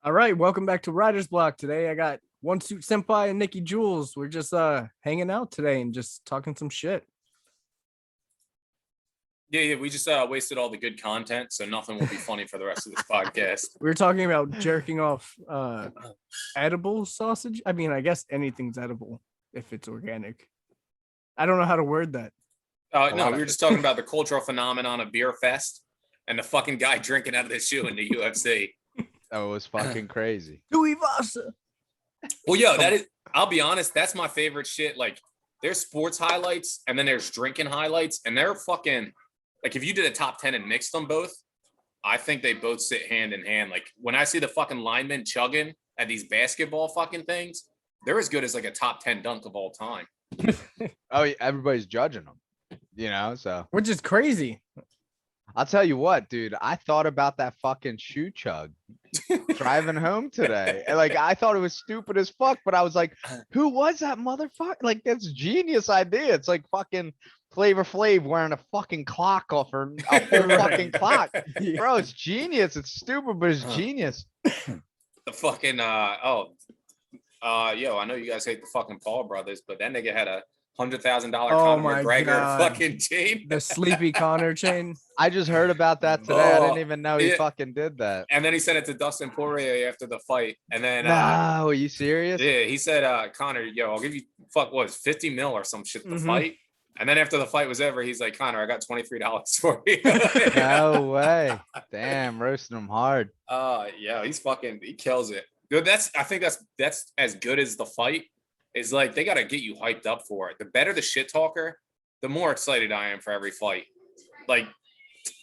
All right, welcome back to Writer's Block. Today I got One Suit Senpai and Nicky Juls. We're just hanging out today and just talking some shit. Yeah, we just wasted all the good content, so nothing will be funny for the rest of this podcast. We were talking about jerking off edible sausage. I mean, I guess anything's edible if it's organic. I don't know how to word that. No, we were just talking about the cultural phenomenon of beer fest and the fucking guy drinking out of the shoe in the UFC. That was fucking crazy. Louis Vasa. Well, yo, that is, I'll be honest, that's my favorite shit. Like, there's sports highlights and then there's drinking highlights, and they're fucking, like, if you did a top 10 and mixed them both, I think they both sit hand in hand. Like, when I see the fucking linemen chugging at these basketball fucking things, they're as good as like a top 10 dunk of all time. Oh, everybody's judging them, so. Which is crazy. I'll tell you what, dude, I thought about that fucking shoe chug driving home today. And, like, I thought it was stupid as fuck, but I was like, who was that motherfucker? Like, that's a genius idea. It's like fucking Flavor Flav wearing a fucking clock off or a whole fucking clock. Yeah. Bro, it's genius. It's stupid, but it's genius. The fucking, yo, I know you guys hate the fucking Paul brothers, but that nigga had a $100,000 Oh Conor my McGregor God. fucking chain. The Sleepy Connor chain. I just heard about that today. I Oh, didn't even know he yeah. fucking did that. And then he sent it to Dustin Poirier after the fight. And then, No, are you serious? yeah, he said, Connor, yo, I'll give you, 50 mil or some shit to Mhm. fight. And then after the fight was over, he's like, Connor, I got $23 for you. No way. Damn, roasting him hard. Yeah, he kills it. Dude, I think that's as good as the fight. Is like, they got to get you hyped up for it. The better the shit talker, the more excited I am for every fight. Like,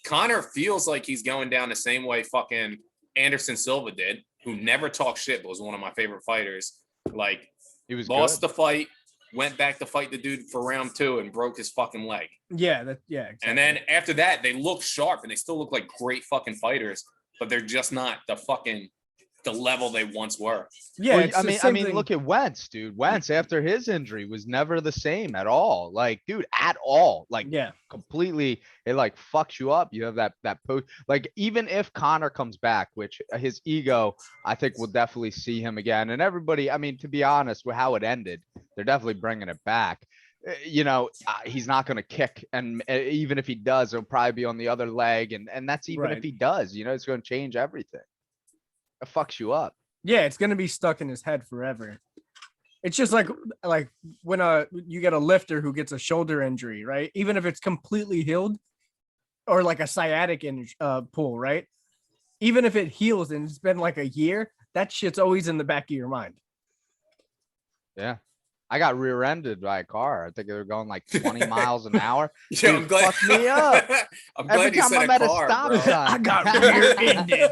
Connor feels like he's going down the same way fucking Anderson Silva did, who never talked shit, but was one of my favorite fighters. Like, He was lost good. the fight, went back to fight the dude for round 2 and broke his fucking leg. Yeah, exactly. And then after that, they look sharp and they still look like great fucking fighters, but they're just not the level they once were. yeah, Well, it's I the mean, same thing. look at Wentz, dude. Wentz after his injury was never the same at all. Like, dude, at all. Like, Yeah, completely, it like fucks you up. You have that post. Like, even if Connor comes back, which his ego, I think, will definitely see him again. And everybody, I mean, to be honest, with how it ended, they're definitely bringing it back. He's not going to kick, and even if he does, it'll probably be on the other leg, and that's even Right. if he does. It's going to change everything. It fucks you up. yeah, it's gonna be stuck in his head forever. It's just like when you get a lifter who gets a shoulder injury, right? Even if it's completely healed, or like a sciatic pull, right? Even if it heals and it's been like a year, that shit's always in the back of your mind. Yeah. I got rear-ended by a car. I think they were going like 20 miles an hour. Yeah, Dude, fucked me up. I'm glad Every you time said I'm at a car, stop bro. sign. I got rear-ended.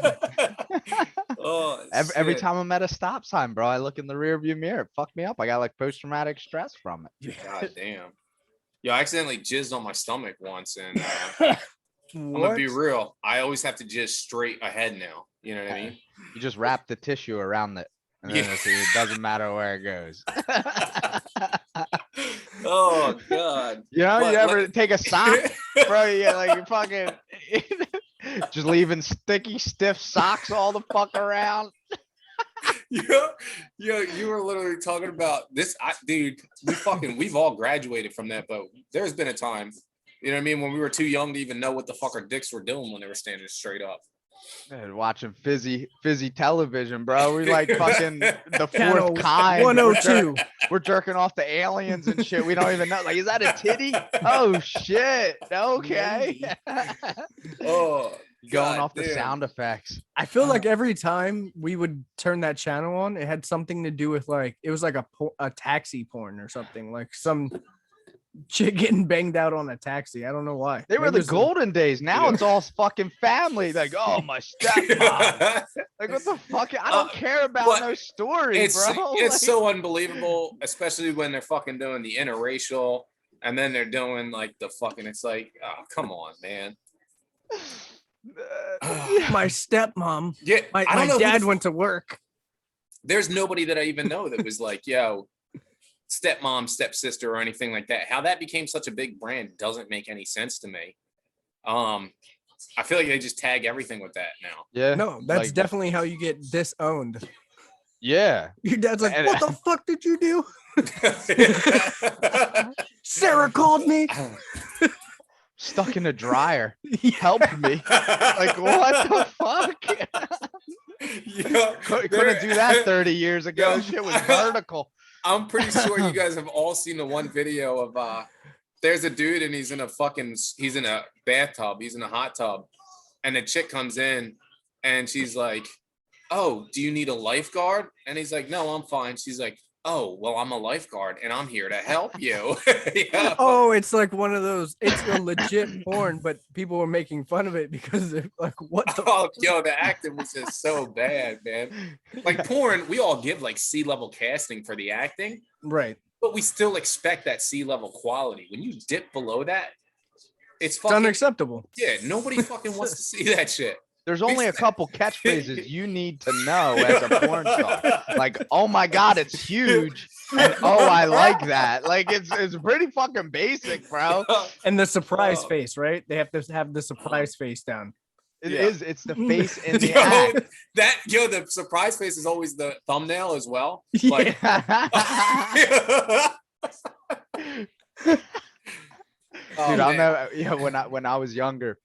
Oh, Every shit. time I'm at a stop sign, bro, I look in the rear view mirror. It fucked me up. I got like post-traumatic stress from it. God damn. Yo, I accidentally jizzed on my stomach once, and I'm gonna be real. I always have to jizz straight ahead now. You know what I mean? You just wrap the tissue around it. And then Yeah. it doesn't matter where it goes. Oh God. You What- ever what- take a sock, bro? Yeah, like you're fucking just leaving sticky, stiff socks all the fuck around. Yo, you were literally talking about this, dude. We've all graduated from that, but there's been a time, you know what I mean, when we were too young to even know what the fuck our dicks were doing when they were standing straight up. Man, watching fizzy television, bro. We like fucking the Channel fourth kind. 102. We're jerking off the aliens and shit. We don't even know. Like, is that a titty? Oh shit. Okay. Oh, Going God off the damn. sound effects. I feel like every time we would turn that channel on, it had something to do with like it was like a taxi porn or something, like some chick getting banged out on a taxi. I don't know why. They were Maybe the it's golden days. Now Yeah. it's all fucking family. Like, oh, my stepmom. Like, what the fuck? I don't care about but no stories, it's bro. it's Like, so unbelievable, especially when they're fucking doing the interracial, and then they're doing like the fucking. It's like, oh, come on, man. my stepmom. Yeah, My I don't know. dad went to work. There's nobody that I even know that was like, yo, stepmom, stepsister, or anything like that. How that became such a big brand doesn't make any sense to me. I feel like they just tag everything with that now. Yeah. No, that's like, definitely how you get disowned. Yeah. Your dad's like, And- what the fuck did you do? Sarah called me. Stuck in a dryer. Yeah. Help me. Like, what the fuck? Yeah, Couldn't do that 30 years ago. Yeah. Shit was vertical. I'm pretty sure you guys have all seen the one video of there's a dude and he's in a bathtub, he's in a hot tub, and the chick comes in and she's like, oh, do you need a lifeguard? And he's like, no, I'm fine. She's like, oh, well, I'm a lifeguard and I'm here to help you. Yeah. Oh, it's like one of those. It's a legit porn, but people were making fun of it because they're like, what the Oh, yo, the acting was just so bad, man. Like porn, we all give like C-level casting for the acting, right. but we still expect that C-level quality. When you dip below that, it's It's fucking unacceptable. yeah. Nobody fucking wants to see that shit. There's only a couple catchphrases you need to know as a porn star. Like, oh my God, it's huge. And oh, I like that. Like, it's pretty fucking basic, bro. And the surprise Oh. face, right? They have to have the surprise face down. It Yeah. is. It's the face in the Yo, act. the surprise face is always the thumbnail as well. Like, Dude, oh, I'll man. never. Yeah, when I was younger,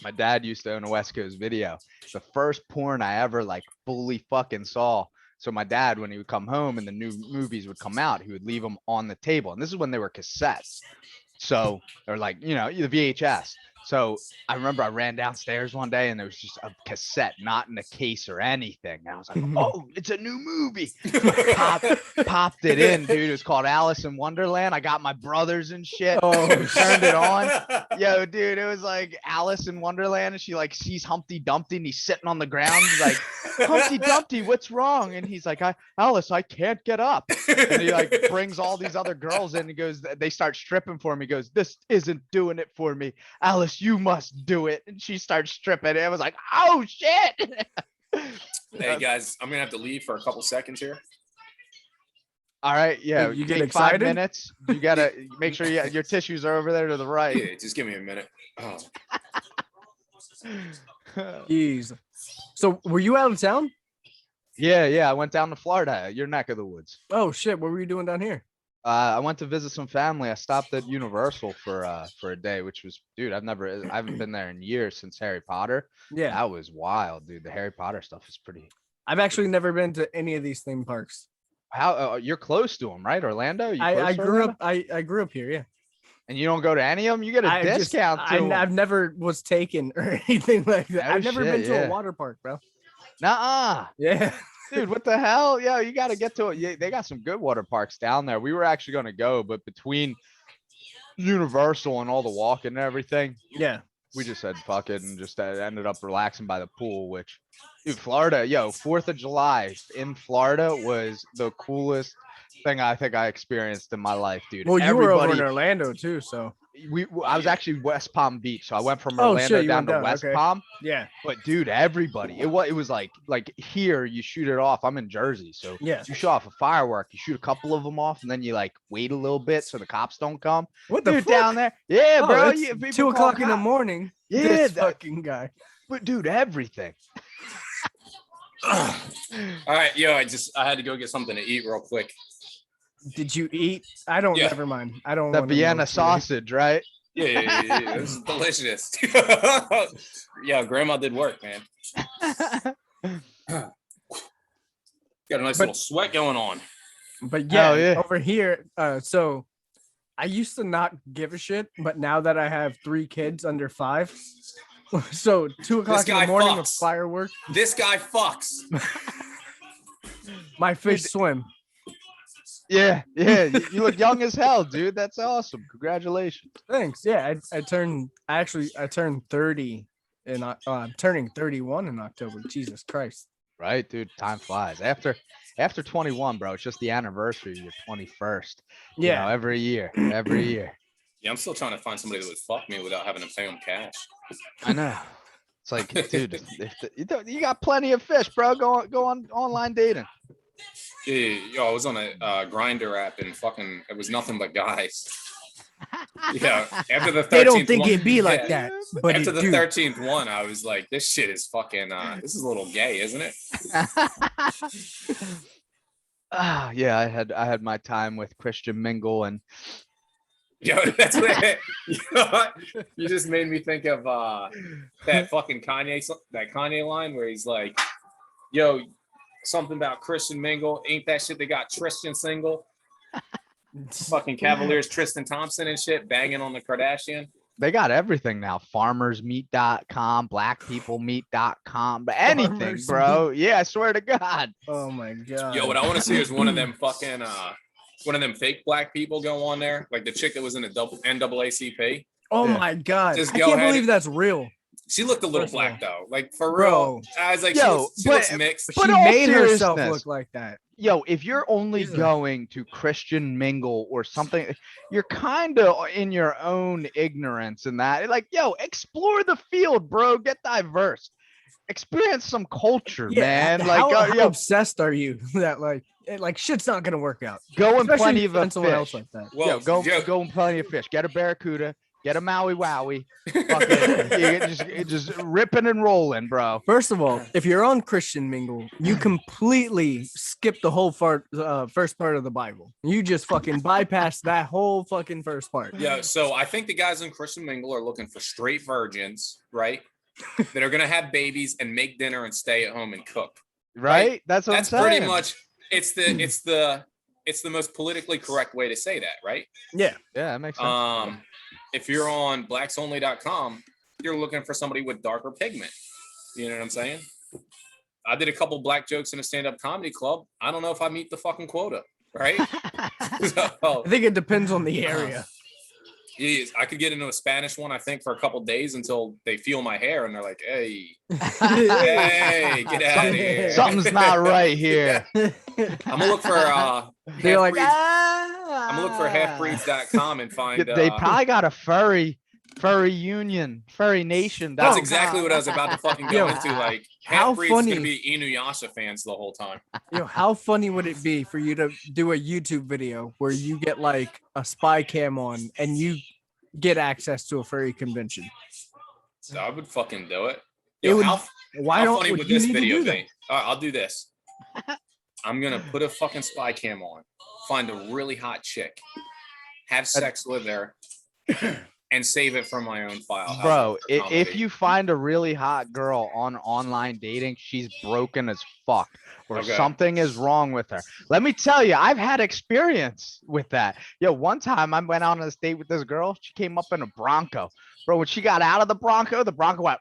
my dad used to own a West Coast Video. The first porn I ever like fully fucking saw. So my dad, when he would come home and the new movies would come out, he would leave them on the table. And this is when they were cassettes. So they're like, you know, the VHS. So I remember I ran downstairs one day and there was just a cassette, not in a case or anything. And I was like, oh, it's a new movie. Popped it in, dude. It was called Alice in Wonderland. I got my brothers and shit. Oh, Turned it on. Yo, dude, it was like Alice in Wonderland, and she like sees Humpty Dumpty, and he's sitting on the ground. He's like, Humpty Dumpty, what's wrong? And he's like, Alice, I can't get up. And he like brings all these other girls in. He goes, they start stripping for him. He goes, this isn't doing it for me. Alice, you must do it. And she starts stripping. And I was like, oh shit. Hey guys, I'm gonna have to leave for a couple seconds here. All right, yeah. You get take 5 excited? minutes. You gotta make sure your tissues are over there to the right. Yeah, just give me a minute. Oh. Jeez. So were you out of town? Yeah. I went down to Florida, your neck of the woods. Oh shit. What were you doing down here? I went to visit some family. I stopped at Universal for a day, which was, dude, I haven't been there in years since Harry Potter. Yeah. That was wild, dude. The Harry Potter stuff is pretty. I've actually never been to any of these theme parks. How you're close to them, right? Orlando. You I close to grew Orlando? up. I grew up here. Yeah. And you don't go to any of them. You get a I just- discount to 'em. I've never was taken or anything like that. Oh, I've never shit, been to yeah. a water park, bro. Nuh-uh. Yeah. Dude, what the hell? Yeah, you got to get to it. Yeah, they got some good water parks down there. We were actually going to go, but between Universal and all the walking and everything, Yeah. we just said fuck it and just ended up relaxing by the pool, which, dude, Florida, 4th of July in Florida was the coolest thing I think I experienced in my life, dude. Well, you were over in Everybody- Orlando too, so I was actually West Palm Beach, so I went from Oh, Orlando shit, you down went to down, West okay. Palm. yeah, But dude, everybody, it was like here you shoot it off. I'm in Jersey, so yeah. you shoot off a firework, you shoot a couple of them off, and then you like wait a little bit so the cops don't come. What the Dude, fuck? down there, yeah, Oh, bro. it's people 2 call o'clock in the cops. morning. Yeah, This that- fucking guy. But dude, everything. All right, yo, I had to go get something to eat real quick. Did you eat? I don't. Yeah. Never mind. I don't. That wanna know Vienna what you ate. sausage, right? Yeah. It was delicious. Yeah, grandma did work, man. Got a nice But- little sweat going on. But yeah, Hell yeah. over here. So I used to not give a shit, but now that I have 3 kids under 5, so 2 o'clock in the guy morning with fucks. fireworks, This guy fucks. my fish swim. Yeah. You look young as hell, dude. That's awesome. Congratulations. Thanks. Yeah, I turned 30 and I'm turning 31 in October. Jesus Christ. Right, dude. Time flies. After 21, bro, it's just the anniversary of your 21st. You Yeah. know, every year. Yeah, I'm still trying to find somebody that would fuck me without having to pay them cash. I know. It's like, dude, you got plenty of fish, bro. Go on online dating. Yeah, yo, I was on a Grinder app and fucking, it was nothing but guys. Yeah, after the 13th They don't think one, it'd be like yeah, that, but after it the do. 13th one, I was like, this shit is fucking. This is a little gay, isn't it? Yeah, I had my time with Christian Mingle and Yo, that's what you know what? You just made me think of that fucking that Kanye line where he's like, yo, something about Christian Mingle, ain't that shit they got Tristan single? Fucking Cavaliers Tristan Thompson and shit banging on the Kardashian. they got everything now. Farmersmeat.com, blackpeoplemeat.com, but anything, Farmers bro. Yeah, I swear to God. Oh my god. Yo, what I want to see is one of them fucking one of them fake black people go on there, like the chick that was in the NAACP. Oh Yeah. my god. Just I go can't ahead. believe that's real. She looked a little First of all. black though, like for Bro. real. I was like, Yo, she looks mixed. But She in all made herself seriousness, look like that. Yo, if you're only Jesus. going to Christian Mingle or something, you're kind of in your own ignorance in that. Like, yo, explore the field, bro. Get diverse. Experience some culture, man. How, Like, how yo, obsessed are you that like shit's not gonna work out? go in Especially plenty if of you a find someone else fish. like that. Well, Go in plenty of fish. Get a barracuda. Get a Maui Wowie. Fucking, you just ripping and rolling, bro. First of all, if you're on Christian Mingle, you completely skip the whole first part of the Bible. You just fucking bypass that whole fucking first part. Yeah, so I think the guys in Christian Mingle are looking for straight virgins, right? That are gonna have babies and make dinner and stay at home and cook. Right? That's what That's I'm saying. pretty much it's the most politically correct way to say that, right? Yeah. Yeah, that makes sense. If you're on blacksonly.com, you're looking for somebody with darker pigment. You know what I'm saying? I did a couple black jokes in a stand-up comedy club. I don't know if I meet the fucking quota, right? So, I think it depends on the area. I could get into a Spanish one, I think, for a couple days until they feel my hair and they're like, hey, hey, get out of here. Something's not right here. I'm gonna look for They're like, I'm gonna look for halfbreeds.com and find They probably got a furry union, furry nation. that's exactly what I was about to fucking go Yo, into. Like how half-breeds funny- gonna be Inuyasha fans the whole time. how funny would it be for you to do a YouTube video where you get like a spy cam on and you get access to a furry convention? So I would fucking do it. It Yo, would- how Why don't funny would would you this need to video do that? be? All right, I'll do this. I'm gonna put a fucking spy cam on, find a really hot chick, have sex with her, and save it from my own file. Bro, if you find a really hot girl on online dating, she's broken as fuck or Okay. something is wrong with her. Let me tell you, I've had experience with that. Yo, one time I went out on a date with this girl. She came up in a Bronco. Bro, when she got out of the Bronco went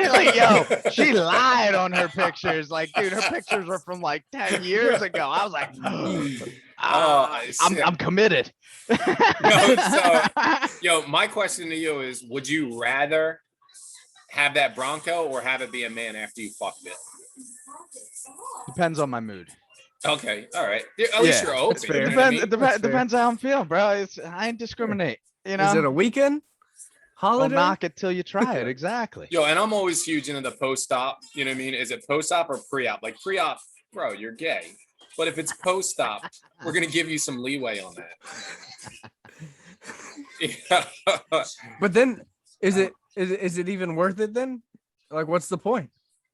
like, yo, she lied on her pictures. Like, dude, her pictures were from like 10 years ago. I was like, I'm committed. Yo, my question to you is, would you rather have that Bronco or have it be a man after you fucked it? Depends on my mood. Okay, all right. At least you're open. fair. You know what I mean? That's fair. Depends how I'm feeling, bro. I ain't discriminate. You know, Is it a weekend? don't Holiday? knock it till you try it. Exactly. Yo, and I'm always huge into the post-op. You know what I mean? Is it post-op or pre-op? Like pre-op, bro, you're gay. But if it's post-op, we're gonna give you some leeway on that. Yeah. But then is it even worth it then? Like, what's the point?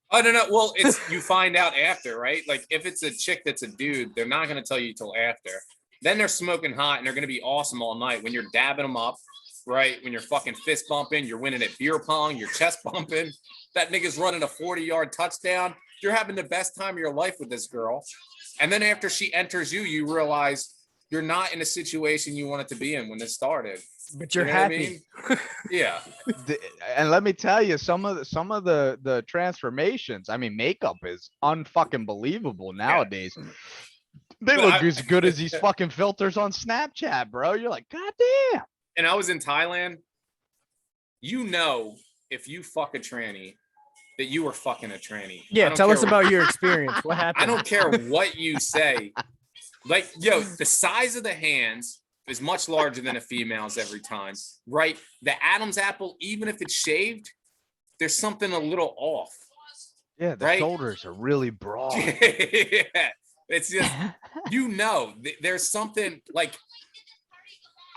I don't know. Well, it's you find out after, right? Like if it's a chick that's a dude, they're not gonna tell you till after. Then they're smoking hot and they're gonna be awesome all night when you're dabbing them up, right? When you're fucking fist bumping, you're winning at beer pong, you're chest bumping. That nigga's running a 40-yard touchdown. You're having the best time of your life with this girl. And then after she enters you, you realize you're not in a situation you wanted to be in when this started. But you're You know what I happy. mean? Yeah. And let me tell you, some of the transformations. I mean, makeup is unfucking believable nowadays. They But look as good as these fucking filters on Snapchat, bro. You're like, God damn. And I was in Thailand. You know, if you fuck a tranny, that you were fucking a tranny. I Yeah, don't tell us care- about your experience. What happened? I don't care what you say. Like, yo, the size of the hands is much larger than a female's every time, right? The Adam's apple, even if it's shaved, there's something a little off. Yeah, the Right? shoulders are really broad. Yeah. It's just, you know, there's something like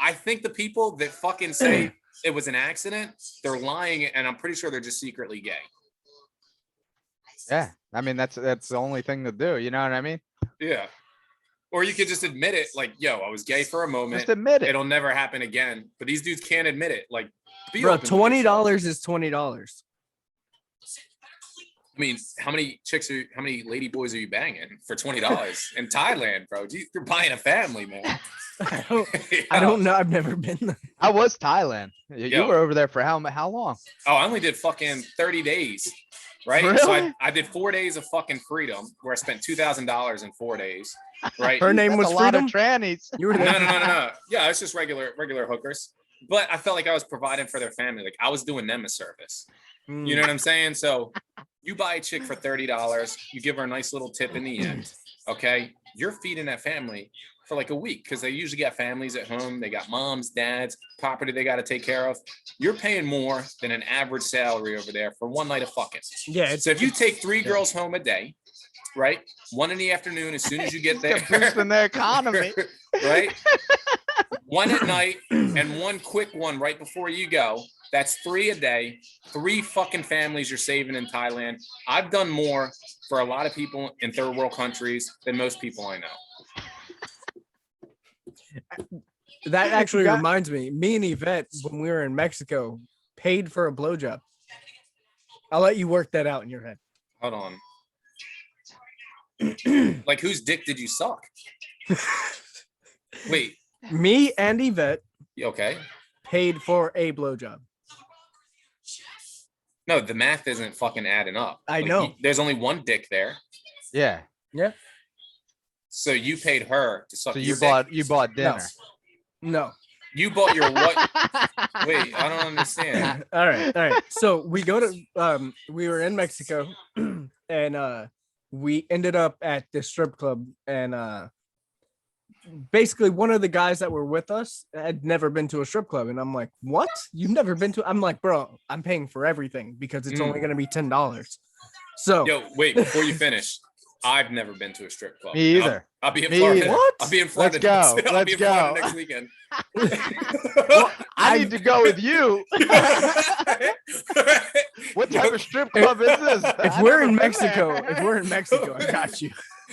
I think the people that fucking say it was an accident, they're lying, and I'm pretty sure they're just secretly gay. Yeah, I mean that's the only thing to do. You know what I mean? Yeah. Or you could just admit it, like, yo, I was gay for a moment. Just admit it. It'll never happen again. But these dudes can't admit it. Like, Bro, $20 is $20. I mean, how many lady boys are you banging for $20 in Thailand, bro? You're buying a family, man. I don't know. I've never been there. I was Thailand. You were over there for how long? Oh, I only did fucking 30 days. Right. Really? So I did 4 days of fucking freedom where I spent $2,000 in 4 days. Right. Her name was a lot of Freedom. trannies. You were No. there. Yeah, it's just regular hookers. But I felt like I was providing for their family. Like I was doing them a service. You know what I'm saying? So you buy a chick for $30, you give her a nice little tip in the end. Okay. You're feeding that family for like a week because they usually got families at home. They got moms, dads, property they got to take care of. You're paying more than an average salary over there for one night of fucking. Yeah. So if you take 3 girls home a day, right? 1 in the afternoon as soon as you get there. Boosting the economy. Right? 1 at night and 1 quick one right before you go. That's 3 a day. 3 fucking families you're saving in Thailand. I've done more for a lot of people in third world countries than most people I know. That actually reminds me. Me and Yvette, when we were in Mexico, paid for a blowjob. I'll let you work that out in your head. Hold on. Like whose dick did you suck? Wait. Me and Yvette Okay. paid for a blowjob. No, the math isn't fucking adding up. I know. There's only 1 dick there. Yeah. Yeah. So you paid her to suck So your you bought dinner. No. You bought your what? Wait, I don't understand. All right. So we go to we were in Mexico and we ended up at this strip club and basically one of the guys that were with us had never been to a strip club and I'm like, "What? You've never been to?" I'm like, "Bro, I'm paying for everything because it's only going to be $10." So, Yo, wait, before you finish. I've never been to a strip club. Me either. I'll be in Me Florida. either. What? I'll be in Florida. Let's go. I'll be in Let's Florida go. next weekend. Well, I need to go with you. What type of strip club is this? if we're in Mexico, I got you.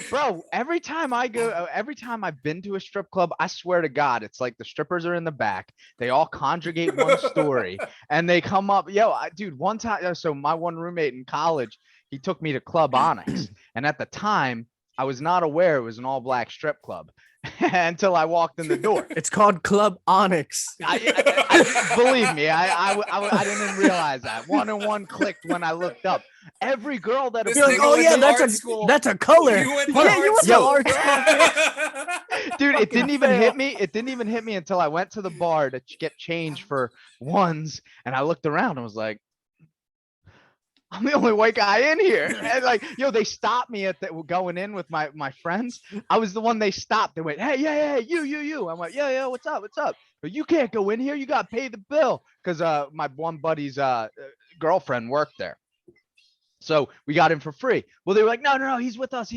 Bro, every time I've been to a strip club, I swear to God, it's like the strippers are in the back. They all conjugate one story and they come up. Dude, one time, so my one roommate in college, he took me to Club Onyx. And at the time, I was not aware it was an all-black strip club until I walked in the door. It's called Club Onyx. Believe me, I didn't even realize that. 1 and 1 clicked when I looked up. Every girl that This You're like, nigga oh went yeah, to that's art a school. that's a color. You went to Yeah, you went to art art school. Dude, it didn't even hit me. It didn't even hit me until I went to the bar to get change for ones, and I looked around and was like, I'm the only white guy in here. And like, they stopped me going in with my friends. I was the one they stopped. They went, hey, yeah, you. I'm like, yeah, what's up? But you can't go in here. You got to pay the bill. Because my one buddy's girlfriend worked there. So we got him for free. Well, they were like, no, he's with us.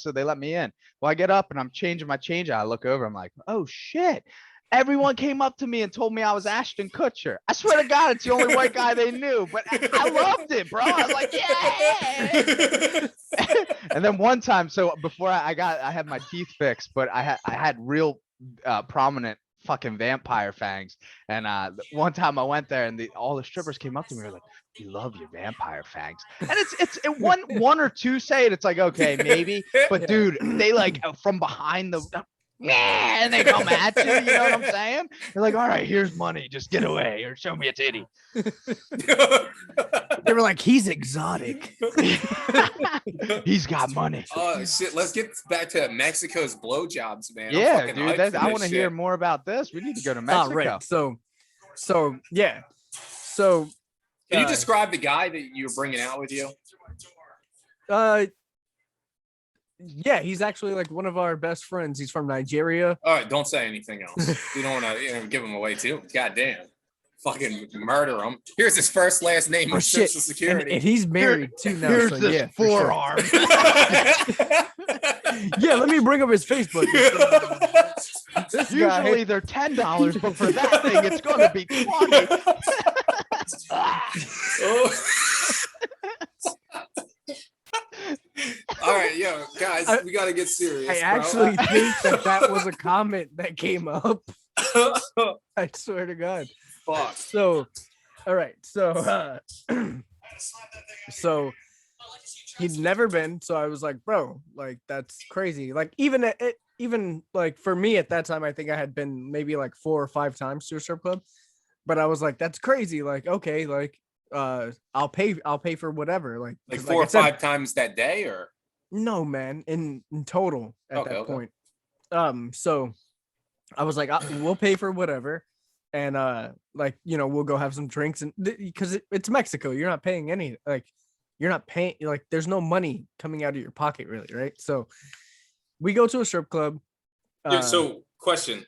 So they let me in. Well, I get up and I'm changing my change. I look over. I'm like, oh, shit. Everyone came up to me and told me I was Ashton Kutcher. I swear to God, it's the only white guy they knew, but I loved it, bro. I was like, yeah. And then one time, so before I had my teeth fixed, but I had real prominent fucking vampire fangs. And one time I went there and all the strippers came up to me and were like, we love your vampire fangs. And it's one or two say it. It's like, okay, maybe. But dude, they like from behind the and they come at you, you know what I'm saying? They're like, all right, here's money, just get away or show me a titty. They were like, he's exotic. He's got money. Oh shit, let's get back to Mexico's blowjobs, man. Yeah, dude, I want to hear more about this. We need to go to Mexico. Right. So yeah. So can you describe the guy that you were bringing out with you? Yeah, he's actually like one of our best friends. He's from Nigeria. All right, don't say anything else. You don't want to give him away too. God damn. Fucking murder him. Here's his first, last name and social security. And he's married too now. Here's so this yeah, forearm. Yeah, let me bring up his Facebook. This This guy. Usually they're $10, but for that thing, it's gonna be 20. Oh. All right, yo, guys, we gotta get serious. I bro. actually think that was a comment that came up. I swear to God. Fuck. So, all right. So, so he'd never been. So I was like, bro, like that's crazy. Like even like for me at that time, I think I had been maybe like 4 or 5 times to a strip club, but I was like, that's crazy. Like, okay, like, I'll pay for whatever. Like 4 or 5 times that day, or no, man, in total at Okay, that okay. point. So I was like, we'll pay for whatever. And like, we'll go have some drinks, and because it's Mexico, you're not paying any, like, you're not paying, like, there's no money coming out of your pocket really, right? So we go to a strip club. yeah. So, question,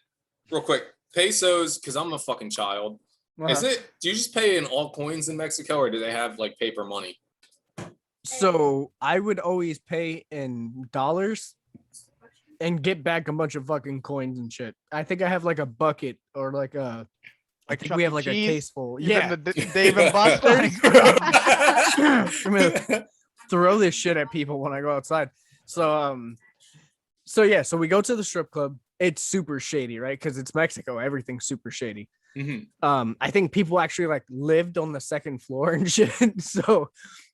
real quick, pesos, because I'm a fucking child. Is uh, it? Do you just pay in all coins in Mexico, or do they have like paper money? so I would always pay in dollars and get back a bunch of fucking coins and shit. I think I have like a bucket or like a, I think Chuck we have E. like a Cheese? case full. Even Yeah. the Dave and Buster's. I'm gonna throw this shit at people when I go outside. So yeah, so we go to the strip club. It's super shady, right? Because it's Mexico. Everything's super shady. Mhm. I think people actually like lived on the second floor and shit. So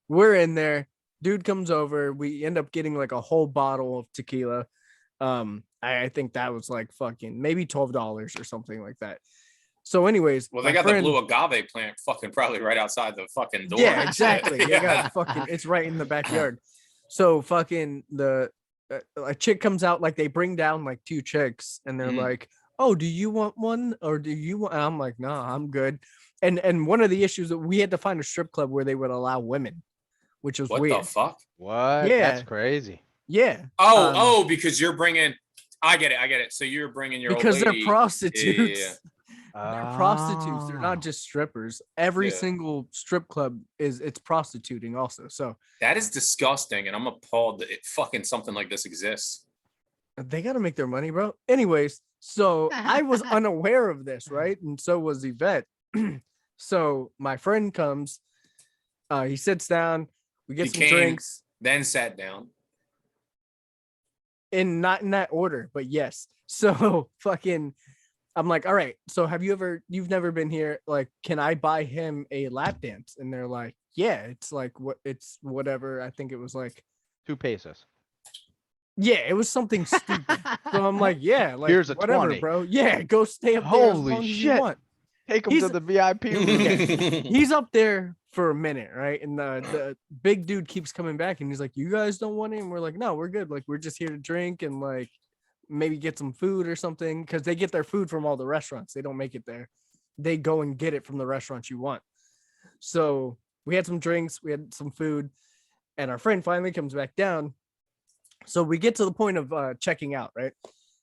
we're in there. Dude comes over. We end up getting like a whole bottle of tequila. I think that was like fucking maybe $12 or something like that. So anyways, Well, they got the blue agave plant fucking probably right outside the fucking door. yeah, and shit. exactly. You got fucking, it's right in the backyard. So fucking a chick comes out, like they bring down like 2 chicks and they're Mhm. like, oh, do you want one or do you want? And I'm like, no, I'm good. And one of the issues that we had to find a strip club where they would allow women, which was What weird. the fuck? What? Yeah. That's crazy. Yeah. Oh, because you're bringing. I get it. So you're bringing your Because old they're lady. prostitutes. Yeah. They're prostitutes. They're not just strippers. Every Yeah. single strip club it's prostituting also. So That is disgusting, and I'm appalled that it fucking something like this exists. they got to make their money, bro. Anyways, so I was unaware of this, right? And so was Yvette. So my friend comes, he sits down, we get He some came. drinks, Then sat down. and not in that order, but yes. So fucking, I'm like, all right, so you've never been here, like, can I buy him a lap dance? And they're like, yeah, it's like it's whatever. I think it was like, 2 pesos. yeah, it was something stupid. So I'm like, yeah, like, Here's a whatever, 20. bro. Yeah, go stay up there as Holy long as you shit. want. Take him He's- to the VIP room. He's up there for a minute, right? And the big dude keeps coming back and he's like, you guys don't want it? And we're like, no, we're good. Like, we're just here to drink and like maybe get some food or something, because they get their food from all the restaurants. They don't make it there. They go and get it from the restaurants you want. So we had some drinks, we had some food, and our friend finally comes back down. So we get to the point of checking out, right?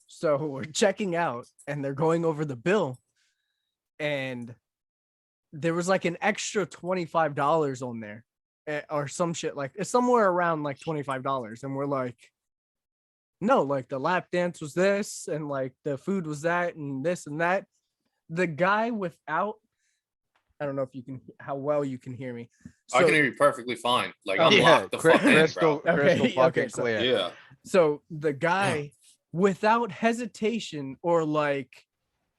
So we're checking out and they're going over the bill, and there was like an extra $25 on there, or some shit, like it's somewhere around like $25. And we're like, no, like the lap dance was this, and like the food was that, and this and that. The guy without, I don't know if you can, how well you can hear me. I So- can hear you perfectly fine. Like Oh, I'm Yeah, locked the fuck in, crystal, bro. Okay, crystal okay, fucking so- clear. Yeah. So the guy, without hesitation, or like,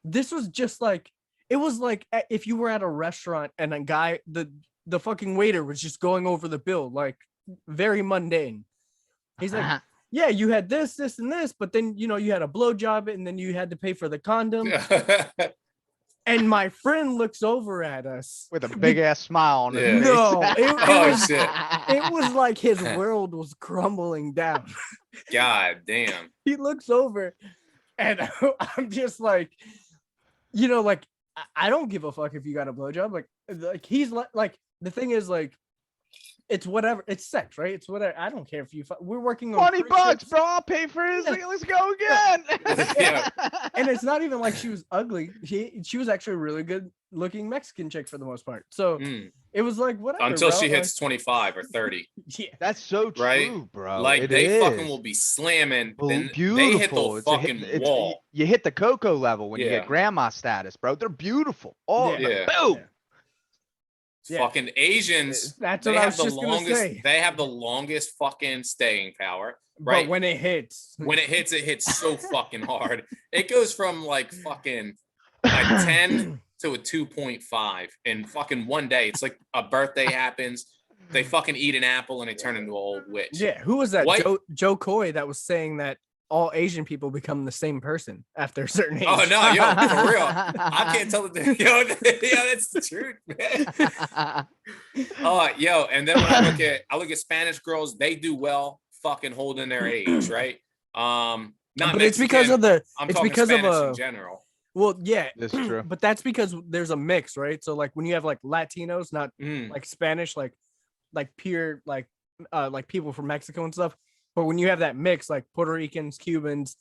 this was just like, it was like if you were at a restaurant and a guy, the fucking waiter was just going over the bill, like very mundane. He's like, yeah, you had this, and this, but then, you had a blowjob, and then you had to pay for the condom. And my friend looks over at us with a big ass smile on his Yeah. face. No, Oh, was, shit. it was like his world was crumbling down. God damn. He looks over, and I'm just like, like, I don't give a fuck if you got a blowjob. Like he's like the thing is, like, it's whatever. It's sex, right? It's whatever. I don't care if you. We're working on $20, friendships. bro. I'll pay for his. Yeah. Let's go again. Yeah. And it's not even like she was ugly. She was actually a really good looking Mexican chick for the most part. So it was like whatever. Until bro. she hits like, 25 or 30. yeah. That's so true, Right? bro. Like It they fucking is. will be slamming. Then Beautiful. they hit the It's a fucking hit- wall. You hit the Coco level when you Yeah. get grandma status, bro. They're beautiful. Oh, Yeah. boom. Yeah. Fucking Asians. That's They what I have was the just gonna longest. say. They have the longest fucking staying power. But Right. when it hits, When it hits so fucking hard. It goes from like fucking a 10 to a 2.5 in fucking one day. It's like a birthday happens. They fucking eat an apple and they turn into an old witch. yeah, who was that? White- Joe Coy that was saying that all Asian people become the same person after a certain age. Oh no, yo, for real. I can't tell the yo, that's the truth, man. Yo, and then when I look at Spanish girls, they do well fucking holding their age, right? Not but it's because of the I'm it's talking because Spanish of in general. well, yeah, That's true. but that's because there's a mix, right? So like when you have like Latinos, not like Spanish, like pure like people from Mexico and stuff. But when you have that mix, like Puerto Ricans, Cubans,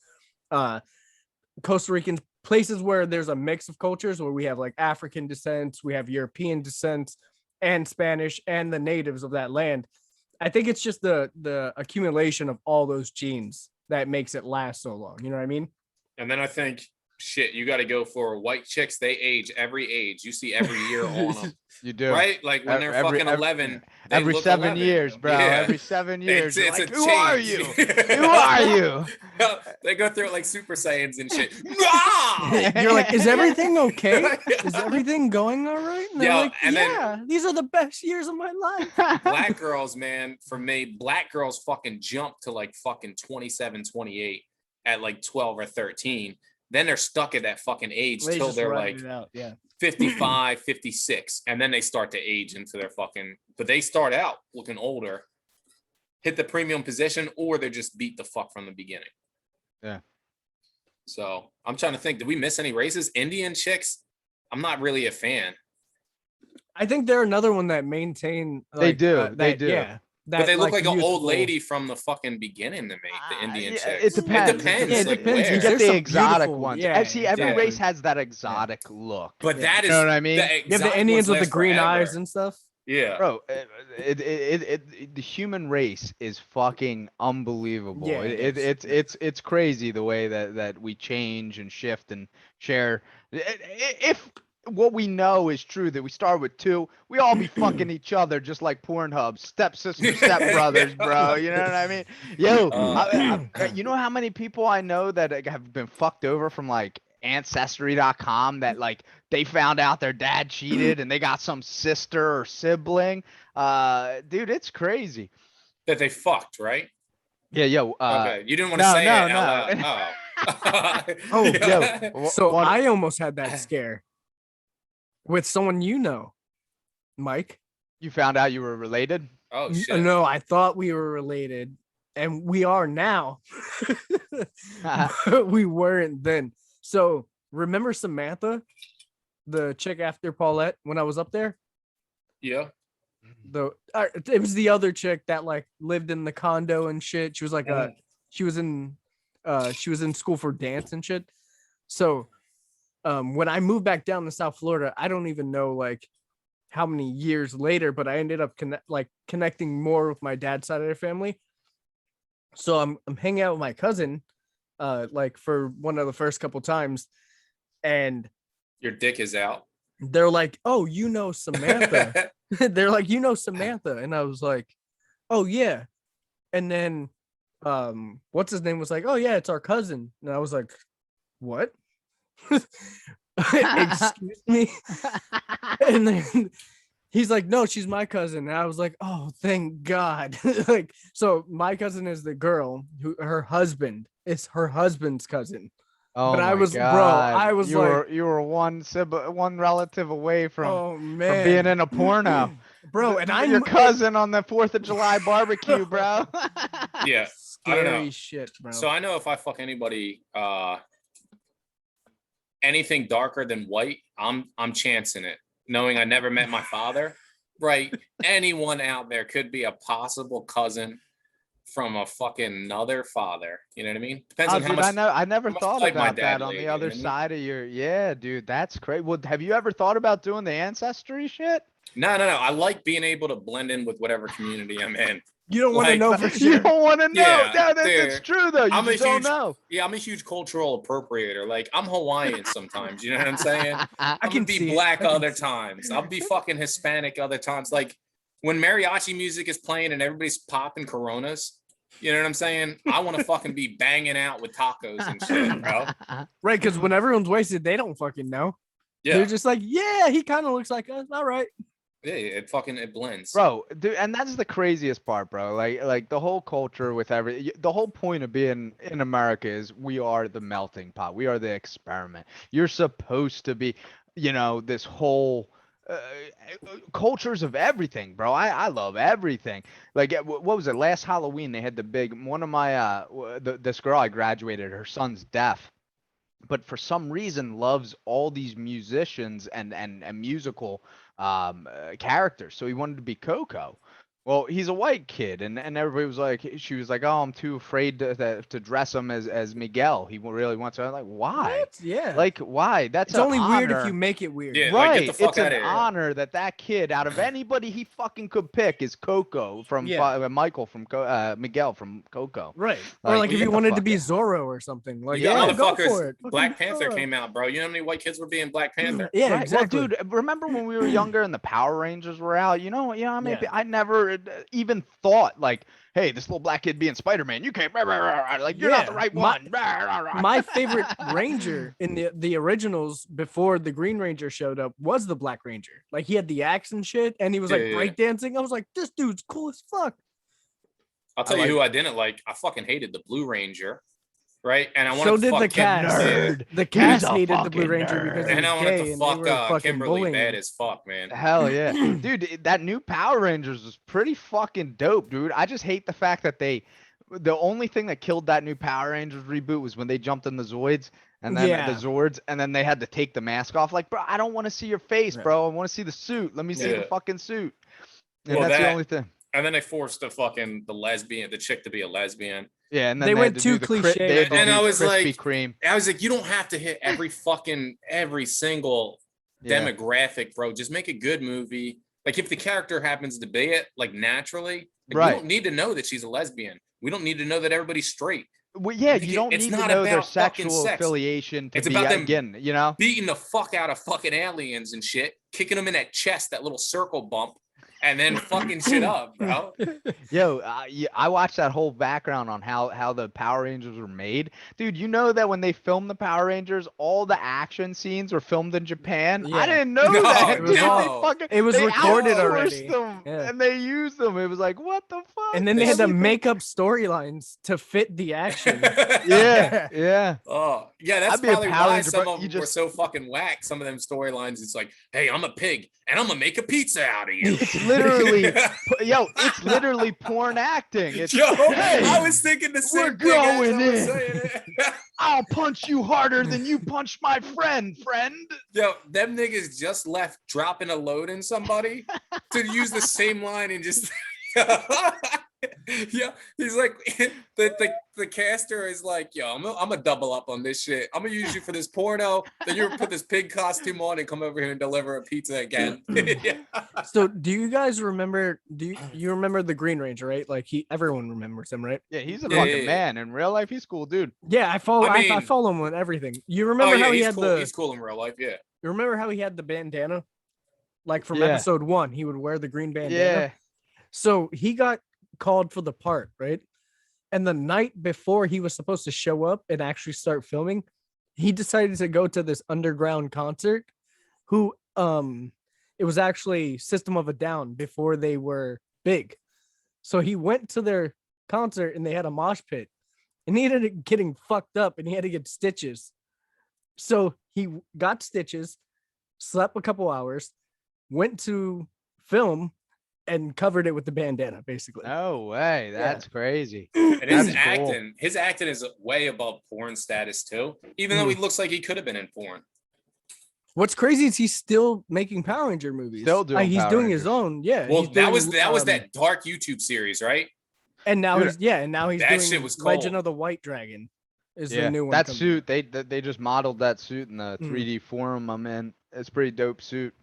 Costa Ricans, places where there's a mix of cultures, where we have like African descents, we have European descents, and Spanish, and the natives of that land. I think it's just the accumulation of all those genes that makes it last so long. You know what I mean? And then I think, shit, you got to go for white chicks. They age every age. You see every year on them, You do. right? Like when they're fucking 11. they Every look 7 11. years, bro. Yeah. Every 7 years. It's You're like, a who are change. you? Who are you? They go through it like Super Saiyans and shit. You're like, is everything okay? Is everything going all right? And they're Yo, like, and then- yeah, these are the best years of my life. Black girls, man, for me, black girls fucking jump to like fucking 27, 28 at like 12 or 13. Then they're stuck at that fucking age They till just they're ride like it out, yeah. 55, 56. And then they start to age into their fucking, but they start out looking older, hit the premium position, or they're just beat the fuck from the beginning. Yeah. So I'm trying to think, did we miss any races? Indian chicks, I'm not really a fan. I think they're another one that maintain. They do, they do. Yeah, But they look like an old youthful- lady from the fucking beginning to me, the Indian Yeah, chicks. it depends. It depends. Yeah, it like, depends. where. You get There's the some exotic beautiful- ones. yeah, See, every exactly. race has that exotic look. But Yeah. that is, You know what I mean? the You have exotic the Indians ones with the last green forever. eyes and stuff. Yeah. Bro, the human race is fucking unbelievable. Yeah, it is. It's crazy the way that we change and shift and share. If what we know is true, that we start with 2, we all be fucking each other just like Pornhub, stepsister, stepbrothers, bro. You know what I mean? Yo, you know how many people I know that have been fucked over from like ancestry.com that like they found out their dad cheated and they got some sister or sibling. Dude, it's crazy. That they fucked, right? Yeah, yo. Okay. You didn't want to no, say no, it no. out loud. Oh. Oh, Yo, So one- I almost had that scare with someone you know, Mike. you found out you were related? Oh, shit. No, I thought we were related, and we are now. We weren't then. So remember Samantha, the chick after Paulette when I was up there? Yeah. It was the other chick that like lived in the condo and shit. She was like she was in school for dance and shit. So when I moved back down to South Florida, I don't even know like how many years later, but I ended up connecting more with my dad's side of the family. So I'm hanging out with my cousin like for one of the first couple times, and Your dick is out. they're like, "Oh, you know Samantha." They're like, "You know Samantha," and I was like, "Oh yeah." And then what's his name was like, "Oh yeah, it's our cousin," and I was like, "What?" Excuse me. And then he's like, "No, she's my cousin." And I was like, "Oh, thank God." Like, so my cousin is the girl who her husband is her husband's cousin. Oh, But I my was- bro, God. I was you like- you were one relative away from Oh man, being in a porno. bro, and I'm your cousin on the 4th of July barbecue, bro. Yeah. I don't know. Scary shit, bro. So I know if I fuck anybody, anything darker than white, I'm chancing it. Knowing I never met my father, right? Anyone out there could be a possible cousin from a fucking another father. You know what I mean? Depends Oh, on how dude, much. I never how much thought like my about dad that on laid, the you know other what I mean? side of your. Yeah, dude, that's great. Well, have you ever thought about doing the ancestry shit? No. I like being able to blend in with whatever community I'm in. You don't want to Like, know for You sure. don't want to know. Yeah, No, that's dude. true though. You I'm a just don't huge, know. yeah, I'm a huge cultural appropriator. Like I'm Hawaiian sometimes, you know what I'm saying? I I'm can gonna be see it. black I can other see it. times. I'll be fucking Hispanic other times. Like when mariachi music is playing and everybody's popping Coronas, you know what I'm saying? I want to fucking be banging out with tacos and shit, bro. Right, because when everyone's wasted, they don't fucking know. Yeah, They're just like, yeah, he kind of looks like us. All right. yeah, it blends. Bro, dude, and that's the craziest part, bro. Like the whole culture with the whole point of being in America is we are the melting pot. We are the experiment. You're supposed to be, this whole cultures of everything, bro. I love everything. Like, what was it? Last Halloween, they had the big one of my this girl I graduated. Her son's deaf, but for some reason loves all these musicians and musical characters. So he wanted to be Coco. Well, he's a white kid, and everybody was like, she was like, oh, I'm too afraid to dress him as Miguel. He really wants to. I'm like, why? What? Yeah. Like, why? That's It's an only weird if honor. you make it weird. Yeah. Like, Right. get the fuck It's an outta here. honor that kid, out of anybody he fucking could pick, is Coco from Yeah. Michael from Miguel from Coco. Right. Or like well, if get you the wanted to fuck be out. Zorro or something. Like, You got yeah, go motherfuckers. for it. Black Fucking Panther Zorro. came out, bro. You know how many white kids were being Black Panther? Yeah, Right. exactly. Well, dude, remember when we were younger and the Power Rangers were out? I never even thought like, hey, this little black kid being Spider-Man, you can't, like, you're not the Yeah, right my- one. My favorite Ranger in the originals before the Green Ranger showed up was the Black Ranger. Like he had the axe and shit, and he was like Yeah. breakdancing. I was like, this dude's cool as fuck. I'll tell you who I didn't like. I fucking hated the Blue Ranger, right? And I wanted So to did fuck the cast. nerd. The He's cast a hated the Blue fucking Ranger nerd. because he And was I wanted gay to and they fuck were fucking Kimberly bullying bad him. as fuck, man. Hell yeah. Dude, that new Power Rangers was pretty fucking dope, dude. I just hate the fact that the only thing that killed that new Power Rangers reboot was when they jumped in the Zoids and then Yeah. the Zords, and then they had to take the mask off. Like, bro, I don't want to see your face, Right. bro. I want to see the suit. Let me see the Yeah. fucking suit. And Well, that's the that- only thing. And then they forced the chick to be a lesbian. Yeah, and then They they went had to too do cliche they had with to And do I was Krispy like- Kreme. I was like, you don't have to hit every single Yeah. demographic, bro. Just make a good movie. Like if the character happens to be it, like naturally, like, Right. we don't need to know that she's a lesbian. We don't need to know that everybody's straight. Well, yeah, Like, you don't it's need to not know their about fucking sexual sex. affiliation to It's be about them- again, you know? Beating the fuck out of fucking aliens and shit, kicking them in that chest, that little circle bump, and then fucking shit up, bro. Yo, I watched that whole background on how the Power Rangers were made. Dude, you know that when they filmed the Power Rangers, all the action scenes were filmed in Japan? Yeah. I didn't know No, that. it was dude. all- They it was they recorded outsourced already. them, Yeah. and they used them. It was like, what the fuck? And then they had to Everything- make up storylines to fit the action. Yeah, yeah. Oh, yeah, that's I'd be a probably Power why Ranger, some but of you them were just- so fucking whack. Some of them storylines, it's like, hey, I'm a pig and I'm gonna make a pizza out of you. It's literally, it's literally porn acting. It's, Yo, hey, I was thinking the same we're thing as I going was in. saying it. I'll punch you harder than you punch my friend. Yo, them niggas just left dropping a load in somebody to use the same line and just yeah, he's like the caster is like, yo, I'm gonna double up on this shit. I'm gonna use you for this porno. Then you put this pig costume on and come over here and deliver a pizza again. Yeah. So do you guys remember you remember the Green Ranger, right? Like everyone remembers him, right? Yeah, he's a Yeah, fucking yeah, yeah. man. In real life, he's cool, dude. Yeah, I follow I I mean- follow him on everything. You Oh remember yeah, how he he's had cool. the He's cool in real life. Yeah. you remember how he had the bandana? Like from Yeah. episode 1, he would wear the green bandana. Yeah. So he got called for the part, right? And the night before he was supposed to show up and actually start filming, he decided to go to this underground concert. It was actually System of a Down before they were big. So he went to their concert and they had a mosh pit, and he ended up getting fucked up and he had to get stitches. So he got stitches, slept a couple hours, went to film, and covered it with the bandana, basically. No way. That's crazy. And his That's cool. acting is way above porn status too. Even though he looks like he could have been in porn. What's crazy is he's still making Power Ranger movies. Still doing he's Power doing his Rangers. own. Yeah. Well, he's that was doing, that dark YouTube series, right? and now Dude, he's that doing shit was Legend cold. of the White Dragon. Is the Yeah, new one that coming suit out. they just modeled that suit in the Mhm. 3D forum I'm in. It's a pretty dope suit.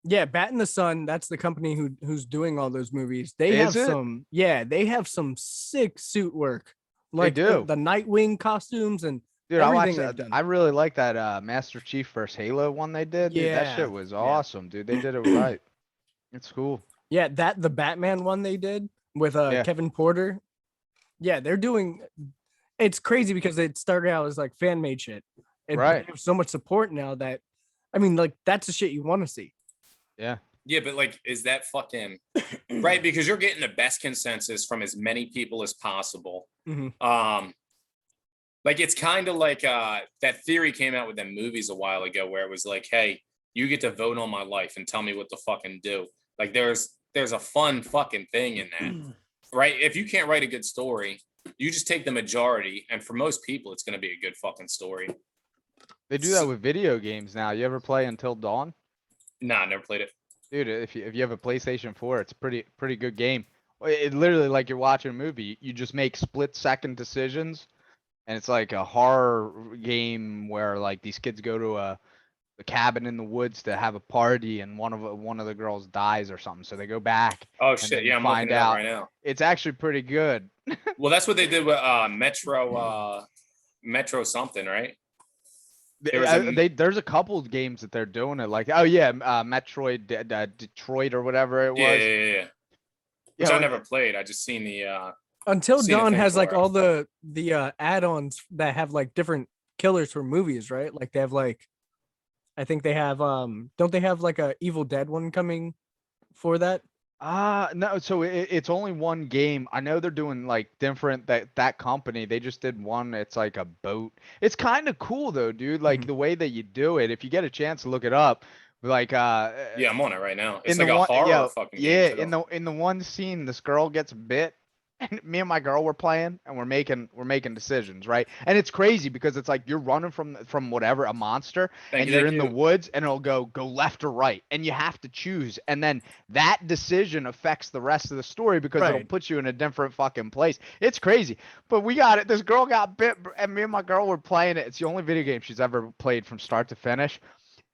Yeah, Bat in the Sun. That's the company who's doing all those movies. They Is have it? they have some sick suit work, They like do. the Nightwing costumes and Dude, I watched everything they've that. done. I really like that Master Chief versus Halo one they did. Dude, that Yeah, shit was yeah. awesome, dude. They did it right. It's cool. Yeah, the Batman one they did with Yeah. Kevin Porter. Yeah, they're doing. It's crazy because it started out as like fan made shit, and Right. they have so much support now that, I mean, like that's the shit you want to see. Yeah. Yeah, but like, is that fucking right? Because you're getting the best consensus from as many people as possible. Mhm. Like it's kind of like that theory came out with them movies a while ago where it was like, hey, you get to vote on my life and tell me what to fucking do. Like there's a fun fucking thing in that. Right? If you can't write a good story, you just take the majority, and for most people, it's gonna be a good fucking story. They do that with video games now. You ever play Until Dawn? Nah, I never played it. Dude, if you have a PlayStation 4, it's a pretty good game. It literally like you're watching a movie. You just make split-second decisions, and it's like a horror game where like these kids go to a cabin in the woods to have a party, and one of the girls dies or something. So they go back. Oh and shit! then Yeah, you I'm looking find it up out. right now. It's actually pretty good. Well, that's what they did with Metro something, right? There was There's a couple of games that they're doing it like, oh yeah, Metroid, Detroit or whatever it Yeah, was. yeah. Which I never played. I just seen the Until seen a Dawn thing has for like it. all the add-ons that have like different killers for movies, right? Like they have like, I think they have don't they have like a Evil Dead one coming for that? No, so it's only one game. I know they're doing like different that company. They just did one. It's like a boat. It's kind of cool though, dude. Like Mhm. the way that you do it. If you get a chance to look it up, like yeah, I'm on it right now. It's in the like a one, horror fucking yeah, game. Too. in the one scene, this girl gets bit, and me and my girl were playing, and we're making decisions, right? And it's crazy because it's like you're running from whatever a monster, Thank and you, you're thank in the you. woods, and it'll go left or right, and you have to choose, and then that decision affects the rest of the story because it'll Right. put you in a different fucking place. It's crazy, but we got it. This girl got bit, and me and my girl were playing it. It's the only video game she's ever played from start to finish.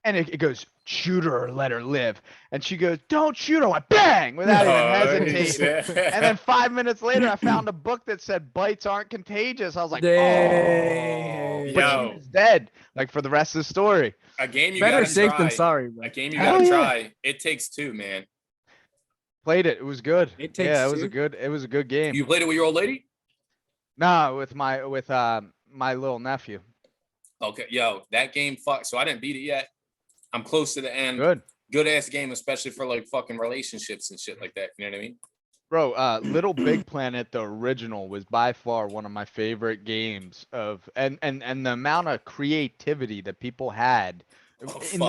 And it goes, shoot her or let her live. And she goes, don't shoot her. I went, bang, without even hesitating. shit. And then 5 minutes later, I found a book that said bites aren't contagious. I was like, oh, Dang. but she Yo. was dead, like for the rest of the story. A game you Better gotta safe try. than sorry, bro. A game you Hell gotta yeah. try. It Takes Two, man. Played it. It was good. It Takes Yeah, it was Two? it was a good game. You played it with your old lady? No, with my little nephew. Okay, yo, that game fuck. So I didn't beat it yet. I'm close to the end. Good ass game, especially for like fucking relationships and shit like that. You know what I mean? Bro, Little Big Planet, the original, was by far one of my favorite games of and the amount of creativity that people had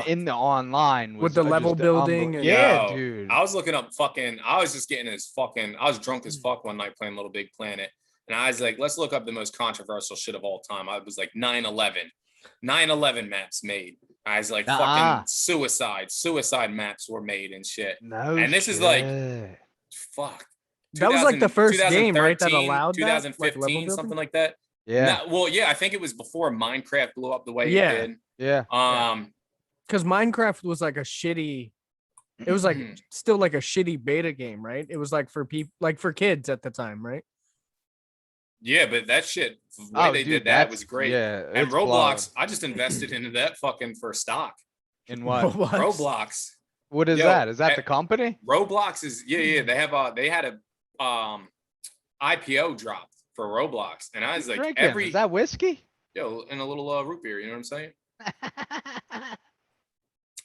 in the online was With the level just building and- yeah, Yo, dude. I was looking up fucking. I was just getting as fucking. I was drunk as fuck one night playing Little Big Planet, and I was like, let's look up the most controversial shit of all time. I was like 9/11. 9/11 maps made. I was like fucking suicide maps were made and shit. No, and this is like shit. fuck. That was like the first game, right? That 2013, allowed that, like, level 2015, building? something like that. Yeah, Well, yeah, I think it was before Minecraft blew up the way Yeah. it did. yeah. Because Minecraft was like a shitty. It was like still like a shitty beta game, right? It was like for people, like for kids at the time, right? Yeah, but that shit, the way they did that was great. Yeah, And it's Roblox, I just invested into that fucking for stock. in what? What? Roblox. What is Yo, that? Is that at- the company? Roblox is they had a IPO drop for Roblox, and I was like Drinking? Is that whiskey? in a little root beer, you know what I'm saying?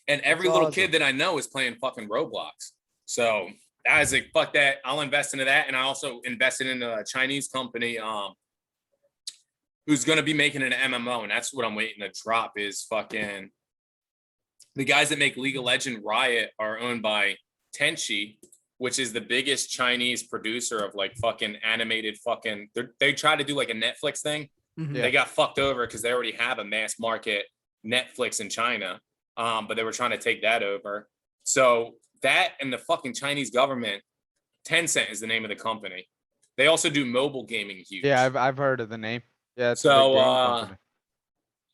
And every That's little awesome. kid that I know is playing fucking Roblox. So I was like, fuck that. I'll invest into that. And I also invested in a Chinese company who's going to be making an MMO. And that's what I'm waiting to drop is fucking the guys that make League of Legends Riot are owned by Tenchi, which is the biggest Chinese producer of like fucking animated fucking. They try to do like a Netflix thing. Mhm. Yeah. They got fucked over because they already have a mass market Netflix in China. but they were trying to take that over. So that and the fucking Chinese government, Tencent is the name of the company. They also do mobile gaming huge. Yeah, I've heard of the name. Yeah, it's a So, big game company.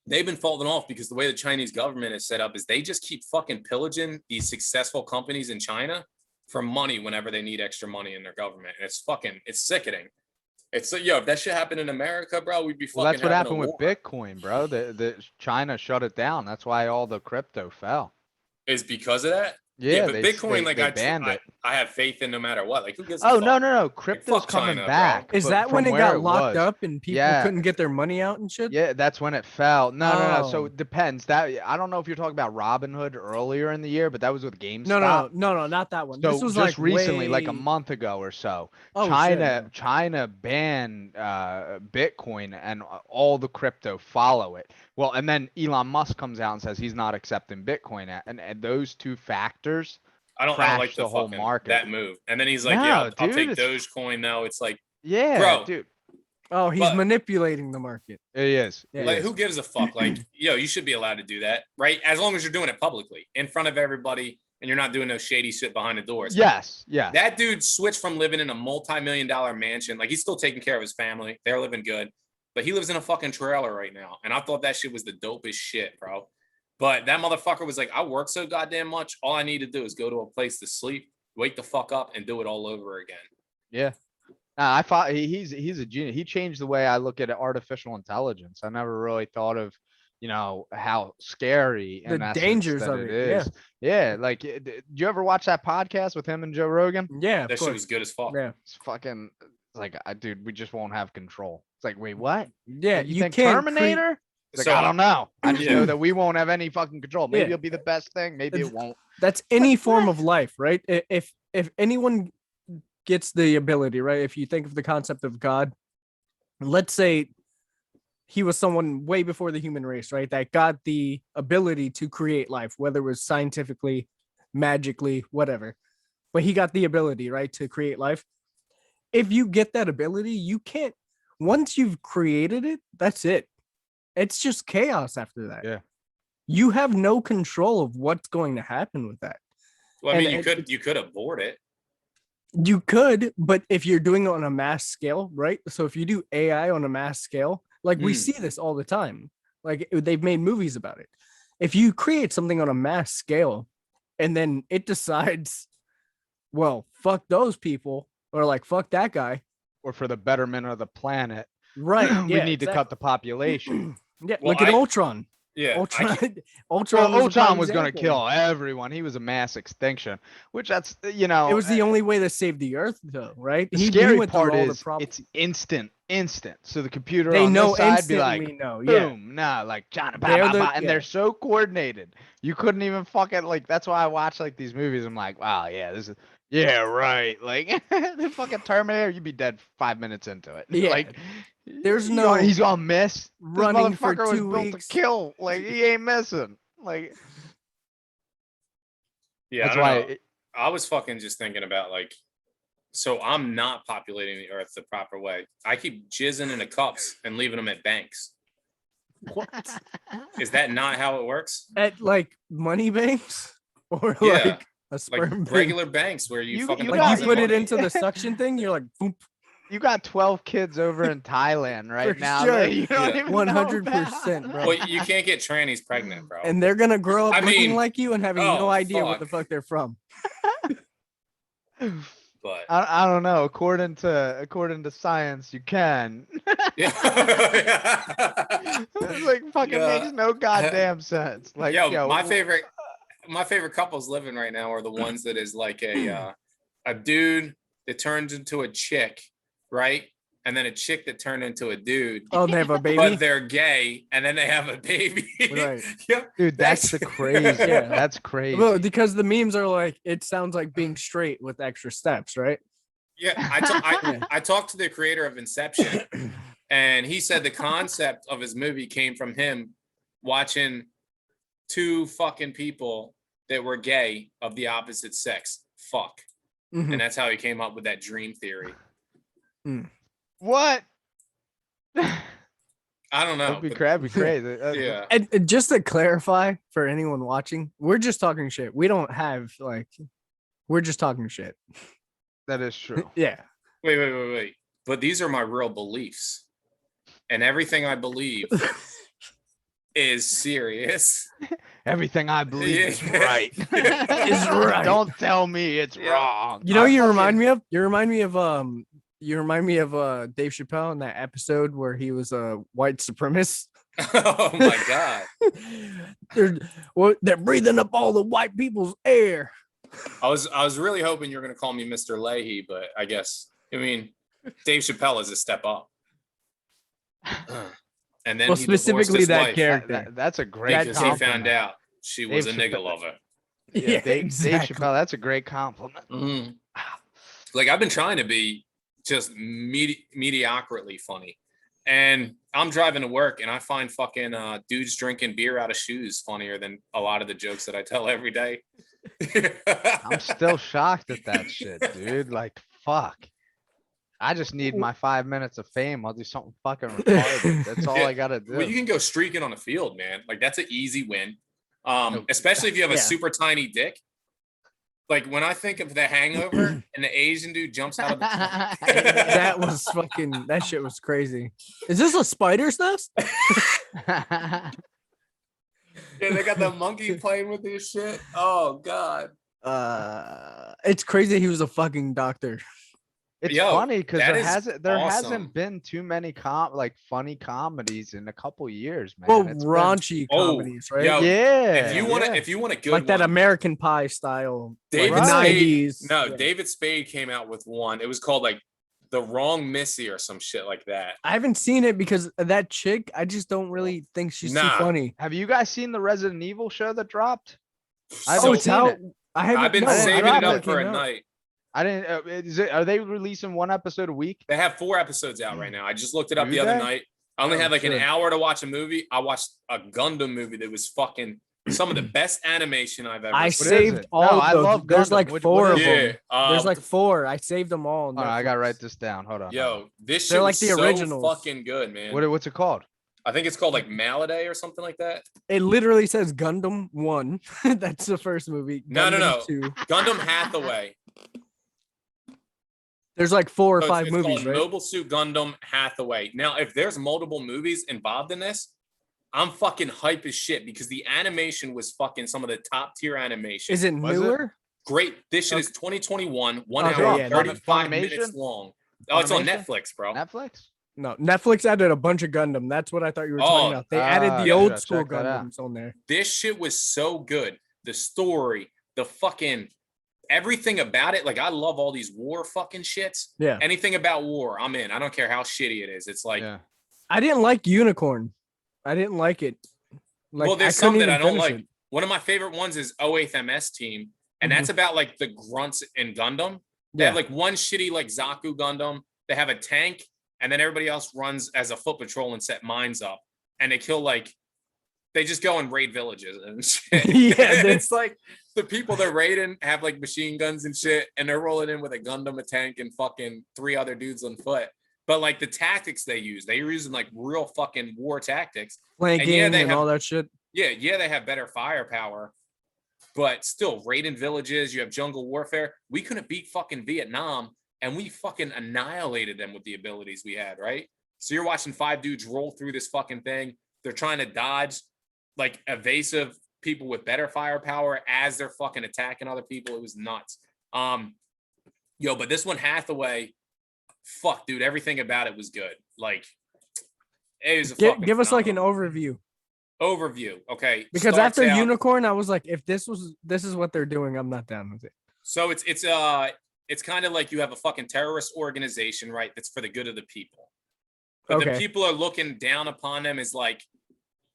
they've been falling off because the way the Chinese government is set up is they just keep fucking pillaging these successful companies in China for money whenever they need extra money in their government. And it's sickening. It's if that shit happened in America, bro, we'd be fucking. Well, that's what having happened a with war. Bitcoin, bro. The China shut it down. That's why all the crypto fell. Is because of that. Yeah, but Bitcoin, they banned it. I have faith in no matter what. Like, who gives a Oh, fuck? no. Crypto's fuck coming China, bro. back. Is but that when from it where got locked was. up and people Yeah. couldn't get their money out and shit? Yeah, that's when it fell. No. So Oh. it depends. That I don't know if you're talking about Robinhood earlier in the year, but that was with GameStop. No, not that one. So This was just like recently, like a way- month ago or so, Oh, China shit. China banned Bitcoin and all the crypto follow it. Well, and then Elon Musk comes out and says he's not accepting Bitcoin, and those two factors. I don't like crashed the whole fucking market. that move. And then he's like, No, yeah, I'll dude, take it's- Dogecoin now. It's like, Yeah, Bro. dude, Oh, he's But- manipulating the market. it is. Yeah. It like is. who gives a fuck? Like, you should be allowed to do that, right? As long as you're doing it publicly in front of everybody and you're not doing no shady shit behind the doors. Yes. That dude switched from living in a multi-million-dollar mansion. Like, he's still taking care of his family. They're living good. But he lives in a fucking trailer right now. And I thought that shit was the dopest shit, bro. But that motherfucker was like, I work so goddamn much. All I need to do is go to a place to sleep, wake the fuck up, and do it all over again. Yeah. I thought he's a genius. He changed the way I look at artificial intelligence. I never really thought of, how scary The in essence dangers that of it it, yeah. is. Yeah. Like, did you ever watch that podcast with him and Joe Rogan? Yeah, of That shit course. was good as fuck. Yeah, It's fucking like, dude, we just won't have control. It's like, wait, what? yeah. You You think can't Terminator? It's like, So, I don't know. I just yeah. know that we won't have any fucking control. Maybe Yeah. it'll be the best thing. Maybe it won't. That's any form of life, right? If anyone gets the ability, right? If you think of the concept of God, let's say he was someone way before the human race, right? That got the ability to create life, whether it was scientifically, magically, whatever. But he got the ability, right, to create life. If you get that ability, you can't, once you've created it, that's it. It's just chaos after that. Yeah. You have no control of what's going to happen with that. Well, I mean, And you could abort it. You could, but if you're doing it on a mass scale, right? So if you do AI on a mass scale, like we see this all the time, like they've made movies about it. If you create something on a mass scale and then it decides, well, fuck those people, or like fuck that guy, Or for the betterment of the planet, right? we need to cut the population. Yeah, Well, look at Ultron. Yeah. Ultron. Well, Ultron. Was a prime Ultron was going to example. kill everyone. He was a mass extinction, which that's, It was the only way to save the Earth, though, right? the He scary knew it through part all the is problems. it's instant. So the computer They on know this side be instantly. like, No, yeah. boom, nah, like China, They're the- and yeah. they're so coordinated. You couldn't even fucking like. That's why I watch like these movies. I'm like, wow, yeah, this is, yeah, right. Like the fucking Terminator, you'd be dead 5 minutes into it. Yeah. Like, There's no he's gonna miss. This running for motherfucker was 2 built weeks. to kill. Like he ain't missing. Like Yeah. that's I don't why. know. I was fucking just thinking about like, so I'm not populating the earth the proper way. I keep jizzing in the cups and leaving them at banks. What? Is that not how it works? At like money banks or Yeah, like a Like sperm bank? regular banks where you You- fucking you Like got- you put it money. into the suction thing, you're like, boop, You got 12 kids over in Thailand right For now. sure. that you don't Yeah. even know 100%, about. bro. Well, you can't get trannies pregnant, bro. and they're gonna grow up I looking mean, like you and having no oh, idea what fuck. the fuck they're from. But I don't know. According to science, you can. yeah. It's like fucking Yeah. makes no goddamn sense. Like yo, my favorite couples living right now are the ones that is like a dude that turns into a chick, right? And then a chick that turned into a dude, Oh, they have a baby. but they're gay, and then they have a baby. Right. Yeah. dude, that's the crazy. Yeah. That's crazy. Well, because the memes are like, it sounds like being straight with extra steps, right? Yeah, I talked to the creator of Inception, and he said the concept of his movie came from him watching two fucking people that were gay of the opposite sex fuck, Mhm. and that's how he came up with that dream theory. What? I I don't know. That'd be but- crazy. Yeah. And just to clarify for anyone watching, we're just talking shit. We don't have like, we're just talking shit. That is true. Yeah. Wait. But these are my real beliefs. And everything I believe is serious. Everything I believe is Yeah. right. Is right. Don't tell me it's Yeah. wrong. You know, I you fucking- remind me of. You remind me of Dave Chappelle in that episode where he was a white supremacist. Oh my God. They're breathing up all the white people's air. I was really hoping you were gonna call me Mr. Leahy, but I guess Dave Chappelle is a step up. And then Well, he divorced specifically his that wife character. That's a great because he compliment. found out she was Dave a nigga Chappelle- lover. Yeah, Dave exactly. Chappelle, that's a great compliment. Mhm. Like I've been trying to be just mediocrely funny, and I'm driving to work and I find fucking dudes drinking beer out of shoes funnier than a lot of the jokes that I tell every day. I'm still shocked at that shit, dude. Like, fuck. I just need my 5 minutes of fame. I'll do something fucking retarded. That's all Yeah. I gotta do. Well, you can go streaking on the field, man. Like that's an easy win. Especially if you have a Yeah. super tiny dick. Like when I think of the Hangover and the Asian dude jumps out of the That was fucking. That shit was crazy. Is this a spider's nest? yeah, they got the monkey playing with this shit. Oh God. It's crazy. He was a fucking doctor. It's Yo, funny because that there is hasn't awesome. hasn't been too many funny comedies in a couple years, man. Well, It's been- raunchy Oh, comedies, right? yo, yeah. If you want yeah. a good Like that one, American Pie style. David like Spade- 90s. No, Yeah. David Spade came out with one. It was called like The Wrong Missy or some shit like that. I haven't seen it because of that chick. I just don't really think she's Nah. too funny. Have you guys seen the Resident Evil show that dropped? I Oh, haven't it's seen out. it. I haven't. I've been no, I saving dropped it up it for a came out. night. I didn't. Are they releasing one episode a week? They have 4 episodes out right now. I just looked it up Do the other they? night. I only Oh, had like an shit. hour to watch a movie. I watched a Gundam movie that was fucking some of the best animation I've ever I seen. is saved it? all No, of I those. love There's Gundam. like What 4 of is them. Yeah, There's like 4. I saved them all. on Hold on, I gotta Netflix. write this down. Hold on. yo, this They're shit like was the so originals. fucking good, man. What's it called? I think it's called like Maladay or something like that. It literally says Gundam 1. That's the first movie. No, no, Gundam no. 2. Gundam Hathaway. There's like 4 or So 5 it's movies, called right? Mobile Suit Gundam Hathaway. Now, if there's multiple movies involved in this, I'm fucking hype as shit because the animation was fucking some of the top tier animation. Is it Was it? newer? Great. This shit is 2021, 1 Okay, hour, yeah, 35 Funimation? minutes long. Oh, it's on Funimation? Netflix, bro. Netflix? No, Netflix added a bunch of Gundam. That's what I thought you were Oh, talking about. They added the yeah, old check school that out. Gundams on there. This shit was so good. The story, the fucking everything about it. Like, I love all these war fucking shits. Yeah. Anything about war, I'm in. I don't care how shitty it is. It's like, Yeah. I didn't like Unicorn. I didn't like it. Like, well, there's couldn't some that even I don't finish like. it. One of my favorite ones is 08th MS Team, and that's about like the grunts in Gundam. They have Yeah. like one shitty like Zaku Gundam. They have a tank, and then everybody else runs as a foot patrol and set mines up, and they kill like they just go and raid villages and shit. Yeah, And that's- it's like the people they're raiding have like machine guns and shit, and they're rolling in with a Gundam, a tank, and fucking 3 other dudes on foot. But like the tactics they're using like real fucking war tactics. Flanking yeah, and, they have- all that shit. Yeah, they have better firepower, but still raiding villages. You have jungle warfare. We couldn't beat fucking Vietnam, and we fucking annihilated them with the abilities we had, right? So you're watching 5 dudes roll through this fucking thing. They're trying to dodge like evasive people with better firepower as they're fucking attacking other people. It was nuts. But this one Hathaway, fuck, dude, everything about it was good. Like, it was a fucking Give us like an phenomenal overview. overview. Okay, Because starts after out- Unicorn, I was like, if this is what they're doing, I'm not down with it. So it's kind of like you have a fucking terrorist organization, right? That's for the good of the people. But the Okay. people are looking down upon them as like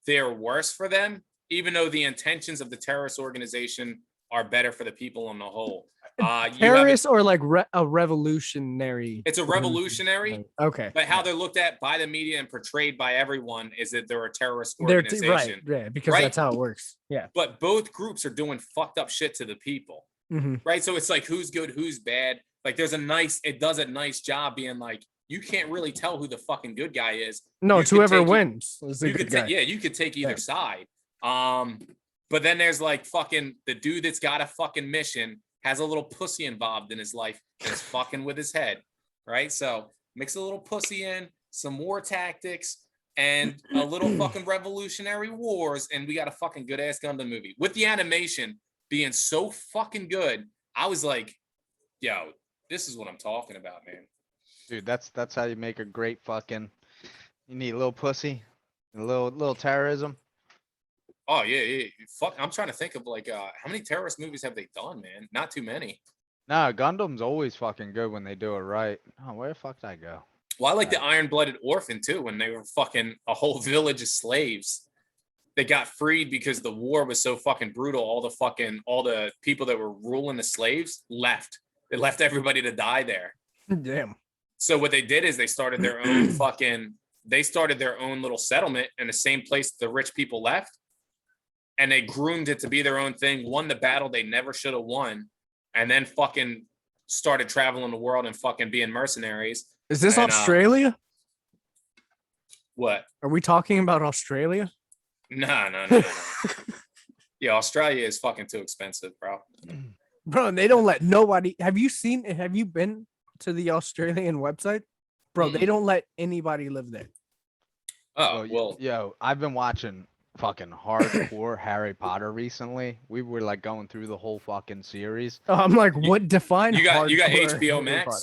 they're worse for them, even though the intentions of the terrorist organization are better for the people on the whole. You have Terrorist or like a revolutionary? it's a revolutionary, Okay. but how they're looked at by the media and portrayed by everyone is that they're a terrorist They're organization. right. Yeah, because Right? that's how it works. Yeah. But both groups are doing fucked up shit to the people. Hmm. Right. So it's like who's good, who's bad. Like it does a nice job being like, you can't really tell who the fucking good guy is. No, You it's could whoever take it- wins is the You good could guy. take, yeah, you could take either Yeah. side. But then there's like fucking the dude that's got a fucking mission has a little pussy involved in his life and is fucking with his head, right? So mix a little pussy in, some war tactics, and a little fucking revolutionary wars, and we got a fucking good ass Gundam movie with the animation being so fucking good. I was like, yo, this is what I'm talking about, man. Dude, that's how you make a great fucking. You need a little pussy, a little terrorism. Oh yeah. Fuck, I'm trying to think of like how many terrorist movies have they done, man? Not too many. No, Gundam's always fucking good when they do it right. Oh, where the fuck did I go? Well, I like the Iron-Blooded Orphan too, when they were fucking a whole village of slaves. They got freed because the war was so fucking brutal. All the people that were ruling the slaves left. They left everybody to die there. Damn. So what they did is they started their own little settlement in the same place the rich people left. And they groomed it to be their own thing, won the battle they never should have won, and then fucking started traveling the world and fucking being mercenaries. Is this And, Australia? What? Are we talking about Australia? No. Yeah, Australia is fucking too expensive, bro. Bro, they don't let nobody. Have you been to the Australian website? Bro, they don't let anybody live there. Oh, well, yo, I've been watching fucking hardcore Harry Potter recently. We were like going through the whole fucking series. Oh, I'm like, what define you got hardcore HBO Harry Max? Potter?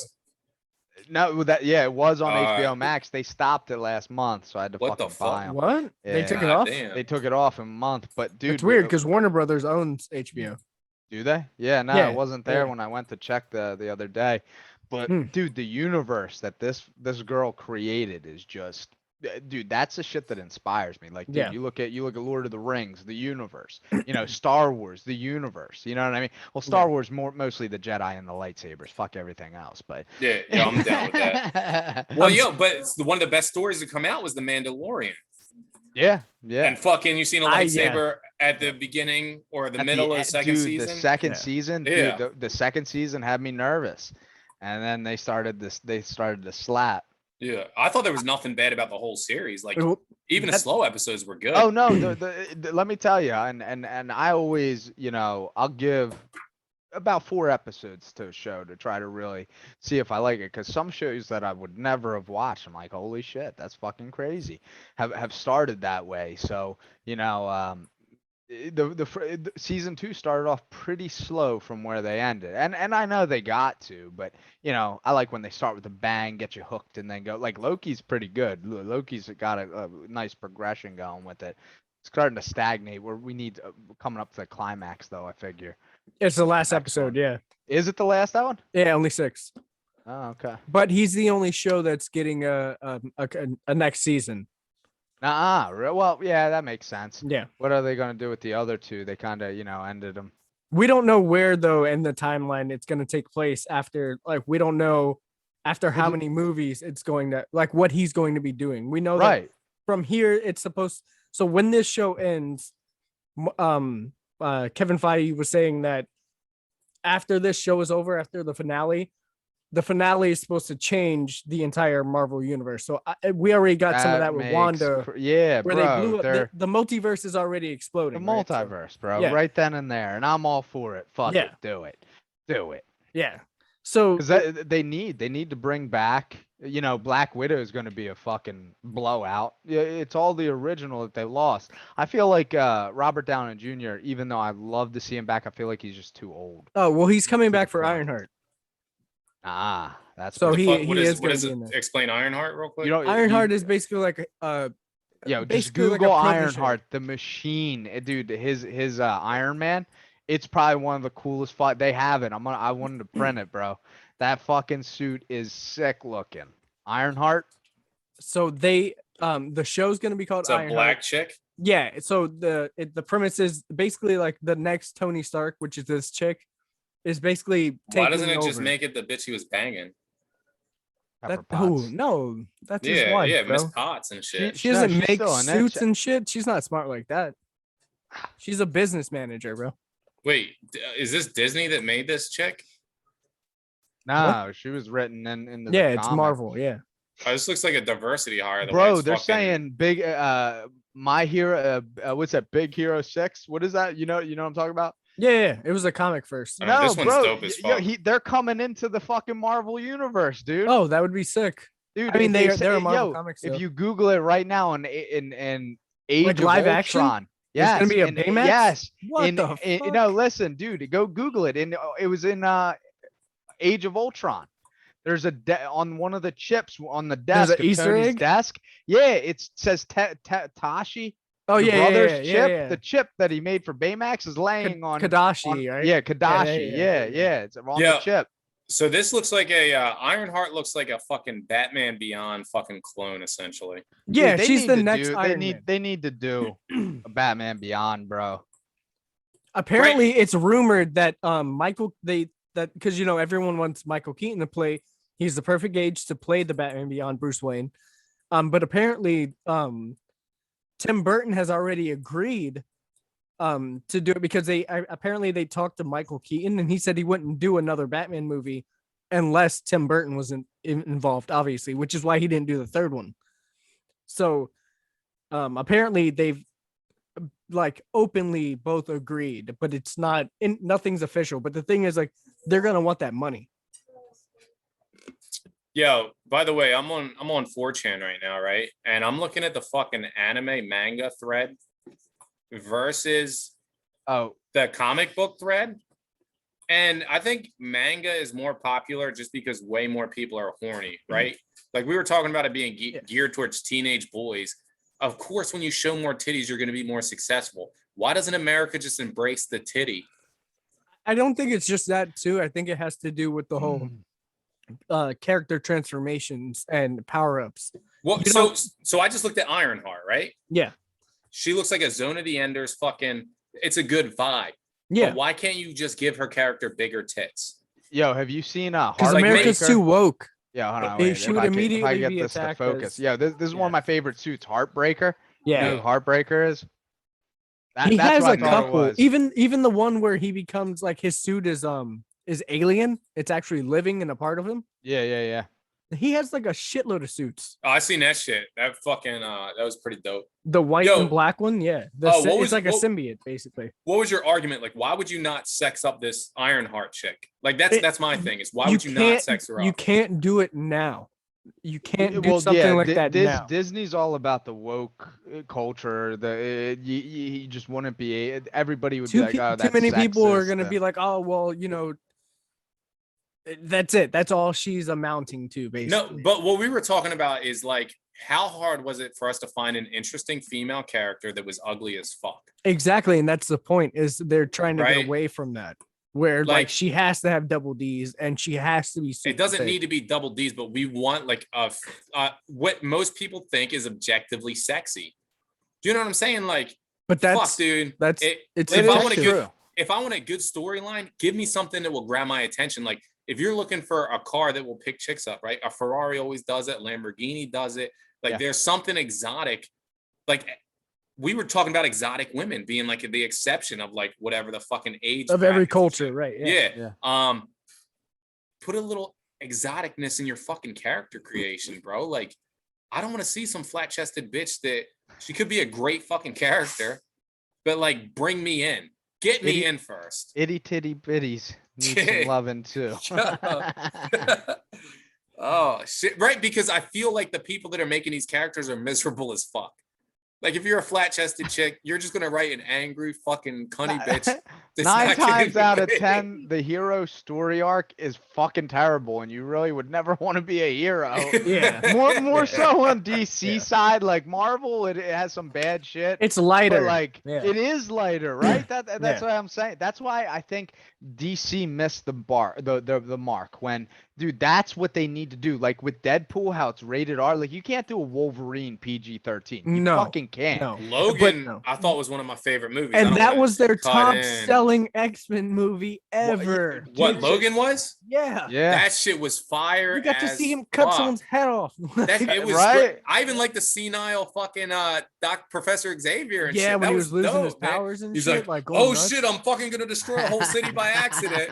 No, it was on HBO Max. They stopped it last month, so I had to What the fucking buy fuck? 'em. What? They Yeah. took it God off? damn. They took it off a month, but dude, It's weird because Warner Brothers owns HBO. do they? Yeah, no, Yeah, it wasn't there yeah. when I went to check the other day. But Hmm. dude, the universe that this girl created is just, dude, that's the shit that inspires me. Like, dude, Yeah. you look at Lord of the Rings, the universe, Star Wars, the universe. You know what I mean? Well, Star Wars mostly the Jedi and the lightsabers. Fuck everything else, but Yeah, I'm down with that. Well, but one of the best stories to come out was The Mandalorian. yeah. And fucking, you seen a lightsaber at the beginning or the middle of the second season? The second season, Yeah. dude, the second season had me nervous. And then they started to slap. Yeah, I thought there was nothing bad about the whole series. Like, Well, even the slow episodes were good. Oh no, let me tell you, and I always, I'll give about 4 episodes to a show to try to really see if I like it. Because some shows that I would never have watched, I'm like, holy shit, that's fucking crazy. Have started that way. So the season 2 started off pretty slow from where they ended, and I know they got to, but I like when they start with a bang, get you hooked, and then go. Like Loki's pretty good. Loki's got a nice progression going with it. It's starting to stagnate where we need coming up to the climax though. I figure It's the last Next episode, one. yeah. Is it the last one? Yeah, only 6. Oh, okay. But he's the only show that's getting a next season. Well, yeah, that makes sense. Yeah. What are they gonna do with the other 2? They kind of ended them. We don't know where though in the timeline it's going to take place after. Like, we don't know after how many movies it's going to, like, what he's going to be doing. We know that from here it's supposed. So when this show ends, Kevin Feige was saying that after this show is over, after the finale is supposed to change the entire Marvel universe. So we already got some of that with Wanda. Yeah, where bro. they blew up. The multiverse is already exploding. The right? multiverse, bro. yeah. Right then and there. And I'm all for it. Fuck it. Do it. Yeah. So because they need to bring back, Black Widow is going to be a fucking blowout. Yeah, it's all the original that they lost. I feel like Robert Downey Jr., even though I'd love to see him back, I feel like he's just too old. Oh, well, he's coming back for point. Ironheart. That's so what he is what going is to be it? in there. Explain Ironheart real quick. Ironheart is basically like just Google Ironheart, the machine, dude. His Iron Man. It's probably one of the coolest fight they have it. I wanted to print it, bro. That fucking suit is sick looking. Ironheart. So the show's gonna be called It's a Ironheart. black chick. Yeah. So the premise is basically like the next Tony Stark, which is this chick, is basically taking Why doesn't it over. just make it the bitch he was banging? No, that's his wife, yeah, bro. Miss Potts and shit. She doesn't she's make still in it. suits and shit. She's not smart like that. She's a business manager, bro. Wait, is this Disney that made this chick? No, she was written in the Yeah, it's comic. Marvel. Yeah. Oh, this looks like a diversity hire. The way Bro, it's they're fucking- saying big My Hero what's that, Big Hero 6? What is that? You know what I'm talking about? Yeah, it was a comic first. Oh, No, this one's bro. dope as Yo, fuck. they're coming into the fucking Marvel universe, dude. Oh, that would be sick. Dude, I mean, they they're a say- Marvel yo, comics. if So. you Google it right now in Age Like of live action? Ultron, There's yes, gonna be a in- Baymax? yes, What the fuck? no, listen, dude, go Google it. It was in Age of Ultron. There's on one of the chips on the There's desk an of Easter Tony's egg? desk. Yeah, it says Tashi. Oh the yeah, brother's yeah, chip, yeah. the chip that he made for Baymax is laying on Kadashi, right? Yeah, Kadashi. yeah. Yeah, it's on Yeah. the chip. So this looks like a Ironheart looks like a fucking Batman Beyond fucking clone, essentially. Yeah, Dude, they she's need the to next do, Iron they need Man. they need to do a Batman Beyond, bro. Apparently, it's rumored that because everyone wants Michael Keaton to play. He's the perfect age to play the Batman Beyond Bruce Wayne. But apparently, Tim Burton has already agreed to do it because apparently they talked to Michael Keaton and he said he wouldn't do another Batman movie unless Tim Burton was involved, obviously, which is why he didn't do the third one. So apparently they've like openly both agreed, but it's not nothing's official. But the thing is, like, they're gonna want that money. Yo, by the way, I'm on 4chan right now, right? And I'm looking at the fucking anime manga thread versus Oh, the comic book thread. And I think manga is more popular just because way more people are horny, right? Like we were talking about it being geared towards teenage boys. Of course, when you show more titties, you're going to be more successful. Why doesn't America just embrace the titty? I don't think it's just that too. I think it has to do with the whole character transformations and power-ups. Well, so I just looked at Ironheart, right? Yeah. She looks like a Zone of the Enders fucking, it's a good vibe. Yeah. But why can't you just give her character bigger tits? yo, have you seen Because like, America's Heartbreaker? too woke. Yeah, hold on. They- Wait, she if would I can- if I immediately get be this to attacked focus. as- Yeah, this is one of my favorite suits, Heartbreaker. You know Yeah. who Heartbreaker is? He That's has what I a thought it couple. was. Even the one where he becomes like his suit is alien. It's actually living in a part of him. Yeah. He has like a shitload of suits. Oh, I seen that shit. That fucking that was pretty dope. The white Yo. and black one, yeah. It's like a symbiote, basically. What was your argument? Like, why would you not sex up this Ironheart chick? Like that's my thing is why would you not can't- sex her You up? can't do it now. You can't do Well, something yeah, like that now. Disney's all about the woke culture. You just wouldn't be. Everybody would be like, oh, Too that's many people are sexist," gonna be and- like, oh well, that's it. That's all she's amounting to, basically. No, but what we were talking about is like, how hard was it for us to find an interesting female character that was ugly as fuck? Exactly, and that's the point. Is they're trying to Right. get away from that, where like Like- she has to have double D's and she has to be. It doesn't need to be double D's, but we want like what most people think is objectively sexy. Do you know what I'm saying? Like, But fuck, that's dude. that's It- it's if I want a subjective. good, if I want a good storyline, give me something that will grab my attention. Like, if you're looking for a car that will pick chicks up, right? A Ferrari always does it. Lamborghini does it. Like, Yeah. there's something exotic. Like, we were talking about exotic women being like the exception of like whatever the fucking age of every brackets and culture, shit. right? Yeah. Put a little exoticness in your fucking character creation, bro. Like, I don't want to see some flat-chested bitch that she could be a great fucking character, but like bring me in. Get me in first. Itty titty bitties need some loving too. Shut Oh shit. Right, because I feel like the people that are making these characters are miserable as fuck. Like, if you're a flat-chested chick, you're just gonna write an angry fucking cunny bitch. that's Nine not getting times out of away. 10, the hero story arc is fucking terrible, and you really would never want to be a hero. Yeah. More so on DC side, like Marvel, it has some bad shit. It's lighter. But like Yeah. it is lighter, right? That's Yeah. what I'm saying. That's why I think DC missed the mark when, dude, that's what they need to do. Like with Deadpool, how it's rated R. Like you can't do a Wolverine PG-13. You No. fucking can't. No. Logan, no. I thought was one of my favorite movies. I And don't that wanna was their cut top in. selling X-Men movie ever. What Dude, Logan was? Yeah. Yeah. That shit was fire. You got to as see him cut fuck. someone's head off. That, it was Right? great. I even like the senile fucking Professor Xavier and yeah, shit. when That he was losing dope, his man. powers and He's shit, like, like going oh nuts. shit, I'm fucking gonna destroy a whole city by accident.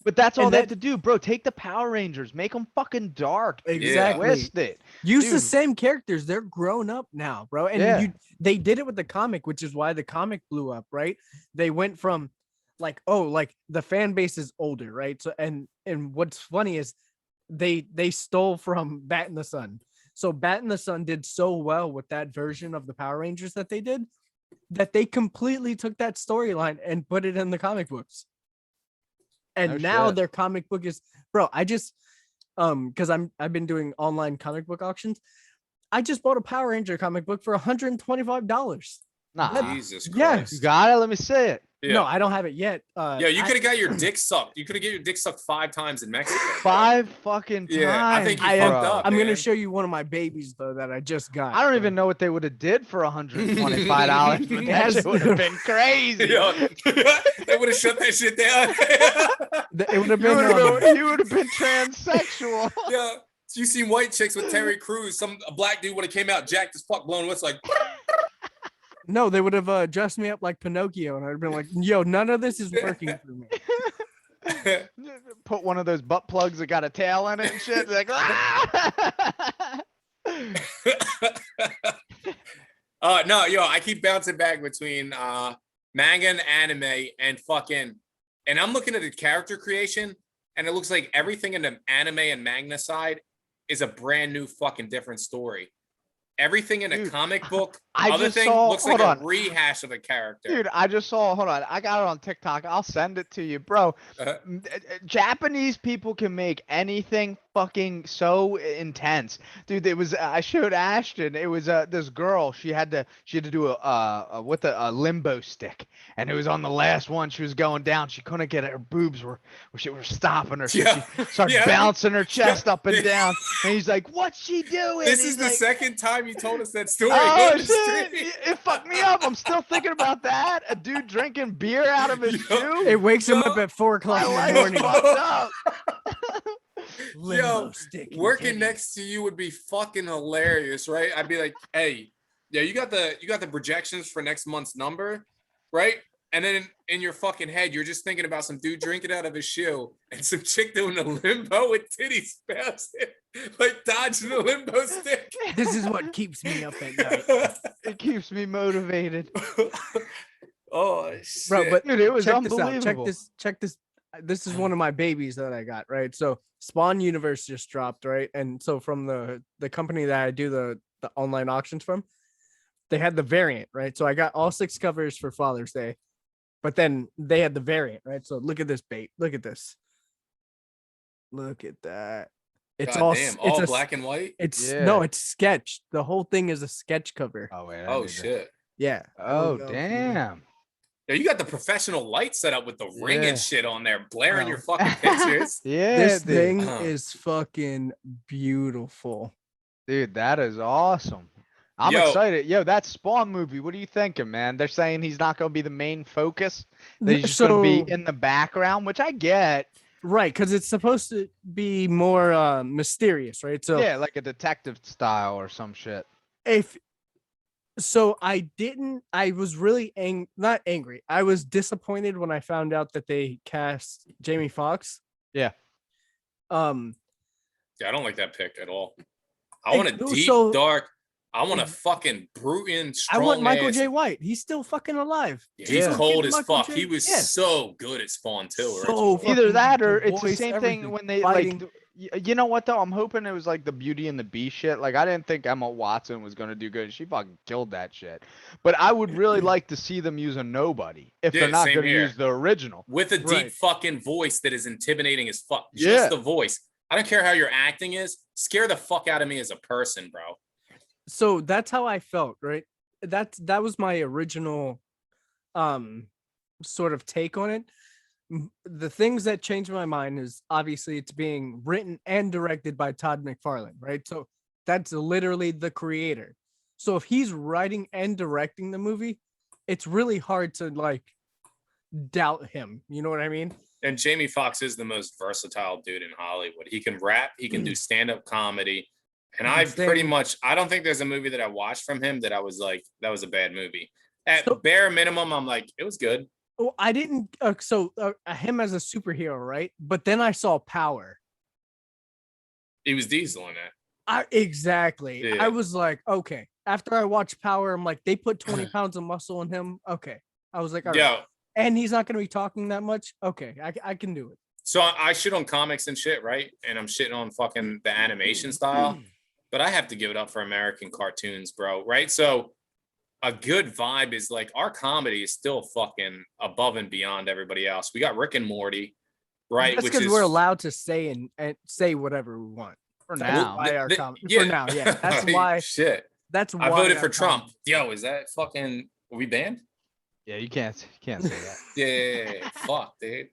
But that's all And they have to do, bro. Take the Power Rangers, make them fucking dark. Exactly. Twist it. Use the Dude. same characters. They're grown up now, bro. And Yeah. they did it with the comic, which is why the comic blew up, right? They went from like, oh, like the fan base is older, right? So and what's funny is they stole from Bat in the Sun. So Bat in the Sun did so well with that version of the Power Rangers that they did that they completely took that storyline and put it in the comic books. And No now shit. their comic book is, bro, I just because I've been doing online comic book auctions. I just bought a Power Ranger comic book for $125. Nah. Jesus Yes. Christ. You got it? Let me see it. Yeah. No, I don't have it yet. Yeah, you could have got your dick sucked. You could have got your dick sucked 5 times in Mexico. 5 fucking times. Yeah, I think you I fucked am, up. I'm man. gonna show you one of my babies though that I just got. I don't even know what they would have did for $125, but that Yes. shit would have been crazy. Yo, they would have shut that shit down. It would have You been. would have been transsexual. Yeah, you seen White Chicks with Terry Crews? A black dude would have came out jacked as fuck, blown what's like. No, they would have dressed me up like Pinocchio, and I'd have been like, "Yo, none of this is working for me." Put one of those butt plugs that got a tail in it and shit. Like, ah! No, yo, I keep bouncing back between manga and anime and fucking, and I'm looking at the character creation, and it looks like everything in the anime and manga side is a brand new fucking different story. Everything in a Dude, comic book, I other just thing saw- looks like hold a on. rehash of a character. Dude, I just saw, hold on, I got it on TikTok. I'll send it to you, bro. Uh-huh. Japanese people can make anything fucking so intense. Dude, it was, I showed Ashton, it was this girl, she had to do a limbo stick. And it was on the last one, she was going down. She couldn't get it, her boobs were stopping her. So Yeah. she started Yeah. bouncing her chest up and Yeah. down. And he's like, what's she doing? This He's is the like, second time you told us that story. Oh on the shit! stream. It fucked me up. I'm still thinking about that. A dude drinking beer out of his Yo, shoe. It wakes him Yo, up at 4:00 My in life the is morning. fucked up. Limbo Yo, stick and Working titties. next to you would be fucking hilarious, right? I'd be like, hey, yeah, you got the projections for next month's number, right? And then in your fucking head, you're just thinking about some dude drinking out of his shoe and some chick doing a limbo with titties bouncing, like dodging the limbo stick. This is what keeps me up at night, It keeps me motivated, Oh shit. bro. But dude. It was check this out. unbelievable. Check this. This is one of my babies that I got, right? So Spawn Universe just dropped, right? And so from the company that I do the online auctions from, they had the variant, right? So I got all 6 covers for Father's Day, but then they had the variant, right? So look at this bait. Look at this. Look at that. It's Goddamn, all it's black and white. It's Yeah. no, it's sketched. The whole thing is a sketch cover. Oh wait. Oh shit. Yeah. Oh damn. Yeah, you got the professional light set up with the ring Yeah. and shit on there, blaring Bro. your fucking pictures. Yeah, This dude. thing Uh-huh. is fucking beautiful. Dude, that is awesome. I'm Yo. excited. Yo, that Spawn movie. What are you thinking, man? They're saying he's not going to be the main focus. That he's just going to be in the background, which I get. Right, because it's supposed to be more mysterious, right? So Yeah, like a detective style or some shit. if so I was really not angry. I was disappointed when I found out that they cast Jamie Foxx. Yeah. Yeah, I don't like that pick at all. I Hey, want a no, deep, so- dark. I want a fucking brutal, I strong. want Michael ass. J. White. He's still fucking alive. He's Yeah. cold as Michael fuck. J. He was Yeah. so good at Spawn too. So originally. Either fucking that or the it's the voice, same everything. thing when they Fighting. like. You know what though? I'm hoping it was like the Beauty and the Beast shit. Like I didn't think Emma Watson was gonna do good. She fucking killed that shit. But I would really like to see them use a nobody if Yeah, they're not same gonna here. use the original. With a deep Right. fucking voice that is intimidating as fuck. Yeah. Just the voice. I don't care how your acting is. Scare the fuck out of me as a person, bro. So that's how I felt, right? That was my original sort of take on it. The things that changed my mind is obviously it's being written and directed by Todd McFarlane, right? So that's literally the creator. So if he's writing and directing the movie, it's really hard to like doubt him. You know what I mean? And Jamie Foxx is the most versatile dude in Hollywood. He can rap, he can do stand-up comedy. And I pretty much, I don't think there's a movie that I watched from him that I was like, that was a bad movie. At So- bare minimum, I'm like, it was good. Oh, I didn't. Him as a superhero, right? But then I saw Power. He was Diesel in that. Exactly. Yeah. I was like, okay. After I watched Power, I'm like, they put 20 pounds of muscle in him. Okay. I was like, all right. Yo, And he's not going to be talking that much. Okay, I can do it. so I shit on comics and shit, right? And I'm shitting on fucking the animation style, but I have to give it up for American cartoons, bro. Right? So a good vibe is like our comedy is still fucking above and beyond everybody else. We got Rick and Morty, right? Just Which because is we're allowed to say and say whatever we want. For That's now. why our yeah. for now, yeah. That's why. Shit. That's why I voted our for Trump. comedy- Yo, is that fucking? Are we banned? Yeah, you can't say that. Yeah. Fuck, dude.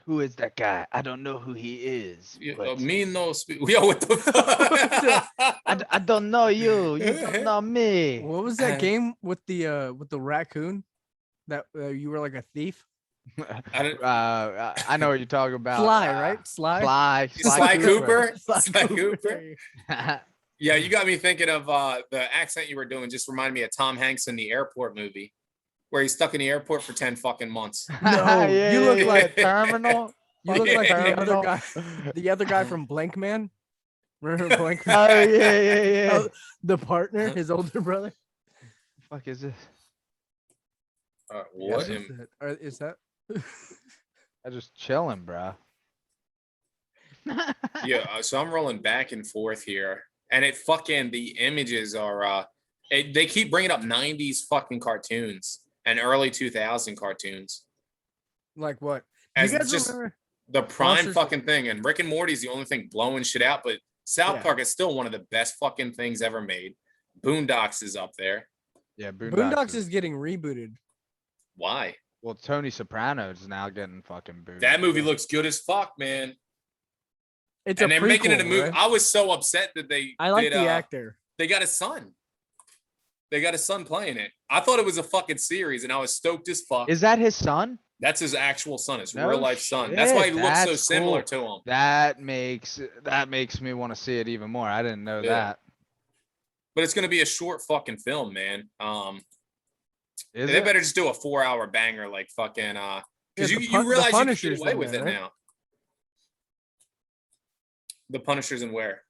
Who is that guy? I don't know who he is. But Me no speak. Yo, what the fuck? I don't know you. You don't know me. What was that game with the raccoon? That you were like a thief. I know what you're talking about. Sly, right? Sly. Sly Cooper. Sly Sly Cooper. Cooper. Yeah, you got me thinking of the accent you were doing. Just reminded me of Tom Hanks in the airport movie, where he's stuck in the airport for 10 fucking months. No, you look like terminal. you look like the other Terminal. guy. The other guy from Blank Man. Remember Blank Man? Oh yeah. Oh, the partner, his older brother. Fuck is this? What? Is that? I'm just chilling, bro. Yeah, so I'm rolling back and forth here, and it fucking the images are they keep bringing up 90s fucking cartoons and early 2000 cartoons Like what? as You guys just remember? the prime Monsters- fucking thing. And Rick and Morty's the only thing blowing shit out, but South Yeah. Park is still one of the best fucking things ever made. Boondocks is up there. Yeah, Boondocks is getting rebooted. Why? Well, Tony Soprano is now getting fucking booed. That movie looks good as fuck, man. It's And a they're making it a prequel, movie. right? I was so upset that they I like did, the actor. they got his son. They got his son playing it. I thought it was a fucking series, and I was stoked as fuck. Is that his son? That's his actual son, his No real life son. That's why he shit, looks so that's similar cool. to him. That makes me want to see it even more. I didn't know Yeah. that. But it's gonna be a short fucking film, man. Is They it? better just do a 4-hour banger, like fucking because Yeah, you realize you can Punisher's get away in with there, it right? now. The Punisher's in where?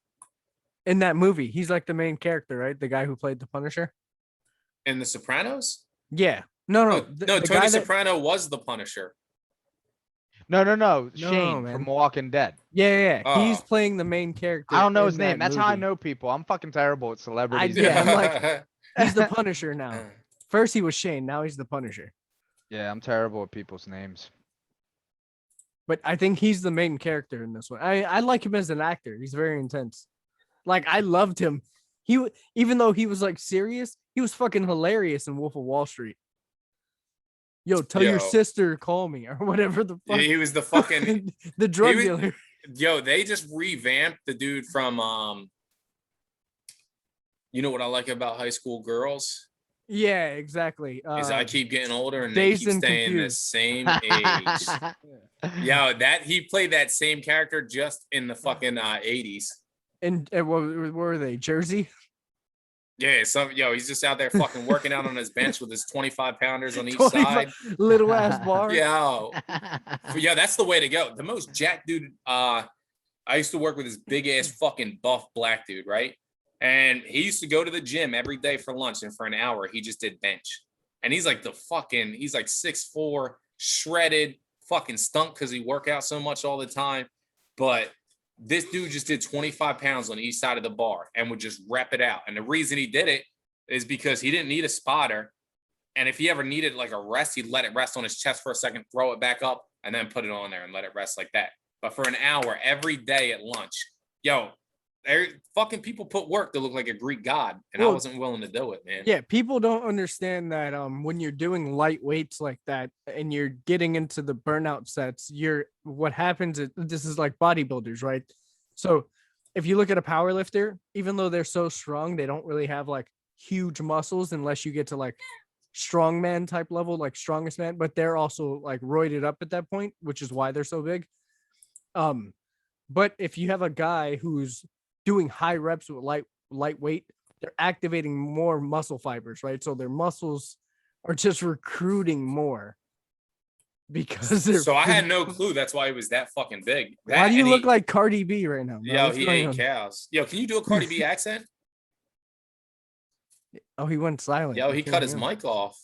In that movie, he's like the main character, right? The guy who played the Punisher. In The Sopranos? Yeah. No. No, The Tony guy that- Soprano was the Punisher. No. Shane man. from Walking Dead. Yeah. He's Oh. playing the main character. I don't know in his name. that That's how I movie. know people. I'm fucking terrible at celebrities. Yeah, I'm like- He's the Punisher now. First he was Shane, now he's the Punisher. Yeah, I'm terrible at people's names. But I think he's the main character in this one. I like him as an actor. He's very intense. Like I loved him. Even though he was like serious, he was fucking hilarious in Wolf of Wall Street. Yo, tell your Yo. sister call me or whatever the fuck. He was the fucking the drug was- dealer. yo, they just revamped the dude from you know what I like about High School Girls? Yeah, exactly. Is I keep getting older and they Dazed keep and staying the Confused. same age. Yeah, that he played that same character just in the fucking 80s. And what were they? Jersey? Yeah, he's just out there fucking working out on his bench with his 25 pounders on each 25 side. Little ass bar. Yeah, that's the way to go. The most jacked dude. I used to work with this big ass fucking buff black dude, right? And he used to go to the gym every day for lunch, and for an hour he just did bench. And he's like he's like 6'4", shredded, fucking stunk because he work out so much all the time. But this dude just did 25 pounds on each side of the bar and would just rep it out. And the reason he did it is because he didn't need a spotter. And if he ever needed like a rest, he'd let it rest on his chest for a second, throw it back up, and then put it on there and let it rest like that. But for an hour every day at lunch, fucking people put work to look like a Greek god, and I Well, wasn't willing to do it, man. Yeah, people don't understand that when you're doing light weights like that and you're getting into the burnout sets, what happens is this is like bodybuilders, right? So if you look at a power lifter, even though they're so strong, they don't really have like huge muscles unless you get to like strongman type level, like strongest man, but they're also like roided up at that point, which is why they're so big. But if you have a guy who's doing high reps with light weight, they're activating more muscle fibers, right? So their muscles are just recruiting more because they're. So I had no clue. That's why he was that fucking big. Why That do you and look he, like Cardi B right now? Bro? Yo, What's he going ate on? cows. Yo, can you do a Cardi B accent? Oh, he went silent. Yo, I he can't cut his hear him. mic off.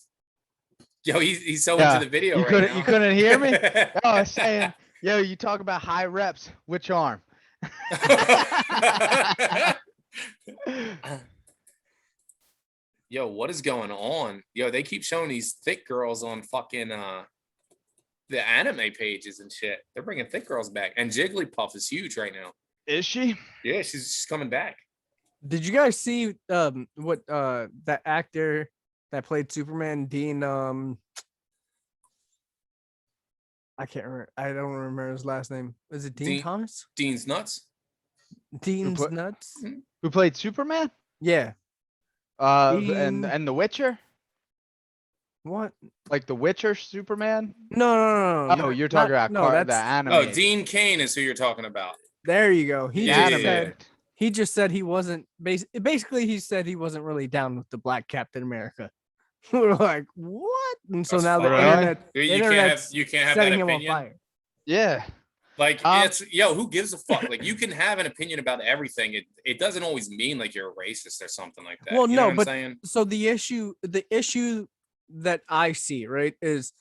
Yo, he's so Yeah, into the video you right couldn't now. you couldn't hear me? Oh, I was saying, yo, you talk about high reps. Which arm? Yo, what is going on? Yo, they keep showing these thick girls on fucking the anime pages and shit. They're bringing thick girls back, and Jigglypuff is huge right now. Is she? Yeah, she's coming back. Did you guys see what that actor that played Superman, Dean I can't remember. I don't remember his last name. Is it Dean Thomas? Dean's nuts. Dean's put- nuts. Who played Superman? Yeah. And Dean- The Witcher? What? Like The Witcher Superman? No. Oh, you're talking about the that's anime. Oh, Dean Kane is who you're talking about. there. You go. He Yeah, just yeah, said he just said he wasn't basically he said he wasn't really down with the Black Captain America. We're like, what? And so That's now the fine. internet, You internet's you can't have setting that him on opinion. fire. Yeah. Like Um, it's who gives a fuck? Like you can have an opinion about everything. It doesn't always mean like you're a racist or something like that. Well, you no, know what but I'm saying? so the issue that I see, right, is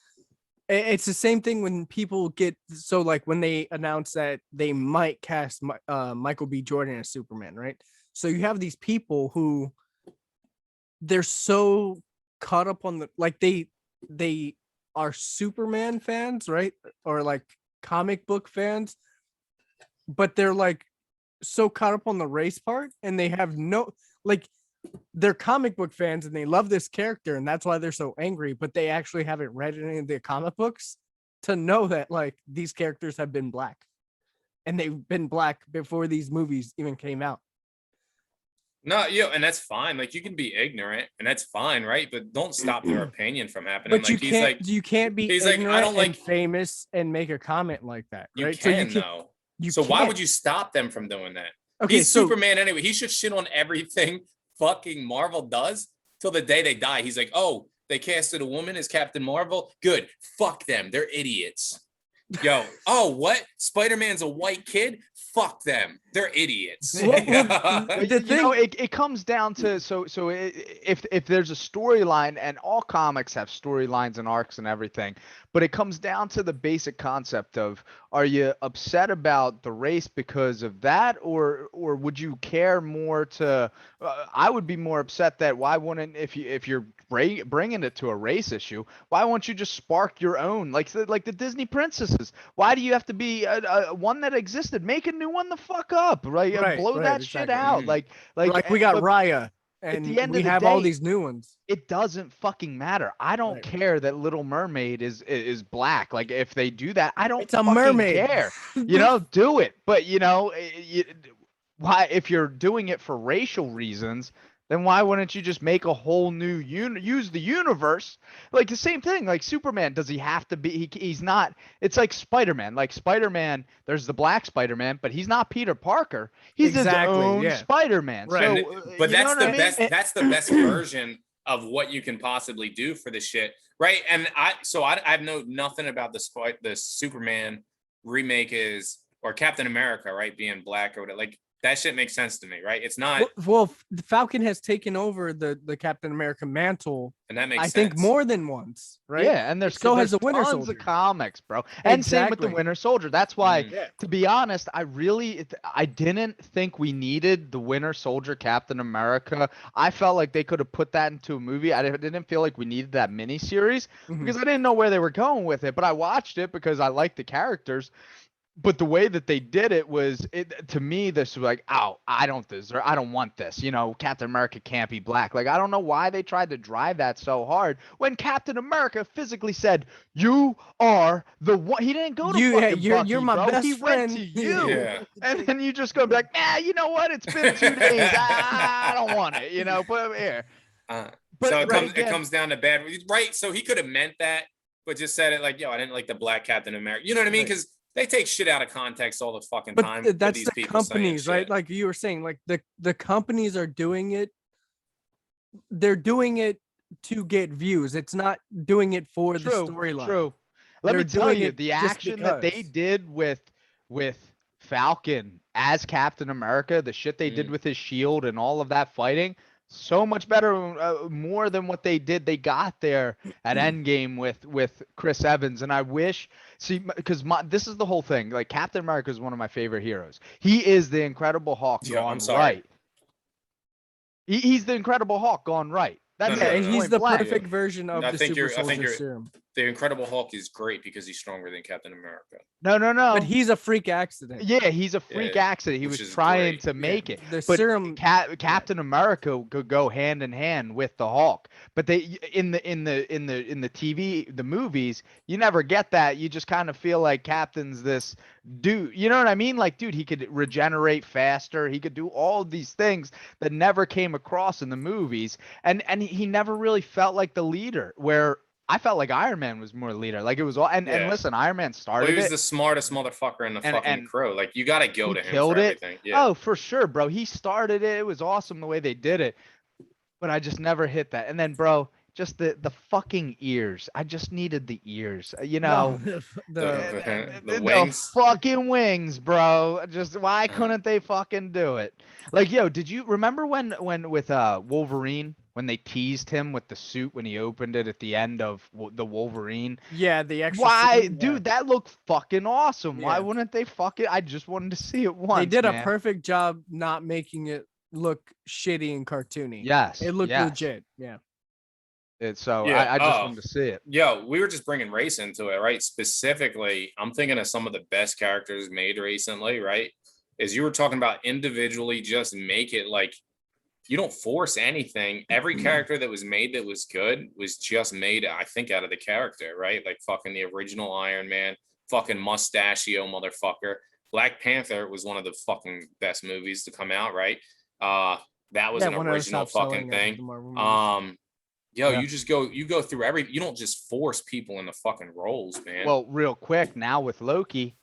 it's the same thing when people get so like when they announce that they might cast Michael B. Jordan as Superman, right? So you have these people who they're so caught up on the like they are Superman fans, right? Or like comic book fans, but they're like so caught up on the race part and they have no like they're comic book fans and they love this character and that's why they're so angry, but they actually haven't read any of the comic books to know that like these characters have been black and they've been black before these movies even came out. No, and that's fine. Like you can be ignorant and that's fine, right? But don't stop your opinion from happening. But like you can't be he's like, ignorant I don't like and famous and make a comment like that, you right? can So though. you So why can't. would you stop them from doing that? Okay, He's so Superman anyway. He should shit on everything fucking Marvel does till the day they die. He's like, oh, they casted a woman as Captain Marvel. Good. Fuck them. They're idiots. Yo, oh, what? Spider-Man's a white kid? Fuck them. They're idiots. But The you know, thing- it comes down to if there's a storyline, and all comics have storylines and arcs and everything, but it comes down to the basic concept of, are you upset about the race because of that, or would you care more to? I would be more upset that why wouldn't, if you're bringing it to a race issue, why won't you just spark your own, like the Disney princesses? Why do you have to be a one that existed? Make a new one the fuck up, right? Blow that shit exactly. out, like we got but Raya at and the end we of the have all day, these new ones. it doesn't fucking matter. I don't Right. care that Little Mermaid is black. Like if they do that, I don't It's a fucking mermaid. care. You know, do it. But you know, why, if you're doing it for racial reasons, then why wouldn't you just make a whole new use the universe? Like the same thing, like Superman, does he have to be, he's not, it's like Spider-Man. Like Spider-Man, there's the black Spider-Man, but he's not Peter Parker. He's Exactly, his own yeah. Spider-Man. Right. So, But you know that's what the I mean? best. That's the best version of what you can possibly do for the shit, right? And I know nothing about the Superman remake or Captain America, right, being black or whatever. Like that shit makes sense to me, right? It's not, Well, the Falcon has taken over the Captain America mantle, and that makes I sense. think, more than once, right? Yeah, and there's So has the Winter tons Soldier. of comics, bro. And same with the Exactly. Winter Soldier. That's why, Yeah. to be honest, I didn't think we needed the Winter Soldier Captain America. I felt like they could have put that into a movie. I didn't feel like we needed that miniseries Mhm. because I didn't know where they were going with it. But I watched it because I liked the characters. But the way that they did it was, to me, this was like, oh, I don't want this. You know, Captain America can't be black. Like, I don't know why they tried to drive that so hard when Captain America physically said, "You are the one." He didn't go to fucking you're Bucky, my bro. best He friend. went to you. Yeah. And then you just go back, nah, you know what? It's been 2 days. I don't want it. You know, put it here. So But it right it again- comes down to bad, right? So he could have meant that, but just said it like, yo, I didn't like the black Captain America. You know what I mean? Right. Because they take shit out of context all the fucking But time. with that's these the people saying companies, right? shit. Like you were saying, like the companies are doing it. They're doing it to get views. It's not doing it for the True, storyline. true. Let They're me tell doing you, it the just action that they because. did with Falcon as Captain America, the shit they did Mm. with his shield and all of that fighting, so much better, more than what they got there at Endgame with Chris Evans. And I wish, see, because this is the whole thing. Like Captain America is one of my favorite heroes. He is the Incredible Hulk Yeah, I'm gone sorry. right. He's the Incredible Hulk gone right. That's Yeah, it. he's Point the blank. perfect version of I the think super you're- I think soldier you're- serum. The Incredible Hulk is great because he's stronger than Captain America. No, no, But no. he's a freak accident. Yeah, he's a freak Yeah, accident. He which was is trying great. to make it. The But serum. Captain America could go hand in hand with the Hulk. But they in the TV, the movies, you never get that. You just kind of feel like Captain's this dude. You know what I mean? Like, dude, he could regenerate faster. He could do all of these things that never came across in the movies. And he never really felt like the leader, where I felt like Iron Man was more leader. Like it was all and Yeah. listen, Iron Man Well, started he was it. the smartest motherfucker in the And- fucking and crew. Like you got to go he to him killed for it. everything. Yeah. Oh, for sure, bro. He started it. It was awesome the way they did it. But I just never hit that. And then, bro, just the fucking ears. I just needed the ears. You know, The wings. fucking wings, bro. Just why couldn't they fucking do it? Like, yo, did you remember when with Wolverine, when they teased him with the suit when he opened it at the end of the Wolverine? Yeah, the extra. Why, scene, yeah. dude, that looked fucking awesome. Why Yeah. wouldn't they fucking I just wanted to see it once. They did man. a perfect job not making it look shitty and cartoony. Yes. It looked yes. legit. Yeah. So Yeah, I just wanted to see it. Yo, we were just bringing race into it, right? Specifically, I'm thinking of some of the best characters made recently, right? As you were talking about individually, just make it like you don't force anything. Every character that was made that was good was just made, I think, out of the character, right? Like fucking the original Iron Man, fucking mustachio motherfucker. Black Panther was one of the fucking best movies to come out, right? That was Yeah, an one of the original top fucking selling of thing. the Marvel movies. Yo, Yeah. you go through you don't just force people into fucking roles, man. Well, real quick, now with Loki,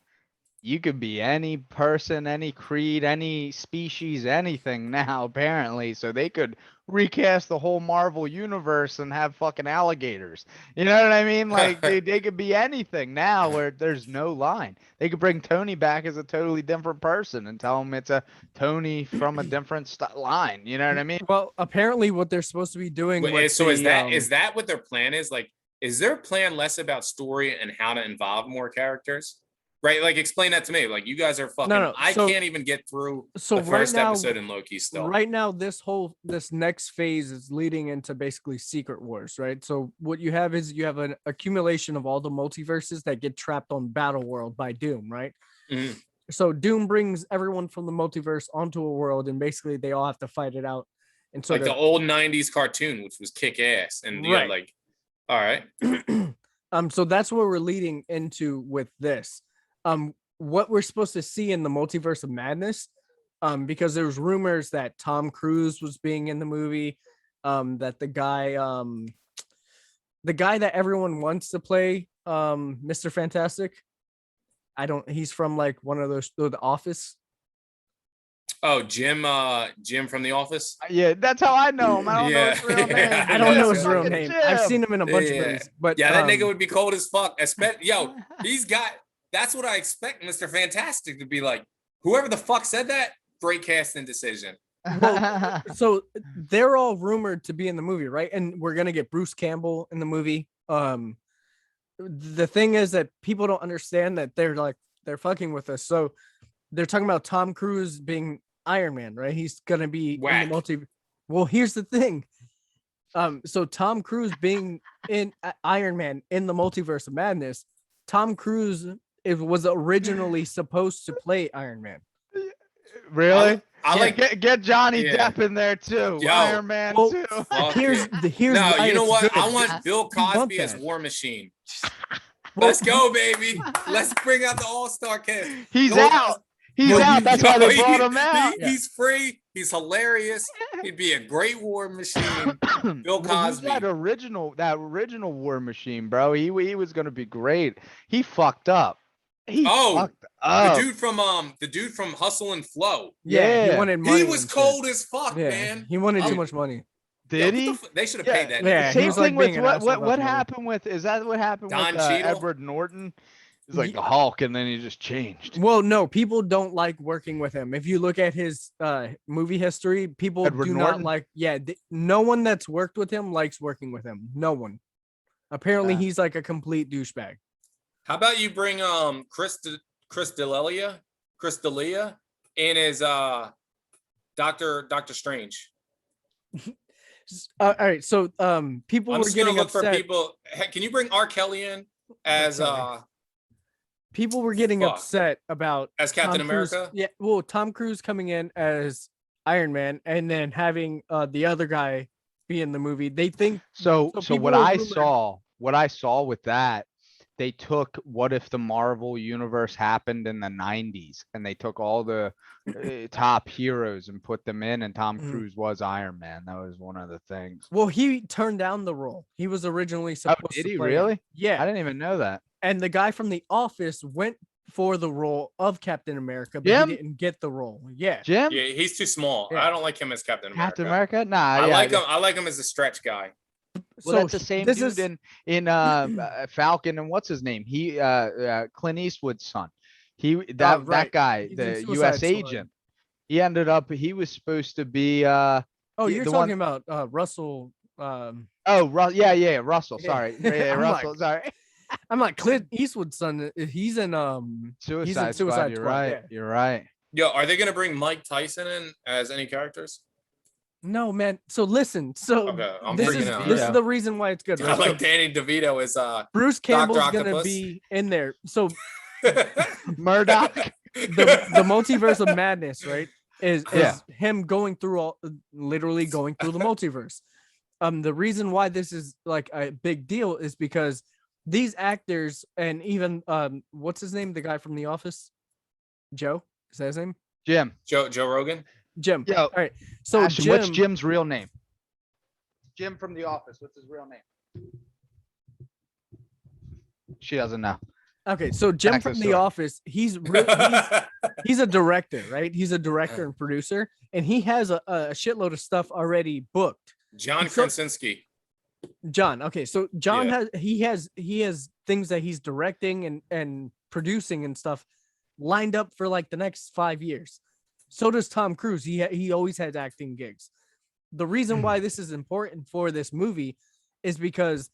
you could be any person, any creed, any species, anything now, apparently. So they could recast the whole Marvel universe and have fucking alligators. You know what I mean? Like they could be anything now where there's no line. They could bring Tony back as a totally different person and tell him it's a Tony from a different line. You know what I mean? Well, apparently, what they're supposed to be doing. Wait, with so is the, that what their plan is? Like, is their plan less about story and how to involve more characters? Right? Like, explain that to me. Like, you guys are fucking. No, I so- can't even get through So the right first now, episode in Loki still. right now, this next phase is leading into basically Secret Wars, right? So what you have is you have an accumulation of all the multiverses that get trapped on Battle World by Doom, right? Mhm. So Doom brings everyone from the multiverse onto a world, and basically they all have to fight it out. And so Like the old '90s cartoon, which was kick ass, and you Right. got like, all right, so that's what we're leading into with this. What we're supposed to see in the Multiverse of Madness, because there was rumors that Tom Cruise was being in the movie, that the guy that everyone wants to play, Mr. Fantastic. He's from like one of those, The Office. oh Jim from The Office. Yeah, that's how I know him. I don't know his real Yeah. name. I don't know his Fucking real name. Jim. I've seen him in a bunch of Yeah. movies, but Yeah, that nigga would be cold as fuck. Yo, he's got. That's what I expect Mr. Fantastic to be like. Whoever the fuck said that, great casting decision. So they're all rumored to be in the movie, right? And we're gonna get Bruce Campbell in the movie. The thing is that people don't understand that they're fucking with us. So they're talking about Tom Cruise being Iron Man, right? He's gonna be Whack. in the multi. Well, here's the thing. So Tom Cruise being in Iron Man in the Multiverse of Madness, Tom Cruise was originally supposed to play Iron Man. Really? I like. Get Johnny Yeah. Depp in there too. Yo. Iron Man Well, too. Fuck Here's it. No, why you know it's what? good. I want Bill bump Cosby as that. War Machine. Well, Let's go, baby. Let's bring out the All-Star cast. He's Bill out. He's Yo, out. That's why they yo, brought him out. He's free. He's hilarious. He'd be a great War Machine. Bill Well, who's Cosby. that original War Machine, bro. He was gonna be great. He fucked up. He fucked The up. dude from Hustle and Flow. yeah, he Yeah. wanted money. He was and shit. cold as fuck, Yeah, man. he wanted too I'm- much money. Did he? They should have Yeah, paid that. yeah, nigga. he Same was, like, thing with being an what asshole what about what the movie. happened with is that what happened Don with Cheadle? Edward Norton? He's like Ye- the Hulk, and then he just changed. Well, no, people don't like working with him. If you look at his movie history, people Edward do Norton? not like. Yeah, no one that's worked with him likes working with him. No one. Apparently, Yeah. he's like a complete douchebag. How about you bring Chris D'Elia in as Doctor Strange? All right, so people I'm were just gonna getting look for upset. people. Hey, can you bring R. Kelly in as People were getting Fuck. upset about as Captain Tom Cruise- America? Yeah, well, Tom Cruise coming in as Iron Man and then having the other guy be in the movie. They think So people what were I rumored- saw with that, they took what if the Marvel universe happened in the 90s and they took all the top heroes and put them in, and Tom Mhm. Cruise was Iron Man. That was one of the things. Well, he turned down the role. He was originally Oh, supposed did to he play. really? I Yeah, didn't even know that. and the guy from The Office went for the role of Captain America, but Jim? he didn't get the role. Yeah, Jim? Yeah, he's too small. Yeah. I don't like him as Captain America. Captain America? Nah, I yeah, like him. I like him as a stretch guy. Well, that's the same this dude is- in Falcon, and what's his name? He Clint Eastwood's son. That right. guy, He's in the Suicide U.S. Squad. agent. He ended up. He was supposed to be. Oh, Yeah, you're the talking about Russell. Oh, yeah, Russell. Yeah. Sorry, yeah, I'm Russell. like- Sorry. I'm like Clint Eastwood's son. He's in Suicide Squad. Suicide You're Squad, right. yeah. You're right. Yo, are they gonna bring Mike Tyson in as any characters? No, man. So listen. So Okay, I'm this freaking is out. this is Yeah. the reason why it's good. I Right? like So Danny DeVito as Bruce Campbell's gonna Octopus. be in there. So Murdoch. the multiverse of madness, right? Is Yeah. him going through literally going through the multiverse. The reason why this is like a big deal is because these actors and even what's his name, the guy from The Office, Joe, is that his name? Jim. Joe Rogan. Jim. Yo, All right. So Ashton, Jim, what's Jim's real name? Jim from The Office. What's his real name? She doesn't know. okay, so Jim Back to from the The story. Office, he's he's a director, right? He's a director and producer, and he has a shitload of stuff already booked. John So- Krasinski. John. Okay, so John Yeah. he has things that he's directing and producing and stuff lined up for like the next 5 years. So does Tom Cruise. He always has acting gigs. The reason why this is important for this movie is because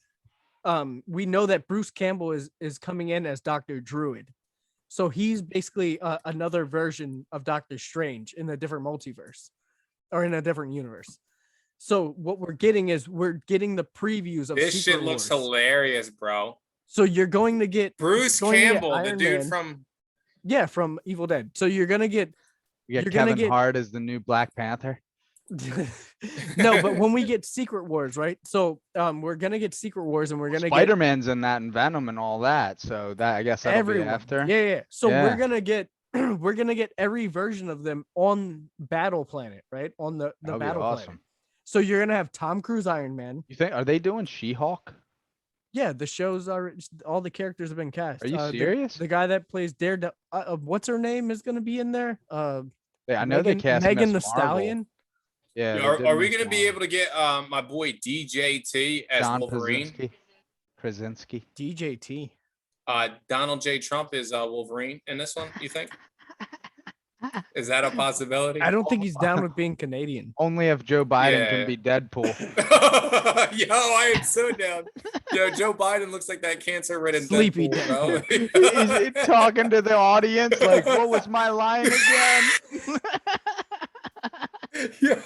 we know that Bruce Campbell is coming in as Dr. Druid. So he's basically another version of Doctor Strange in a different multiverse or in a different universe. So what we're getting is we're getting the previews of This Secret shit looks Wars. hilarious, bro. So you're going to get Bruce going to get Campbell, the Iron dude Man. from from Evil Dead. So you're gonna get You got You're gonna Kevin get- Hart as the new Black Panther. no, but when we get Secret Wars, right? So we're gonna get Secret Wars, and we're gonna get Spider-Man's in that, and Venom and all that. So that I guess that'll everyone. be after. Yeah. So Yeah. we're gonna get we're gonna get every version of them on Battle Planet, right? On the That'll be Battle awesome. Planet. So you're gonna have Tom Cruise Iron Man. You think are they doing She-Hulk? Yeah, the shows are all the characters have been cast. Are you The- serious? The guy that plays Daredevil, what's her name, is gonna be in there. Yeah, I know they cast Megan the Miss Marvel. Stallion. Yeah. they Are did we Miss gonna be Marvel. able to get my boy DJT as John Wolverine? Krasinski. DJT. Donald J. Trump is Wolverine in this one, you think? Is that a possibility? I don't think he's down with being Canadian. Only if Joe Biden Yeah. can be Deadpool. Yo, I am so down. Yo, Joe Biden looks like that cancer-ridden Sleepy Deadpool, Is he talking to the audience like, "What was my line again?" Yo,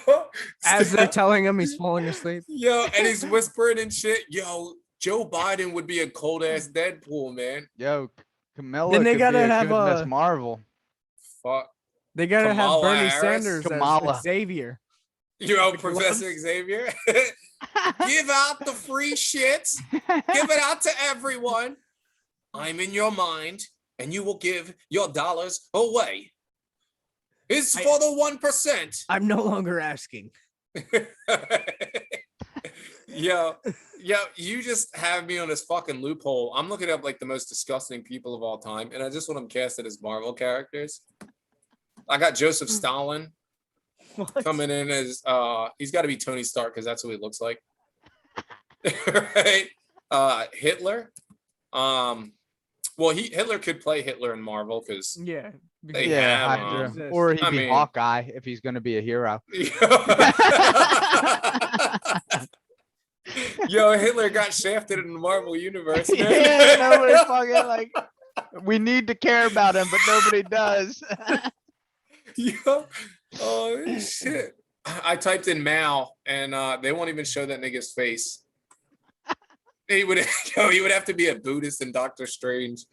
As they're stop. telling him he's falling asleep. Yo, and he's whispering and shit. Yo, Joe Biden would be a cold ass Deadpool, man. Yo, Camilla. Then they could gotta be a have good Miss a- Marvel. Fuck. They gotta Kamala have Bernie Harris? Sanders Kamala. as Xavier. Yo, Like Professor gloves? Xavier. Give out the free shit. Give it out to everyone. I'm in your mind, and you will give your dollars away. It's for the 1%. I'm no longer asking. Yo, you just have me on this fucking loophole. I'm looking up like the most disgusting people of all time, and I just want them casted as Marvel characters. I got Joseph Stalin. What? coming in as he's got to be Tony Stark because that's what he looks like. Right? Hitler. Well, Hitler could play Hitler in Marvel because Yeah. They Yeah, have, Hydra. exist. Or he'd I be mean- Hawkeye if he's gonna be a hero. Yo, Hitler got shafted in the Marvel universe. Man. Yeah, nobody fucking like. We need to care about him, but nobody does. Yo, oh shit! I typed in Mao, and they won't even show that nigga's face. He would, he would have to be a Buddhist in Doctor Strange.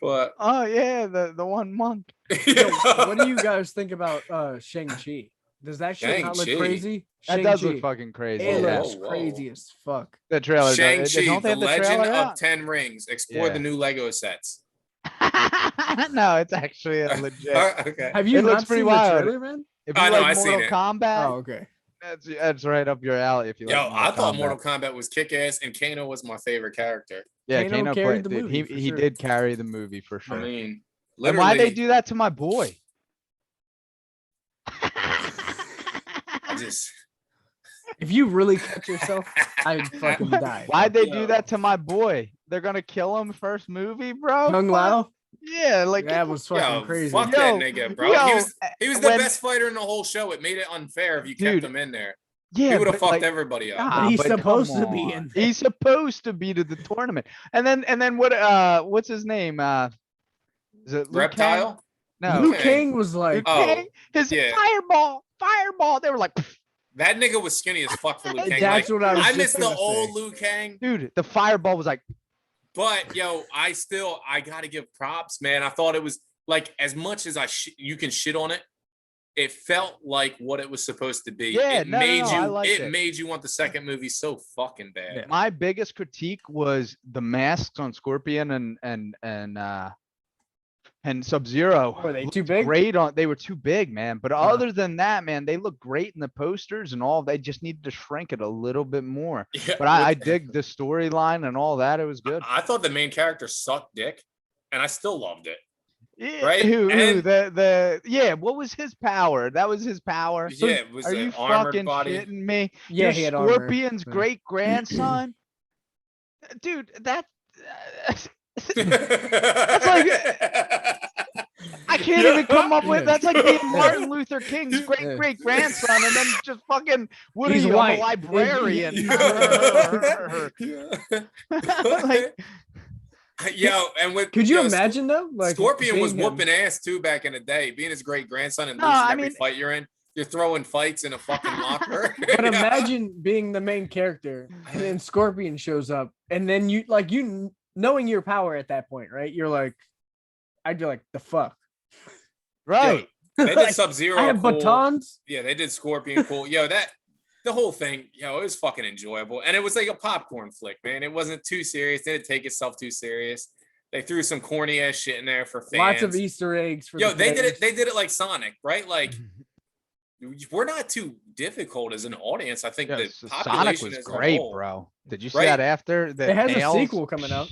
But Oh yeah, the one monk. Yo, what do you guys think about Shang-Chi? Does that shit not look Shang-Chi? crazy? That does look Shang-Chi. fucking crazy. It Yeah. looks Whoa. crazy as fuck. The trailer. Shang-Chi, don't they the have the Legend trailer of out? 10 Rings. Explore Yeah. the new Lego sets. No, it's actually a legit. Okay. Have you It looks not pretty seen wild. the trailer, man? If I you know, like I seen Mortal it. Kombat, Oh, okay. that's right up your alley. If you Yo, like I thought Kombat. Mortal Kombat was kick-ass, and Kano was my favorite character. Yeah, Kano Kano carried played. the Dude, movie for he sure. did carry the movie for sure. I mean, and why'd they literally, do that to my boy? I just. If you really catch yourself, I'd fucking die. Why'd they Yo. do that to my boy? They're gonna kill him first movie, bro. Kung Fuck. Lao? Yeah, like That was fucking Yo, crazy. fuck Yo, that nigga, bro. yo, he was the when- best fighter in the whole show. It made it unfair if you Dude, kept him in there. yeah, He would have but, fucked like, everybody up. nah, He's but supposed come to be on. in there. He's supposed to be to the tournament. And then what's his name? Is it Liu Kang? Reptile? No, Liu Kang. Kang was Liu like, Oh, Kang, his yeah. fireball. They were like, That nigga was skinny as fuck for Liu Kang. That's Like, what I was I just miss the gonna old say. Liu Kang, dude, the fireball was like, but yo, I gotta give props, man. I thought it was like as much as you can shit on it. It felt like what it was supposed to be. Yeah, it no, made I you. liked It it. made you want the second movie so fucking bad. Yeah. my biggest critique was the masks on Scorpion and Sub-Zero. were they too looked big? Great on, they were too big, man. But other than that, man, they look great in the posters and all. They just needed to shrink it a little bit more. Yeah, But I dig the storyline and all that. It was good. I thought the main character sucked dick, and I still loved it. Yeah, right? Who And- yeah, what was his power? That was his power. Yeah, it was Are you an armored fucking body. shitting me? Yeah, You're he had armor. Scorpion's Yeah. great grandson? Dude, that I can't even come up with. Yeah. That's like being Martin Luther King's Yeah. great great grandson, and then just fucking what are He's you? white. I'm a librarian. Like, Yo, and with Could you yo, imagine though? Like Scorpion was being him? whooping ass too back in the day, being his great grandson and No, losing I every mean- fight you're in. You're throwing fights in a fucking locker. But imagine being the main character, and then Scorpion shows up, and then you knowing your power at that point, right? You're like, I'd be like, the fuck. right. They did Like, Sub-Zero. I have cool. batons. Yeah, they did Scorpion cool. Yo, the whole thing, it was fucking enjoyable. And it was like a popcorn flick, man. It wasn't too serious. They didn't take itself too serious. They threw some corny ass shit in there for fans. Lots of Easter eggs for Yo, the they did players. it. They did it like Sonic, right? Like we're not too difficult as an audience. I think Yeah, the Sonic population was as a great, whole- bro. Did you see Right? that after the It has tails? a sequel coming out.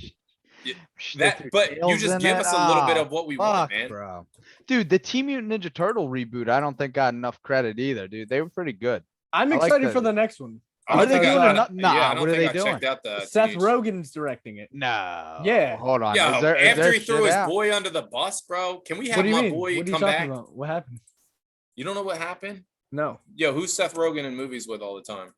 But you just give us a little bit of what we want, man. Bro. Dude, the Team Mutant Ninja Turtle reboot, I don't think got enough credit either, dude. They were pretty good. I'm I like excited that. for the next one. I What are don't they think doing? I- Ano- Nah, yeah, I don't what are think they I doing? checked out the Seth news. Rogen's directing it. No. Yeah. Hold on. Yo, Is there after he threw shit his out? boy under the bus, bro, can we have What do you my mean? boy What are you come talking back? about? What happened? You don't know what happened? No. Yo, who's Seth Rogen in movies with all the time?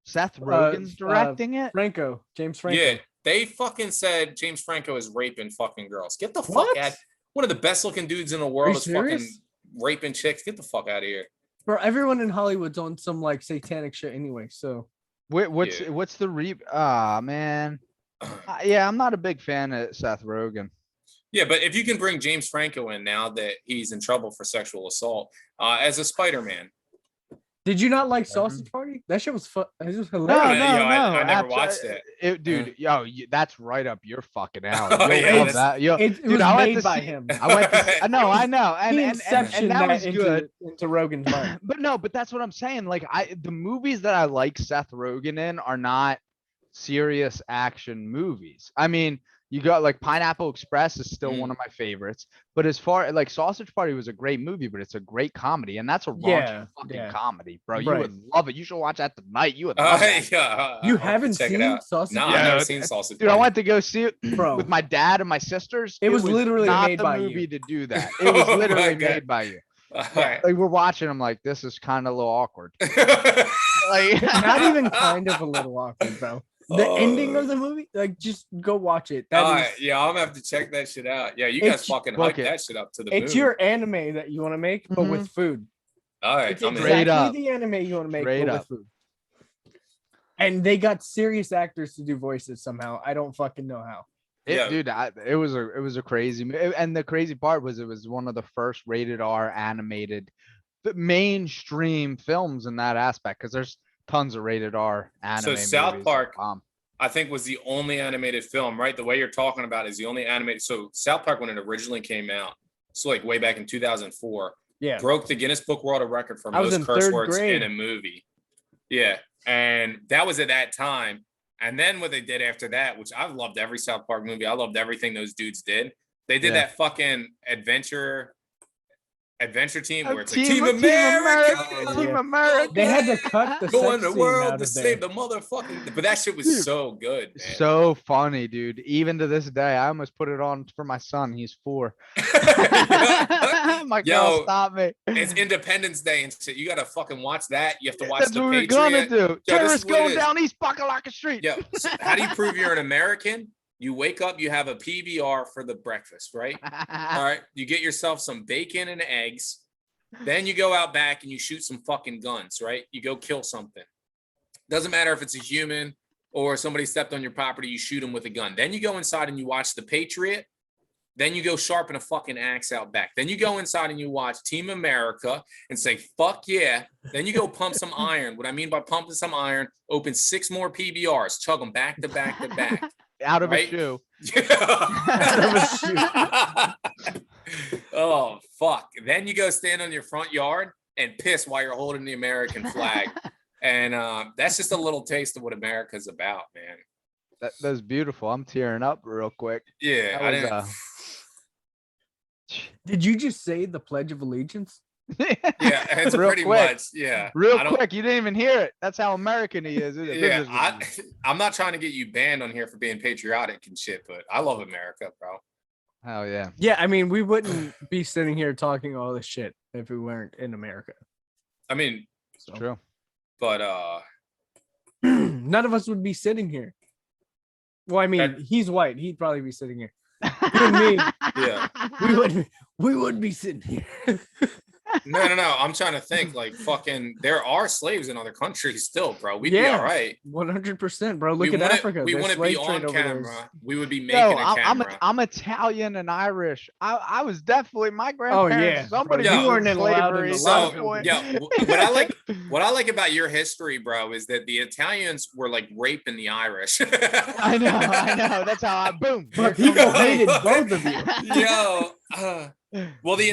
Seth Rogen's directing it? Franco, James Franco. Yeah, they fucking said James Franco is raping fucking girls. Get the fuck What? out. One of the best looking dudes in the Are world you is fucking serious? raping chicks. Get the fuck out of here. Bro, everyone in Hollywood's on some like satanic shit anyway. So What's Yeah. what's the man? Yeah, I'm not a big fan of Seth Rogen. Yeah, but if you can bring James Franco in now that he's in trouble for sexual assault as a Spider-Man. did you not like Sausage Party? That shit was fun. It was No, hilarious. no, yo, I never abso- watched it. Dude, that's right up your fucking alley. Oh, You'll yeah, love that's- that. Yo, It dude, was I went made to by see- him. I went to no, I know, He and inceptioned that was good. into Rogan's mind. But no, but that's what I'm saying. Like the movies that I like Seth Rogen in are not serious action movies. I mean, You got like Pineapple Express is still one Mm. of my favorites. But as far like Sausage Party was a great movie, but it's a great comedy, and that's a raunchy Yeah, fucking yeah. comedy, bro. You Right. would love it. You should watch that tonight. You would love that. Yeah, You I'll have to haven't check it seen out. Sausage No, Party? I've never Yeah, seen Sausage Dude, I Party. went to go see it Bro. with my dad and my sisters. It was literally not made the by you. movie to do that. It was Oh my literally God. made by you. Alright. Like we're watching. I'm like, this is kind of a little awkward. Like, Not even kind of a little awkward, bro. The ending of the movie, like, just go watch it. That Alright, is, yeah, I'm gonna have to check that shit out. Yeah, you guys It's- fucking book hype it. that shit up to the it's moon. your anime that you want to make, but with food. Alright, It's I'm in. Straight up. exactly the anime you want to make, Straight but up. with food. And they got serious actors to do voices somehow. I don't fucking know how. Yeah. Dude, it was a crazy and the crazy part was it was one of the first rated R animated mainstream films in that aspect because there's tons of rated R anime. South movies. Park, I think, was the only animated film, right? The way you're talking about is the only animated. So South Park, when it originally came out, so like way back in 2004, Yeah. broke the Guinness Book World of Record for I was most in curse third words grade. in a movie. Yeah, and that was at that time. And then what they did after that, which I've loved every South Park movie, I loved everything those dudes did. They did Yeah. that fucking adventure team where it's like Team Team America. Oh, Team yeah. America. They had to cut the Go sex in the scene world out to of save there. the motherfucking. But that shit was Dude. so good, man. So funny, dude. Even to this day, I almost put it on for my son. He's 4. My girl Yo, stopped me. It's Independence Day and shit. You gotta fucking watch that. You have to watch That's the what we're Patriot. gonna do. Yo, this Terrorists is what it going is. down East Bakalaka Street. Yo, so how do you prove you're an American? You wake up, you have a PBR for the breakfast, right? All right. You get yourself some bacon and eggs. Then you go out back and you shoot some fucking guns, right? You go kill something. Doesn't matter if it's a human or somebody stepped on your property, you shoot them with a gun. Then you go inside and you watch The Patriot. Then you go sharpen a fucking axe out back. Then you go inside and you watch Team America and say, fuck yeah. Then you go pump some iron. What I mean by pumping some iron, open 6 more PBRs, chug them back to back to back. Out of Right? a shoe. Oh, fuck. Then you go stand on your front yard and piss while you're holding the American flag. And that's just a little taste of what America's about, man. That's beautiful. I'm tearing up real quick. Yeah, That I was, didn't. Did you just say the Pledge of Allegiance? Yeah, it's Real pretty quick. much. Yeah, Real I don't- quick. You didn't even hear it. That's how American he is. Isn't it? Yeah, Business with you. I'm not trying to get you banned on here for being patriotic and shit, but I love America, bro. Hell yeah. Yeah, I mean, we wouldn't be sitting here talking all this shit if we weren't in America. I mean, So. True. but None of us would be sitting here. Well, I mean, That- he's white. He'd probably be sitting here. You and me, yeah. we would be sitting here. No. I'm trying to think. Like, fucking, there are slaves in other countries still, bro. We'd be Yeah. all right. 100%, bro. Look we at wouldn't- Africa. We Their wouldn't be slave on trade over there is- camera. We would be making Yo, a camera. I'm Italian and Irish. I was definitely my grandparents. yeah, Somebody bro. was You weren't in allowed slavery in the at lot some of So, point. yeah, what I like about your history, bro, is that the Italians were like raping the Irish. I know. That's how I boom. But here people comes me. hated both of you. Yo, well, the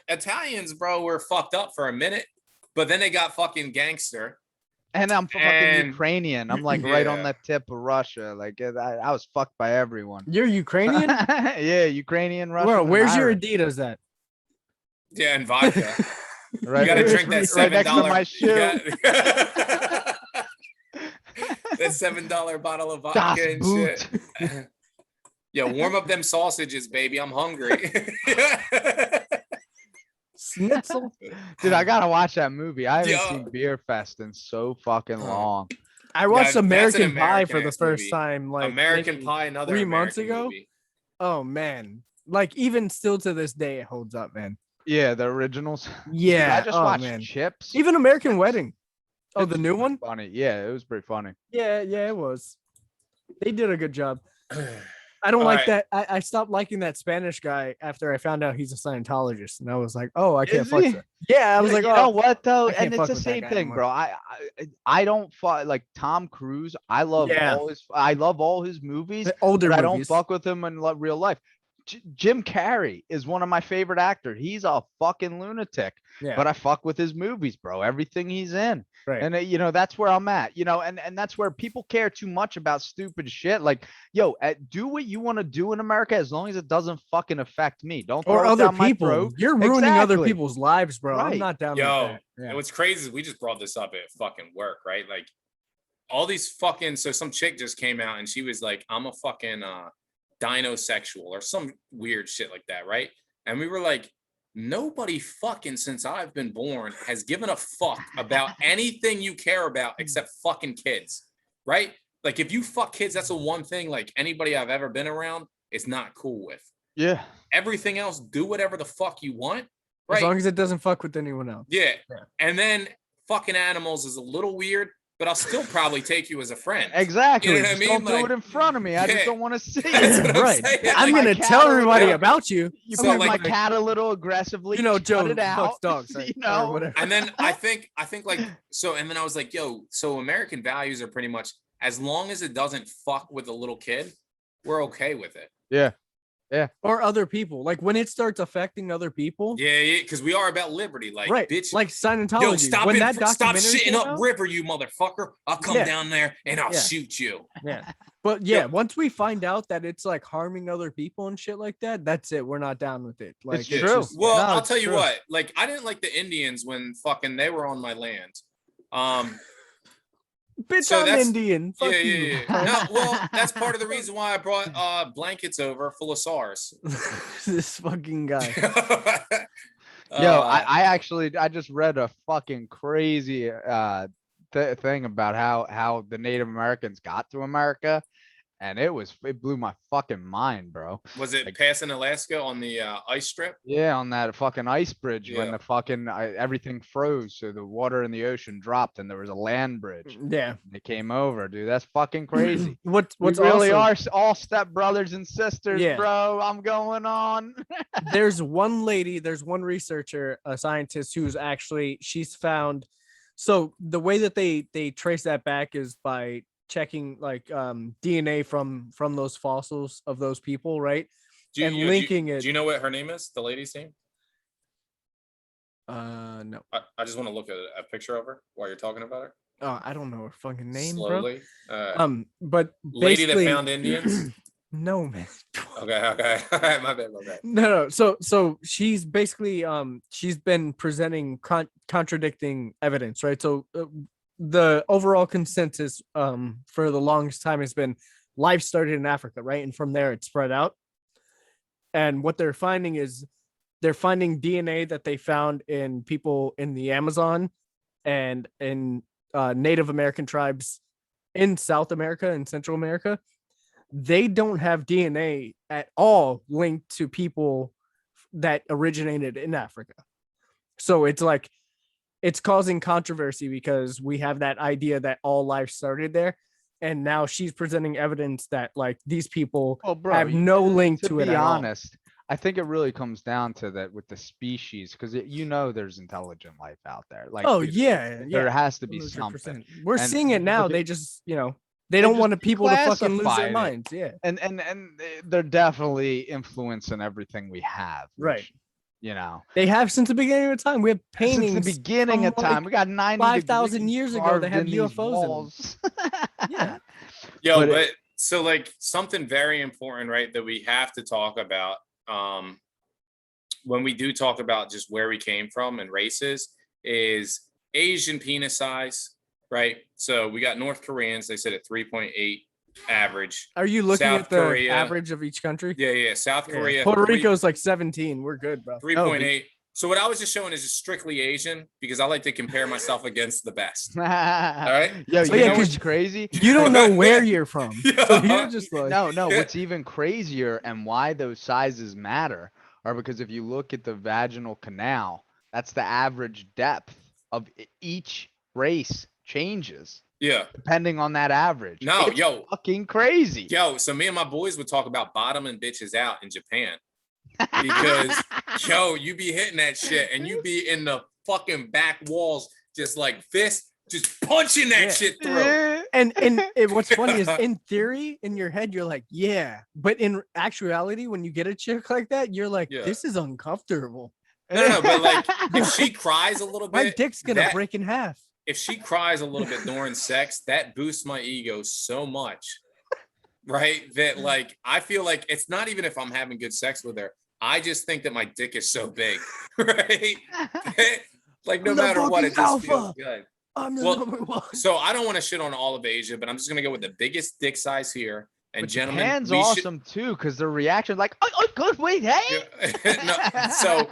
Italians, bro, were fucked up for a minute, but then they got fucking gangster. And I'm fucking And- Ukrainian. I'm like right on Yeah. the tip of Russia. Like I was fucked by everyone. You're Ukrainian? Yeah, Ukrainian, Russian. Bro, and where's your Irish. Adidas at? Yeah, and vodka. Right You gotta there, drink that right next to $7. my shoe. That $7 bottle of Das vodka and Boot. shit. Yo, warm up them sausages, baby. I'm hungry. Schnitzel? Dude, I gotta watch that movie. I haven't Yo. seen Beer Fest in so fucking Oh. long. I watched that's an American Pie for the American-ass first movie. time. Like American maybe Pie, another 3 months American ago? movie. Oh man. Like even still to this day it holds up, man. Yeah, the originals. Dude, Yeah. I just oh, watched man. Chips. Even American Wedding. Oh, the Chips new was one? Funny. Yeah, it was pretty funny. Yeah, it was. They did a good job. I don't All like right. that. I stopped liking that Spanish guy after I found out he's a Scientologist, and I was like, oh, I can't Is fuck he? that. Yeah, I was Yeah, like, you know oh, what though, I can't and it's fuck the with that same guy thing, anymore. bro. I don't fuck like Tom Cruise. I love Yeah. all his. I love all his movies. the older But I don't movies. fuck with him in real life. Jim Carrey is one of my favorite actors. He's a fucking lunatic, Yeah. but I fuck with his movies, bro. Everything he's in. Right. And you know, that's where I'm at, you know, and that's where people care too much about stupid shit. Like, yo, do what you want to do in America as long as it doesn't fucking affect me. Don't throw Or it other down my people. throat. You're ruining other Exactly. people's lives, bro. I'm Right. not down Yo, with that. and Yeah. what's crazy is we just brought this up at fucking work, right? Like all these fucking, so some chick just came out and she was like, I'm a fucking dinosexual or some weird shit like that, right? And we were like, nobody fucking since I've been born has given a fuck about anything you care about except fucking kids, right? Like if you fuck kids, that's the one thing like anybody I've ever been around is not cool with. Yeah. Everything else, do whatever the fuck you want, right? As long as it doesn't fuck with anyone else. Yeah. Yeah. And then fucking animals is a little weird, but I'll still probably take you as a friend. Exactly. You know what I Just mean? don't do Like, it in front of me. I just yeah. don't want to see That's it. what I'm Right. saying. I'm My gonna cat tell or everybody whatever. about you. You So, so like- my cat a little aggressively. You know, cut Joe it out. fucks dogs, right? You Or know, whatever. And then I think like so, and then I was like, yo, so American values are pretty much as long as it doesn't fuck with a little kid, we're okay with it. Yeah. Or other people. Like when it starts affecting other people. Yeah, because we are about liberty. Like, Right. bitch, Like Scientology. yo, stop when it, that stop documentary shitting came up out- river, you motherfucker. I'll come Yeah. down there and I'll Yeah. shoot you. Yeah. But yeah, Yo. once we find out that it's like harming other people and shit like that, that's it. We're not down with it. Like It's Yeah, true. Well, No, I'll it's tell you true. what, like I didn't like the Indians when fucking they were on my land. Bitch, So I'm that's- Indian. Fuck you. yeah. No, well, that's part of the reason why I brought blankets over full of SARS. This fucking guy. Yo, I just read a fucking crazy thing about how the Native Americans got to America, and it blew my fucking mind, bro. was it like- passing Alaska on the ice strip? Yeah, on that fucking ice bridge when Yeah. the fucking everything froze, so the water in the ocean dropped, and there was a land bridge. Yeah. They came over, dude. That's fucking crazy. What's We really also, are all step brothers and sisters, Yeah. bro. I'm going on. there's one lady, there's one researcher, a scientist who's actually she's found. So the way that they trace that back is by checking like DNA from those fossils of those people, right? And linking it. Do you know what her name is? The lady's name? No. I just want to look at a picture of her while you're talking about her. Oh, I don't know her fucking name, Slowly. bro. But Lady that basically- found Indians. No, man. Okay. All right, my bad. No. So she's basically she's been presenting contradicting evidence, right? So the overall consensus for the longest time has been life started in Africa, right? And from there it spread out. And what they're finding is they're finding DNA that they found in people in the Amazon and in Native American tribes in South America and Central America. They don't have DNA at all linked to people that originated in Africa. So it's like, it's causing controversy because we have that idea that all life started there. And now she's presenting evidence that like these people Well, bro, have no link to it be at all. honest, I think it really comes down to that with the species, because you know there's intelligent life out there. Like, Oh dude, yeah, there yeah. has to be 100%. something. We're And seeing it now. look at- They just, they They don't just want people to fucking lose declassified their it. minds. Yeah. And they're definitely influencing everything we have. Right. which, You know, They have since the beginning of time. We have since paintings. the beginning from, of time, like, we got 90 5,000 degrees years ago, they carved have in these UFOs in them. walls. Yeah. Yo, But but so like something very important, right, that we have to talk about when we do talk about just where we came from and races is Asian penis size, right? So we got North Koreans, they said at 3.8 average. Are you looking South at the Korea. average of each country? Yeah, South Yeah. Korea. Puerto Rico's like 17. We're good, bro. 3.8. So what I was just showing is just strictly Asian because I like to compare myself against the best. All right. Yo, So you yeah, know 'cause what's crazy? You don't know where you're from. So Yeah. you're just like, No, Yeah. what's even crazier and why those sizes matter are because if you look at the vaginal canal, that's the average depth of each race changes Yeah. depending on that average. No, It's yo. fucking crazy. Yo, so me and my boys would talk about bottoming bitches out in Japan. Because yo, you be hitting that shit and you be in the fucking back walls just like fist just punching that Yeah. shit through. What's funny is in theory, in your head, you're like, yeah. But in actuality, when you get a chick like that, you're like, Yeah. this is uncomfortable. No, but like if she cries a little My bit, dick's gonna that- break in half. if she cries a little bit during sex, that boosts my ego so much, right? That like I feel like it's not even if I'm having good sex with her. I just think that my dick is so big, right? Like no I'm the matter what, it fucking just feels alpha. good. I'm the Well, number one. So I don't want to shit on all of Asia, but I'm just gonna go with the biggest dick size here. And But gentlemen, Japan's we should- awesome too, because the reaction like, oh, good, wait, hey. No, so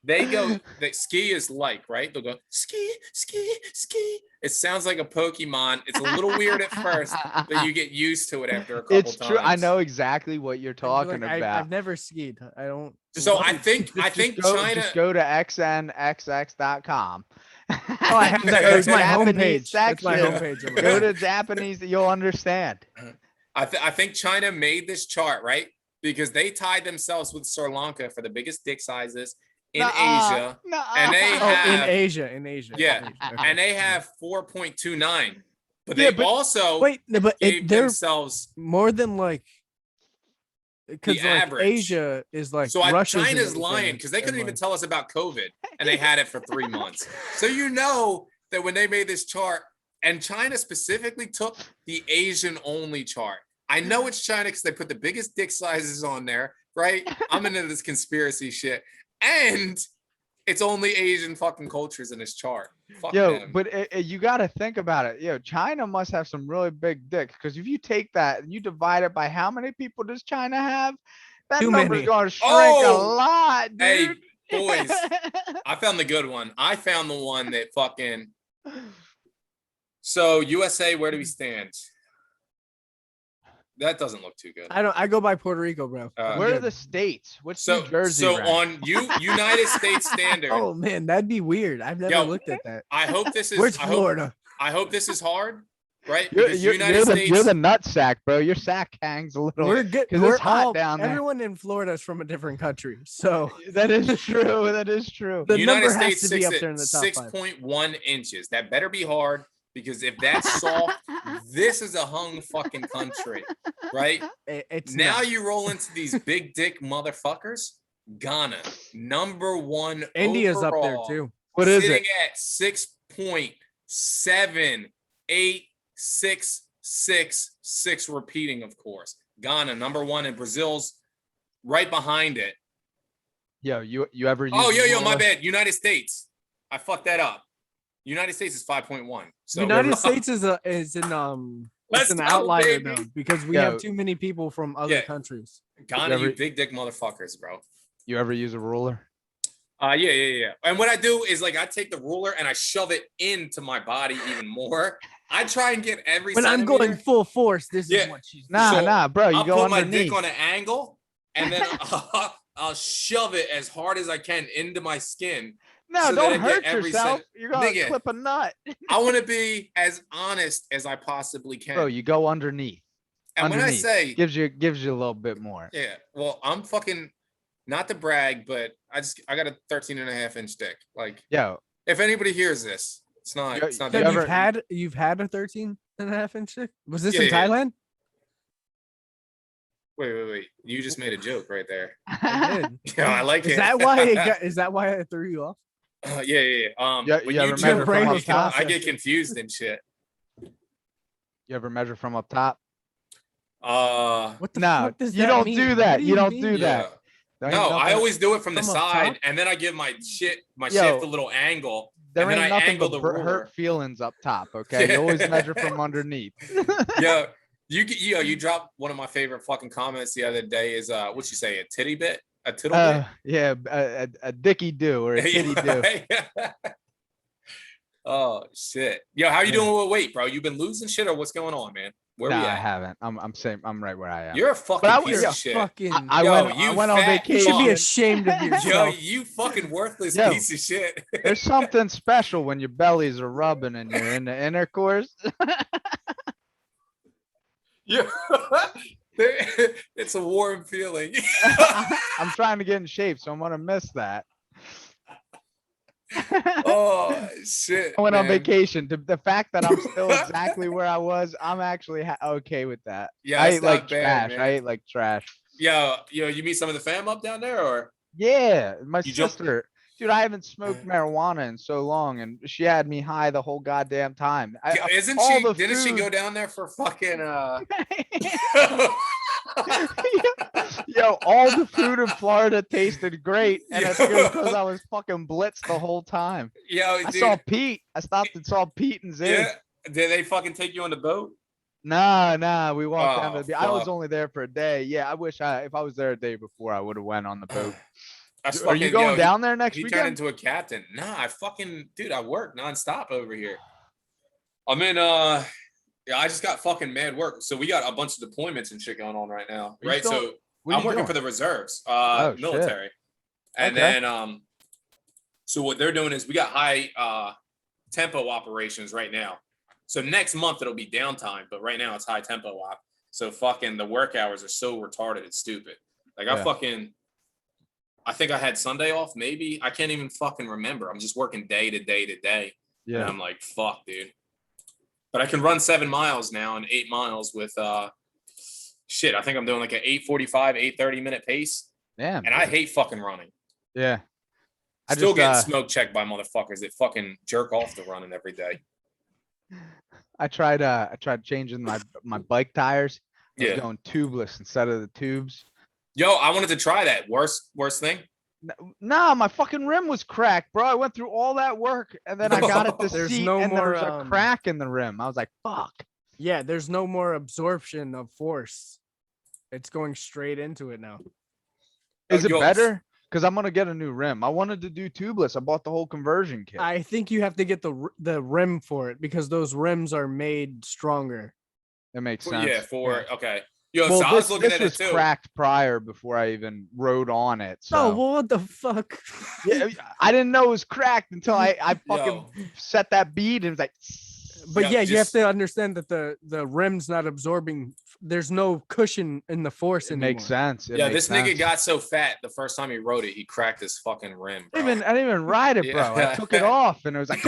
they go. That ski is like right. They'll go ski, ski, ski. It sounds like a Pokemon. It's a little weird at first, but you get used to it after a couple It's times. true. I know exactly what you're I'd be talking like, about. I've never skied. I don't. So I Just- think China. Just go to xnxx.com. Oh, I have that. That's my Japanese homepage. That's my section. homepage. I'm like, Go to Japanese, you'll understand. I think China made this chart right because they tied themselves with Sri Lanka for the biggest dick sizes in Asia, and they oh, have in Asia. Yeah, Okay. and they have 4.29. But Yeah, they but- also Wait, no, but gave they're themselves. more than like. Because The like average. Asia is like So Russia's China's and lying everything, because they and, couldn't even like- tell us about COVID, and they had it for 3 months. So you know that when they made this chart, and China specifically took the Asian only chart. I know it's China because they put the biggest dick sizes on there, right? I'm into this conspiracy shit, and it's only Asian fucking cultures in this chart. Fuck Yo, them. but you got to think about it. Yo, China must have some really big dicks because if you take that and you divide it by how many people does China have, that Too number's many. going to shrink Oh! a lot, dude. Hey, boys, I found the good one. I found the one that fucking. So USA, where do we stand? That doesn't look too good. I go by Puerto Rico, bro. Uh, Where are Good. the states? What's So New Jersey? so rank? on United States standard. Oh man, that'd be weird. I've never Yo, looked at that. I hope this is. Where's I hope, Florida? I hope this is hard, right? You're, Because you're, United you're the, States. you're the nut sack, bro. Your sack hangs a little. We're good. 'cause We're it's hot all down there. everyone in Florida is from a different country, so That is true. That is true. the United number has States to be up six there in the top 5. 6.1 inches. That better be hard because if that's soft, this is a hung fucking country, right? It's Now not. you roll into these big dick motherfuckers. Ghana, number 1 India's up there overall, too. What is sitting it? at 6.786666 repeating, of course. Ghana, number 1, and Brazil's right behind it. Yo, you ever use? Oh, a my ruler? bad. United States. I fucked that up. United States is 5.1. So United States is an Let's it's an go, outlier baby. though because we Yo. have too many people from other Yeah. countries. Ghana, You you ever- big dick motherfuckers, bro. You ever use a ruler? Yeah. And what I do is like I take the ruler and I shove it into my body even more. I try and get every. When I'm going centimeter. full force, this Yeah. is what she's Nah, So, nah, bro. You I'll go put my underneath. dick on an angle and then I'll shove it as hard as I can into my skin. No, so that don't I get hurt every yourself. cent- You're gonna Nigga. clip a nut, I want to be as honest as I possibly can. bro. You go underneath. and when I underneath. say, Gives you a little bit more. yeah, well, I'm fucking not to brag, but I got a 13.5-inch dick. Like, Yo, if anybody hears this, it's not. Yo, It's not. you So that ever- you've had a 13.5-inch dick? Was this Yeah, in yeah. Thailand? Wait. You just made a joke right there. I did. Yeah, I like Is it. that why I threw you off? Yeah. Yeah, When you you ever joke, measure from I up top? get confused and shit. You ever measure from up top? What the No, fuck does you that don't mean? do What that. do You don't mean? do that. There ain't No, I nothing- always do it from the From up side, top? and then I give my Yo, shaft a little angle. There and then ain't I nothing angle but the ruler. hurt feelings up top. Okay, you always measure from underneath. Yeah, you dropped one of my favorite fucking comments the other day. Is what you say, a titty bit, a tittle bit? Yeah, a dicky do or a titty do. Oh shit, yo, how you Yeah. doing with weight, bro? You been losing shit or what's going on, man? Where No, we I at? haven't. I'm same. I'm right where I am. You're a fucking But I piece was- of shit. Fucking. I Yo, went. I you went on fat you vacation. should be fuck. ashamed of Yo, yourself. you fucking worthless Yo. piece of shit. There's something special when your bellies are rubbing and you're in the intercourse. Yeah. It's a warm feeling. I'm trying to get in shape, so I'm gonna miss that. Oh shit! I went on man. vacation. The fact that I'm still exactly where I was, I'm actually okay with that. Yeah, I it's ate like not bad, trash. I man. ate like trash. Yo, you meet some of the fam up down there, or Yeah, my you jump? sister. Dude, I haven't smoked marijuana in so long, and she had me high the whole goddamn time. Isn't All she? the Didn't she food. go down there for fucking? Yo, all the food in Florida tasted great, and it's good because Yo, I was fucking blitzed the whole time. yo, I saw dude. Pete. I stopped and saw Pete and Zig. Yeah. Did they fucking take you on the boat? Nah, we walked down to Oh the beach. I was fuck. only there for a day. Yeah, I wish if I was there a day before, I would have went on the boat. That's Are you fucking going yo. down there next He turned weekend? into a captain. Nah, I fucking dude. I work nonstop over here. I'm in yeah, I just got fucking mad work. So we got a bunch of deployments and shit going on right now. You Right. still- So What I'm you working doing? for the reserves, Oh, shit. military. And Okay. then so what they're doing is we got high tempo operations right now. So next month it'll be downtime, but right now it's high tempo op. So fucking the work hours are so retarded, it's stupid. Like I think I had Sunday off, maybe. I can't even fucking remember. I'm just working day to day to day. And Yeah. I'm like, fuck, dude. But I can run 7 miles now and 8 miles with shit. I think I'm doing like an 8:45, 8:30 minute pace. Damn. And I hate fucking running. Yeah. I Still just getting smoke checked by motherfuckers that fucking jerk off to running every day. I tried changing my bike tires. I was Yeah. going tubeless instead of the tubes. Yo, I wanted to try that. Worst thing. No, my fucking rim was cracked, bro. I went through all that work and then I got it to There's seat no and more, there's a crack in the rim. I was like, fuck. Yeah, there's no more absorption of force. It's going straight into it now. Is it yo, better? Because I'm gonna get a new rim. I wanted to do tubeless. I bought the whole conversion kit. I think you have to get the rim for it because those rims are made stronger. It makes For- sense. yeah, okay. Yo, Well, so I was looking this at it was too. cracked prior before I even rode on it. So Oh, well, what the fuck? yeah, I didn't know it was cracked until I fucking Yo. set that bead and it was like. But Yeah, yeah, you have just- to understand that the rim's not absorbing. There's no cushion in the force It anymore. makes sense. It Yeah, makes this nigga sense. got so fat the first time he rode it, he cracked his fucking rim. I Bro. didn't even ride it, bro. I Yeah. took it off and it was like.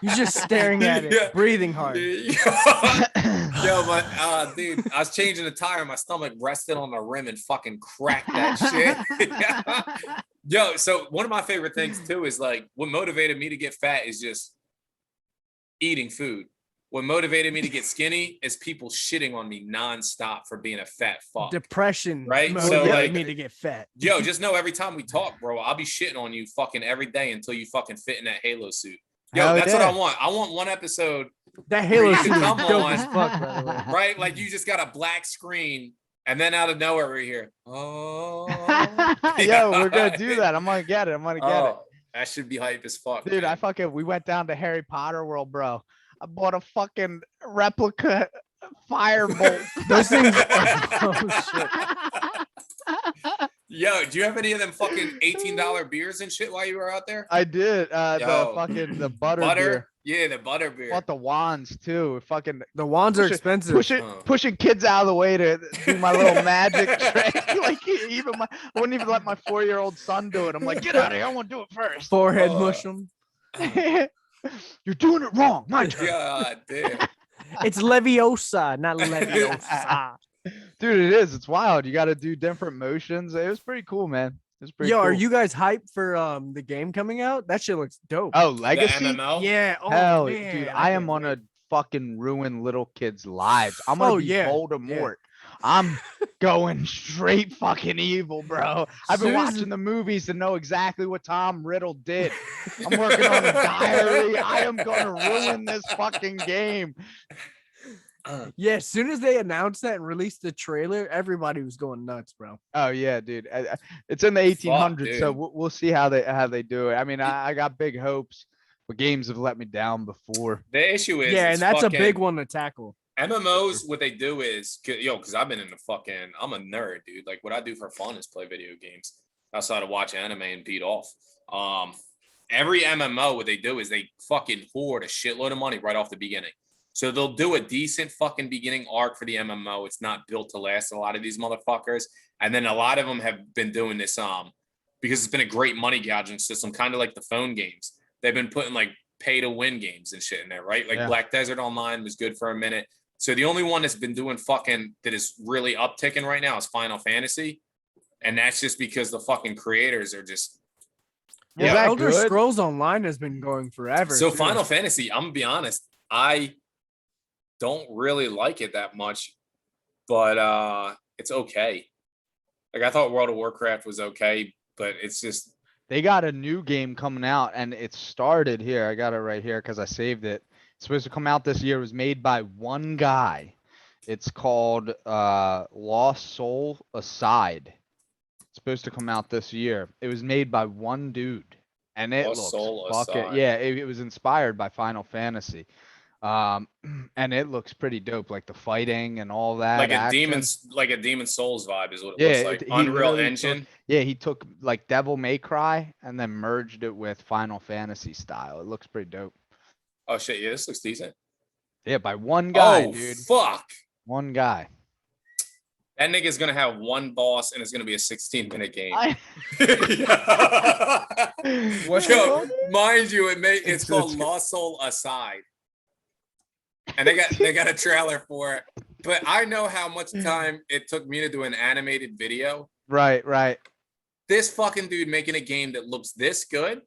He's just staring at it, Yeah. breathing hard. Yo, but dude, I was changing the tire, my stomach rested on the rim and fucking cracked that shit. Yo, so one of my favorite things too is like what motivated me to get fat is just eating food. What motivated me to get skinny is people shitting on me nonstop for being a fat fuck. Depression, Right? So, motivated like- me to get fat. Yo, just know every time we talk, bro, I'll be shitting on you fucking every day until you fucking fit in that Halo suit. Yo, Hell that's what I yeah. want. I want one episode, That Halo you suit is come dope on. as fuck, by the way. right? Like you just got a black screen, and then out of nowhere we're here. Oh, Yo, we're gonna do that. I'm gonna get it. I'm gonna get it. Oh, that should be hype as fuck, Dude, man. we went down to Harry Potter World, bro. I bought a fucking replica firebolt. Those things. Oh shit! Yo, do you have any of them fucking $18 beers and shit while you were out there? I did. Yo. The fucking butter beer. Yeah, the butter beer. Bought the wands too. Fucking The wands are Push it- expensive. pushing kids out of the way to do my little magic trick. Like I wouldn't even let my 4-year-old son do it. I'm like, get out of here! I want to do it first. Forehead Oh. mush 'em. You're doing it wrong. My turn. God damn. It's Leviosa, not Leviosa. Dude, it is. It's wild. You got to do different motions. It was pretty cool, man. It was pretty Yo, cool. are you guys hyped for the game coming out? That shit looks dope. Oh, The Legacy? MMO? Yeah. Oh, Hell, man, dude, I am can't on wait. a fucking ruin little kids' lives. I'm gonna Oh, be yeah, Voldemort. I'm going straight fucking evil, bro. I've been Soon as- watching the movies to know exactly what Tom Riddle did. I'm working on a diary. I am gonna ruin this fucking game. Yeah, as soon as they announced that and released the trailer, everybody was going nuts, bro. Oh yeah, dude. It's in the 1800s, so dude. we'll see how they do it. I mean, I got big hopes, but games have let me down before. The issue is, Yeah, it's and that's a fucking- big one to tackle. MMOs, what they do is, because I've been in the fucking, I'm a nerd, dude. Like, what I do for fun is play video games outside of watch anime and beat off. Every MMO, what they do is they fucking hoard a shitload of money right off the beginning. So they'll do a decent fucking beginning arc for the MMO. It's not built to last, a lot of these motherfuckers. And then a lot of them have been doing this, because it's been a great money gouging system, kind of like the phone games. They've been putting like pay to win games and shit in there, right? Like Yeah. Black Desert Online was good for a minute. So the only one that's been doing fucking that is really upticking right now is Final Fantasy. And that's just because the fucking creators are just Was Yeah, that Elder good? Scrolls Online has been going forever. so too. Final Fantasy, I'm gonna be honest, I don't really like it that much, but it's okay. Like I thought World of Warcraft was okay, but it's just They got a new game coming out, and it started here. I got it right here because I saved it. It's supposed to come out this year. It was made by one guy. It's called Lost Soul Aside. It's supposed to come out this year. It was made by one dude, and it Lost looks Soul fucking Aside. yeah. It was inspired by Final Fantasy, and it looks pretty dope. Like the fighting and all that. like a action. Demon Souls vibe is what it Yeah, looks like. he Unreal literally Engine. he took like Devil May Cry and then merged it with Final Fantasy style. It looks pretty dope. Oh shit, yeah, this looks decent. Yeah, by one guy, Oh dude. fuck. One guy. That nigga's gonna have one boss and it's gonna be a 16-minute game. What's it Yo, called? mind you, it's called it's- Lost Soul Aside. And they got a trailer for it. But I know how much time it took me to do an animated video. Right, right. This fucking dude making a game that looks this good.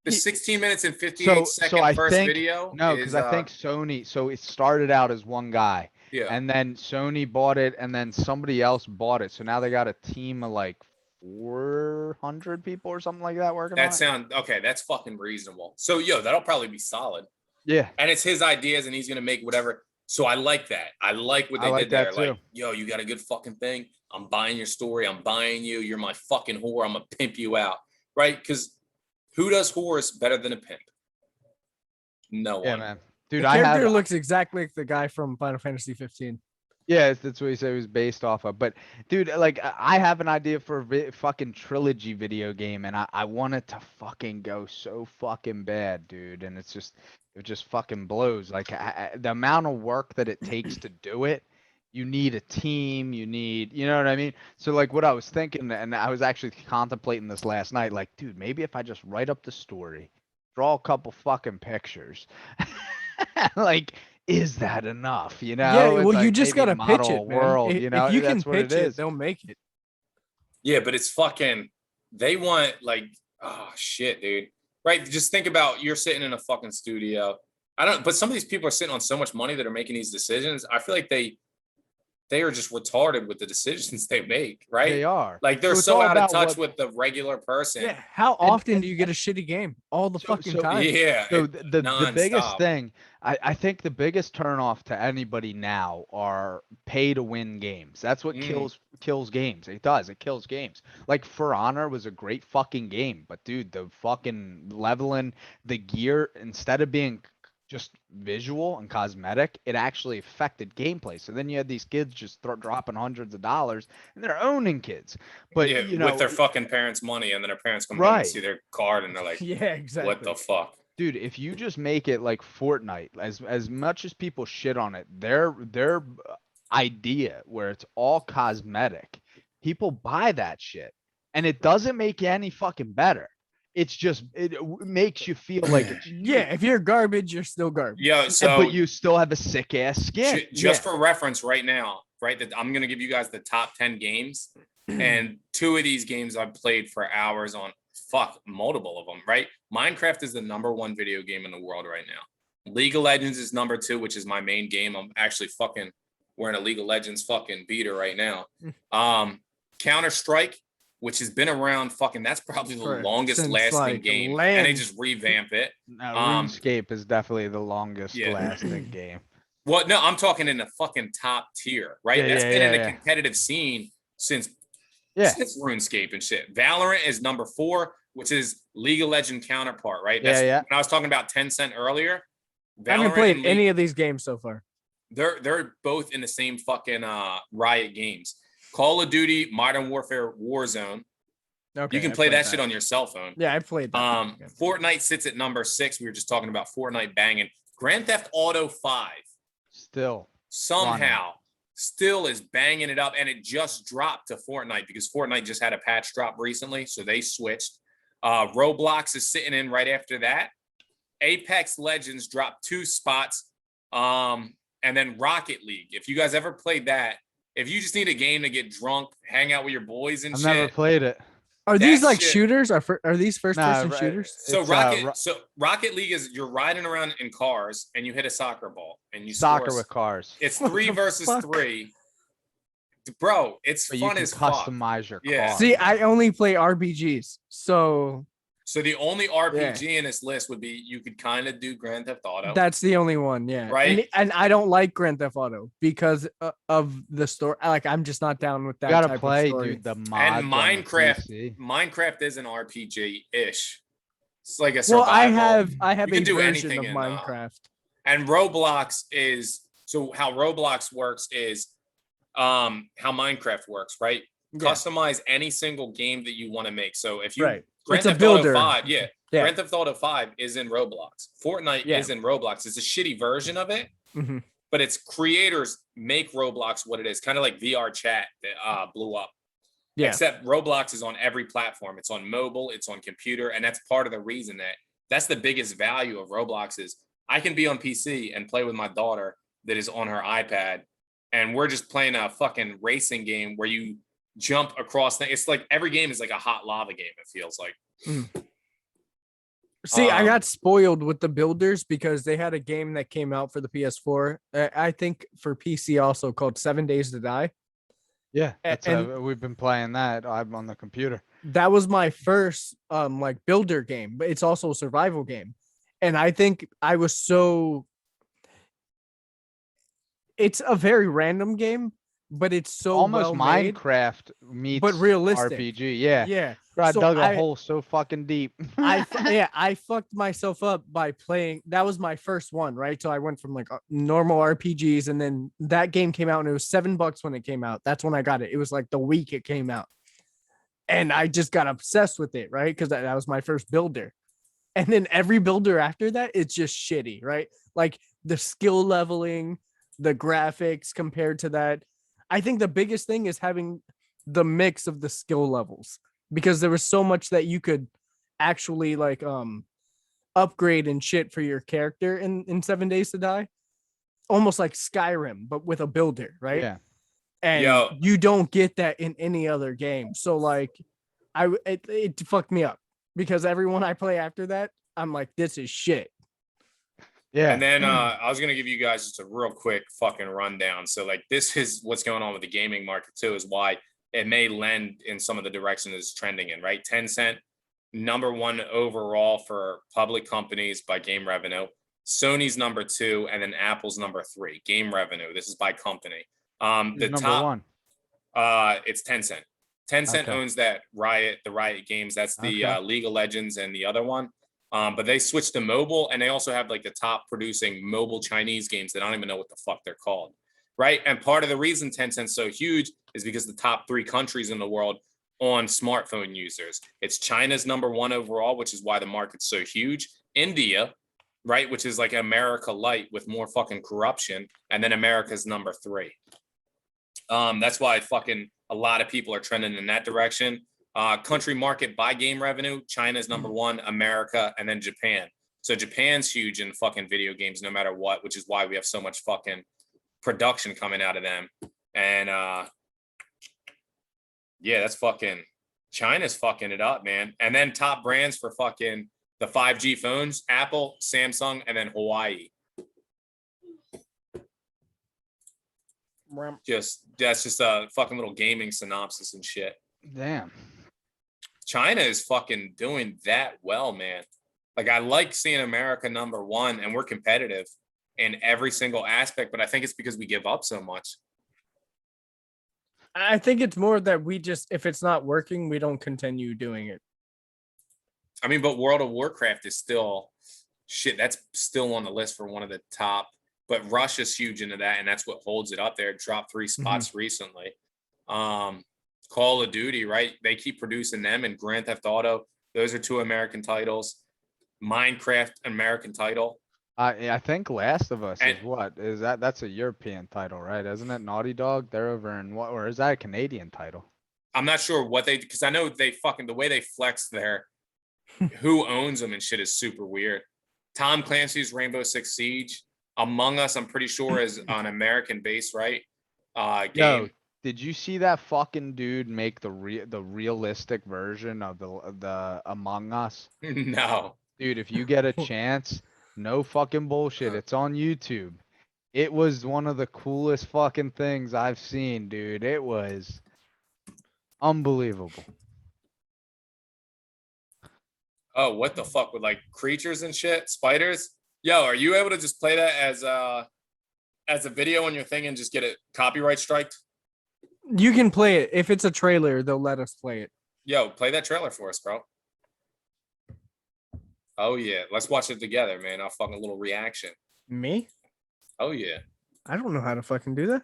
The He- 16 minutes and 58 second I first think video. no, is, because I think Sony. So it started out as one guy, yeah. and then Sony bought it, and then somebody else bought it. So now they got a team of like 400 people or something like that working on That it. sound okay. That's fucking reasonable. So yo, that'll probably be solid. Yeah, And it's his ideas, and he's gonna make whatever. So I like that. I like what I they like did there. that too. Like, yo, you got a good fucking thing. I'm buying your story. I'm buying you. You're my fucking whore. I'm gonna pimp you out, right? Because who does whores better than a pimp? No yeah, one. man. Dude, the I character have. looks exactly like the guy from Final Fantasy 15. Yeah, that's what he said it was based off of. But dude, like I have an idea for a fucking trilogy video game, and I want it to fucking go so fucking bad, dude. And it just fucking blows. Like the amount of work that it takes to do it, you need a team, you know what I mean? So like what I was thinking, and I was actually contemplating this last night, like, dude, maybe if I just write up the story, draw a couple fucking pictures, like. Is that enough? You know? Yeah, It's well, you like just maybe gotta pitch model it, a man. world, If, you know? if you can That's what it pitch it, is. they'll make it. Yeah, but it's fucking. They want like, oh shit, dude. Right? Just think about you're sitting in a fucking studio. But some of these people are sitting on so much money that are making these decisions. I feel like they are just retarded with the decisions they make, right? They are. Like they're So it's so all out of about touch what- with the regular person. Yeah, how often and- do you get a shitty game? All the So- fucking so- time. Yeah. So it- the biggest nonstop. thing, I think the biggest turnoff to anybody now are pay to win games. That's what kills games. It does. It kills games. Like For Honor was a great fucking game, but dude, the fucking leveling the gear instead of being just visual and cosmetic, it actually affected gameplay. So then you had these kids just dropping hundreds of dollars, and they're owning kids. But yeah, you know, with their fucking parents' money, and then their parents come home Right. and see their card, and they're like, Yeah, exactly. "What the fuck?" dude, if you just make it like Fortnite, as much as people shit on it, their idea where it's all cosmetic, people buy that shit, and it doesn't make you any fucking better. It's just it makes you feel like it's Yeah, if you're garbage, you're still garbage. Yo, so but you still have a sick ass skin. just for reference, right now, right, that I'm gonna give you guys the top 10 games, and 2 of these games I've played for hours on. Fuck, multiple of them, right? Minecraft is the #1 video game in the world right now. League of Legends is #2, which is my main game. I'm actually fucking wearing a League of Legends fucking beater right now. Counter-Strike, which has been around fucking, that's probably the longest Since, lasting like, game. land. And they just revamp it. No, RuneScape is definitely the longest Yeah. lasting game. Well, no, I'm talking in the fucking top tier, right? Yeah, That's yeah, been in yeah, the yeah. competitive scene since Yeah. RuneScape and shit. Valorant is #4, which is League of Legends counterpart, right? Yeah, yeah. When I was talking about Tencent earlier, I haven't Valorant played and any of these games so far. they're both in the same fucking Riot Games. Call of Duty, Modern Warfare, Warzone. Okay, You can I play played that shit on your cell phone. Yeah, I played that. Okay. Fortnite sits at #6. We were just talking about Fortnite banging. Grand Theft Auto 5 Still. somehow still is banging it up, and it just dropped to Fortnite because Fortnite just had a patch drop recently, so they switched. Roblox is sitting in right after that. Apex Legends dropped 2 spots, and then Rocket League. If you guys ever played that, if you just need a game to get drunk, hang out with your boys and I've shit. never played it. Are these That like shit- shooters? Are these first person Nah, shooters? So It's, Rocket League is you're riding around in cars and you hit a soccer ball and you Soccer score. with cars. It's What 3 the versus fuck? 3. Bro, it's But you fun can as fuck. customize your Yeah. car. See, I only play RPGs, so So the only RPG in this list would be you could kind of do Grand Theft Auto. that's the only one. Yeah, Right. And I don't like Grand Theft Auto because of the story. Like, I'm just not down with that. You gotta type play, of story. dude. The mods And on the Minecraft, PC. Minecraft is an RPG-ish. It's like a Well, survival. I have You a can do version anything of in, Minecraft. And Roblox is so how Roblox works is how Minecraft works, right? Yeah. Customize any single game that you want to make. So if you Right. Grand It's a Theft Auto builder. 5, yeah. Yeah. Grand Theft Auto 5 is in Roblox. Fortnite Yeah. is in Roblox. It's a shitty version of it, Mhm. but its creators make Roblox what it is, kind of like VR chat that blew up. Yeah. Except Roblox is on every platform. It's on mobile, it's on computer, and that's part of the reason that's the biggest value of Roblox is I can be on PC and play with my daughter that is on her iPad, and we're just playing a fucking racing game where you jump across things. It's like every game is like a hot lava game, it feels like. See, I got spoiled with the builders because they had a game that came out for the PS4. I think for PC also called 7 Days to Die. Yeah, and- we've been playing that. I'm on the computer. That was my first like builder game, but it's also a survival game. And I think I was so it's a very random game, but it's so Almost well made. Minecraft meets but realistic. RPG. Yeah. Yeah. Bro, I So dug a hole so fucking deep. I fucked myself up by playing. That was my first one, right? So I went from like normal RPGs, and then that game came out, and it was $7 when it came out. That's when I got it. It was like the week it came out, and I just got obsessed with it, right? Because that was my first builder, and then every builder after that, it's just shitty, right? Like the skill leveling, the graphics compared to that. I think the biggest thing is having the mix of the skill levels, because there was so much that you could actually like upgrade and shit for your character in 7 Days to Die, almost like Skyrim but with a builder, right? Yeah. And you don't get that in any other game. So like it fucked me up because everyone I play after that, I'm like, this is shit. Yeah. And then I was gonna give you guys just a real quick fucking rundown. So like this is what's going on with the gaming market too, is why it may lend in some of the direction it's trending in, right? Tencent, #1 overall for public companies by game revenue. Sony's #2, and then Apple's #3 game revenue. This is by company. Who's The number top, one? it's Tencent. Tencent Okay. owns that the Riot Games. That's the Okay. League of Legends and the other one. But they switched to mobile, and they also have like the top producing mobile Chinese games that I don't even know what the fuck they're called, right? And part of the reason Tencent's so huge is because the top 3 countries in the world on smartphone users. It's China's #1 overall, which is why the market's so huge. India, right, which is like America light with more fucking corruption, and then America's #3. That's why fucking a lot of people are trending in that direction. Country market by game revenue, China's #1, America, and then Japan. So Japan's huge in fucking video games no matter what, which is why we have so much fucking production coming out of them. And yeah, that's fucking China's fucking it up, man. And then top brands for fucking the 5G phones, Apple, Samsung, and then Hawaii. That's just a fucking little gaming synopsis and shit. Damn. China is fucking doing that well, man. Like I like seeing America #1, and we're competitive in every single aspect, but I think it's because we give up so much. I think it's more that we just, if it's not working, we don't continue doing it. I mean, but World of Warcraft is still shit. That's still on the list for one of the top, but Russia's huge into that, and that's what holds it up there. It dropped 3 spots recently. Call of Duty, right? They keep producing them, and Grand Theft Auto. Those are 2 American titles. Minecraft, American title. I think Last of Us is And- what? Is that's a European title, right? Isn't it Naughty Dog? They're over in what, or is that a Canadian title? I'm not sure what they, because I know they fucking, the way they flex there, who owns them and shit is super weird. Tom Clancy's Rainbow Six Siege. Among Us, I'm pretty sure is on American base, right? Yo, Game. did you see that fucking dude make the realistic version of the Among Us? No. Dude, if you get a chance, no fucking bullshit. It's on YouTube. It was one of the coolest fucking things I've seen, dude. It was unbelievable. Oh, what the fuck with like creatures and shit, spiders? Yo, are you able to just play that as a video on your thing and just get it copyright striked? You can play it. If it's a trailer, they'll let us play it. Yo, play that trailer for us, bro. Oh yeah, let's watch it together, man. I'll fucking little reaction. Me? Oh yeah. I don't know how to fucking do that.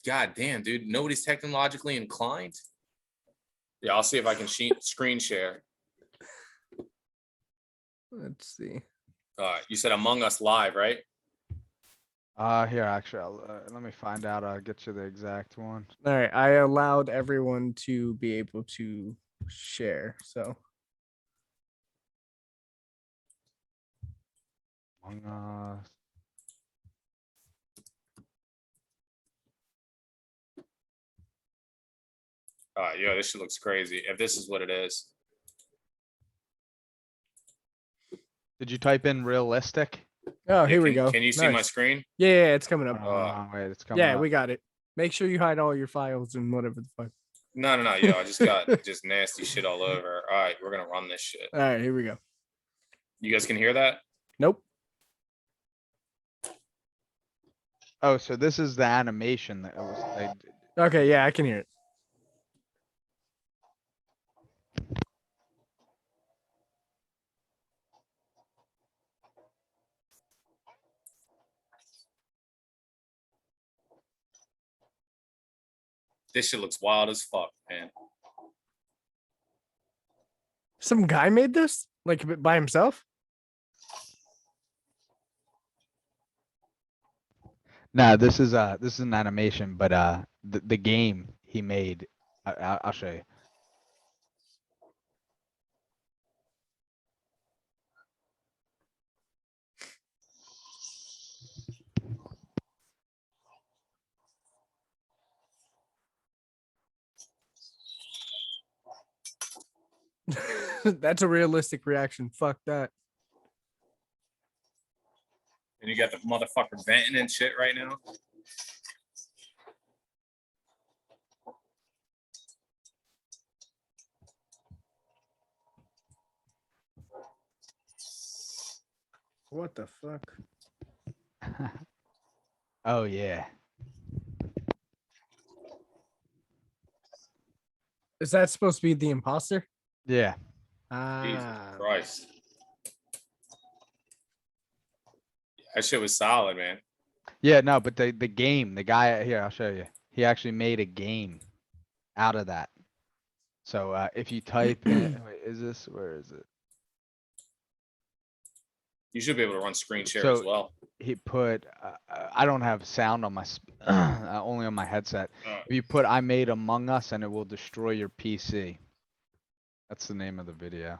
God damn, dude. Nobody's technologically inclined. Yeah, I'll see if I can screen share. Let's see. You said Among Us Live, right? Here, actually, let me find out. I'll get you the exact one. All right. I allowed everyone to be able to share. So Among Us. Yeah, this shit looks crazy. If this is what it is. Did you type in realistic? oh, Yeah, here we can- go. Can you see my Nice. screen? Yeah, it's coming Oh, up. wait, it's coming Yeah, up. we got it. Make sure you hide all your files and whatever the fuck. No. Yo, I just got just nasty shit all over. All right, we're gonna run this shit. All right, here we go. You guys can hear that? Nope. Oh, so this is the animation that was. They did. Okay, yeah, I can hear it. This shit looks wild as fuck, man. Some guy made this like by himself. Nah, this is an animation, but the game he made, I'll show you. That's a realistic reaction. Fuck that. And you got the motherfucker venting and shit right now. What the fuck? Oh yeah. Is that supposed to be the imposter? Yeah. Jesus Ah, Christ. That shit was solid, man. Yeah, no, but the game, the guy here, I'll show you. He actually made a game out of that. So if you type in, wait, where is it? You should be able to run screen share as So- well. He put, I don't have sound on my, only on my headset. Oh. If you put I made Among Us and it will destroy your PC. That's the name of the video.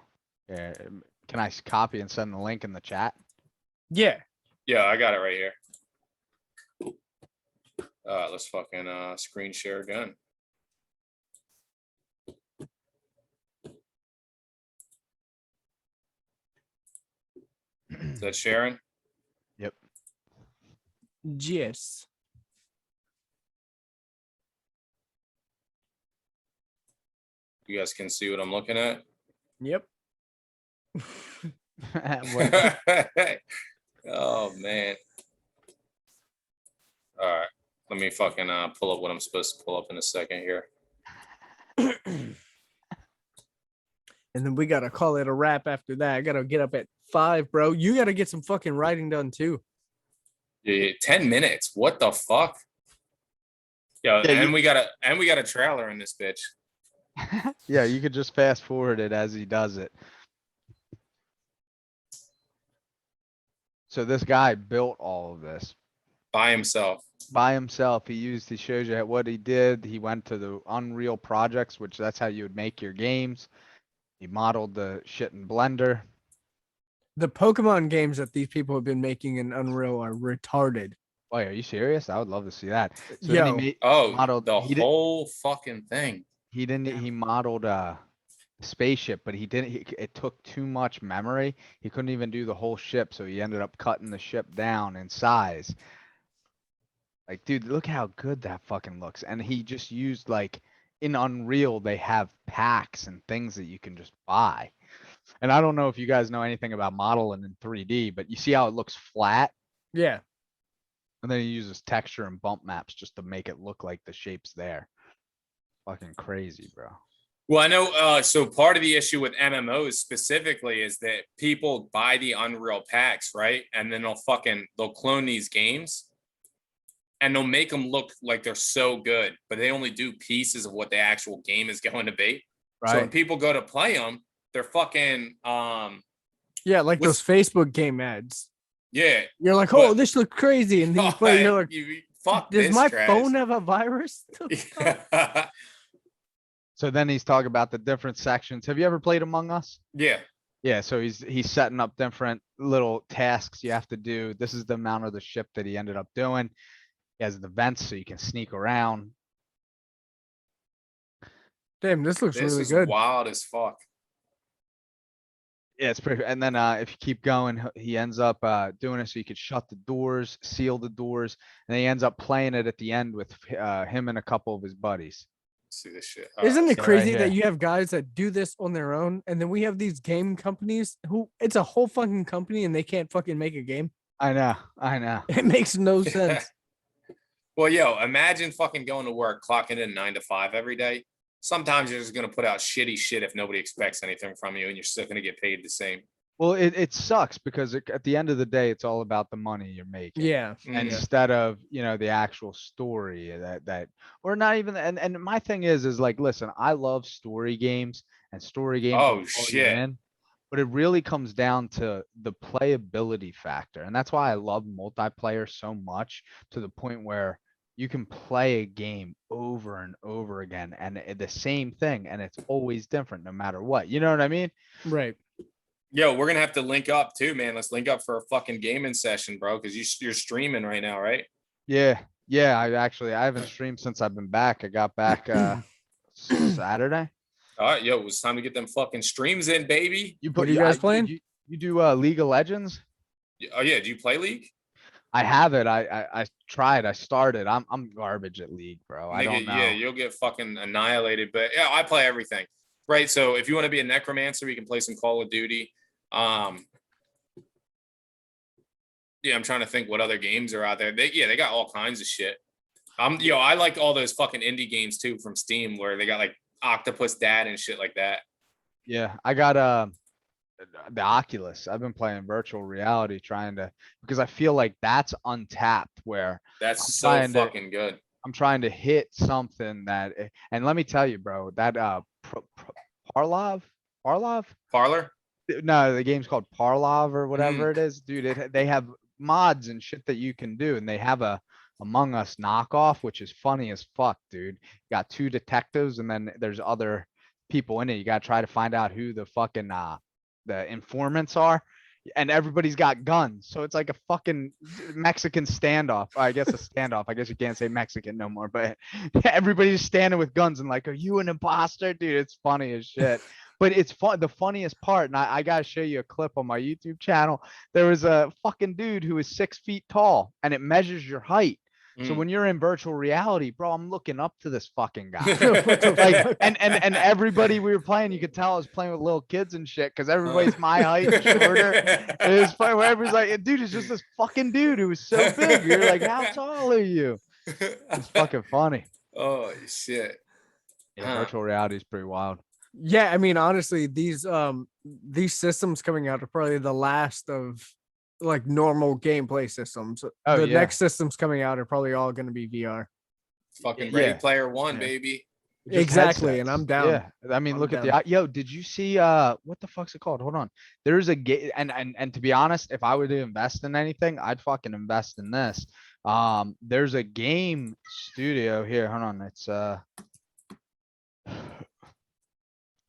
Yeah, can I copy and send the link in the chat? yeah. Yeah, I got it right here. Let's fucking screen share again. Is that sharing? Yes. You guys can see what I'm looking at. Yep. What- Oh man. All right. Let me fucking pull up what I'm supposed to pull up in a second here. And then we gotta call it a wrap after that. I gotta get up at 5, bro. You gotta get some fucking writing done too. Yeah, 10 minutes. What the fuck? Yo, Yeah, and we got a trailer in this bitch. Yeah, you could just fast forward it as he does it. So this guy built all of this by himself. by himself. He shows you what he did. He went to the Unreal projects, which that's how you would make your games. He modeled the shit in Blender. The Pokemon games that these people have been making in Unreal are retarded. Wait, are you serious? I would love to see that. So then Yo. he Oh, modeled the he whole fucking thing. he modeled spaceship, but he didn't it took too much memory. He couldn't even do the whole ship, so he ended up cutting the ship down in size. Like, dude, look how good that fucking looks. And he just used like in Unreal, they have packs and things that you can just buy. And I don't know if you guys know anything about modeling in 3D, but you see how it looks flat? Yeah. And then he uses texture and bump maps just to make it look like the shape's there. Fucking crazy, bro. Well, I know. So part of the issue with MMOs specifically is that people buy the Unreal packs, right? And then they'll clone these games and they'll make them look like they're so good, but they only do pieces of what the actual game is going to be. Right. So when people go to play them, they're fucking Yeah, like those Facebook game ads. Yeah. You're like, oh, this looks crazy. And then you play, you're like, fuck does this my trash. phone have a virus? So then he's talking about the different sections. Have you ever played Among Us? Yeah. Yeah, so he's setting up different little tasks you have to do. This is the amount of the ship that he ended up doing. He has the vents so you can sneak around. Damn, this looks This really is good. wild as fuck. Yeah, it's pretty. And then if you keep going, he ends up doing it so you could shut the doors, seal the doors, and he ends up playing it at the end with him and a couple of his buddies. See this shit. Isn't it so right crazy here. that you have guys that do this on their own, and then we have these game companies who it's a whole fucking company and they can't fucking make a game? I know. It makes no sense. Well, yo, imagine fucking going to work, clocking in 9 to 5 every day. Sometimes you're just gonna put out shitty shit if nobody expects anything from you, and you're still gonna get paid the same. Well, it sucks because at the end of the day, it's all about the money you're making. Yeah. Instead of, the actual story or not even, and my thing is like, listen, I love story games and story games. Oh will pull you shit. in, but it really comes down to the playability factor. And that's why I love multiplayer so much, to the point where you can play a game over and over again and the same thing, and it's always different no matter what. You know what I mean? Right. Yo, we're gonna have to link up too, man. Let's link up for a fucking gaming session, bro. Because you're streaming right now, right? Yeah. I haven't streamed since I've been back. I got back Saturday. All right, yo, it's time to get them fucking streams in, baby. What are you guys playing? You do League of Legends? Oh yeah, do you play League? I have it. I tried. I started. I'm garbage at League, bro. I don't know. Yeah, you'll get fucking annihilated. But yeah, I play everything. Right. So if you want to be a necromancer, we can play some Call of Duty. Yeah, I'm trying to think what other games are out there. They got all kinds of shit. I like all those fucking indie games too from Steam where they got like Octopus Dad and shit like that. Yeah, I got the Oculus. I've been playing virtual reality because I feel like that's untapped, where That's so fucking good. I'm trying to hit something that, and let me tell you, bro, that Parlov? Parlor? No, the game's called Parlov or whatever it is, dude. They have mods and shit that you can do, and they have a Among Us knockoff, which is funny as fuck, dude. You got 2 detectives, and then there's other people in it. You gotta try to find out who the fucking the informants are, and everybody's got guns, so it's like a fucking Mexican standoff. I guess a standoff. I guess you can't say Mexican no more, but everybody's standing with guns and like, are you an imposter, dude? It's funny as shit. But it's fun. The funniest part, and I gotta show you a clip on my YouTube channel. There was a fucking dude who was 6 feet tall, and it measures your height. So when you're in virtual reality, bro, I'm looking up to this fucking guy. Like, and everybody we were playing, you could tell I was playing with little kids and shit, because everybody's my height and shorter. It was funny where everybody's like, dude, it's just this fucking dude who was so big. You're like, how tall are you? It's fucking funny. Oh shit. Yeah, virtual reality is pretty wild. Yeah, I mean, honestly, these systems coming out are probably the last of like normal gameplay systems. Oh, the yeah. next systems coming out are probably all going to be VR. Fucking Yeah. Ready Player One, Yeah. baby. Just Exactly, and headsets. I'm down. Yeah, I mean, I'm look at down. the yo. Did you see what the fuck's it called? Hold on. There's a game, and to be honest, if I were to invest in anything, I'd fucking invest in this. There's a game studio here. Hold on, it's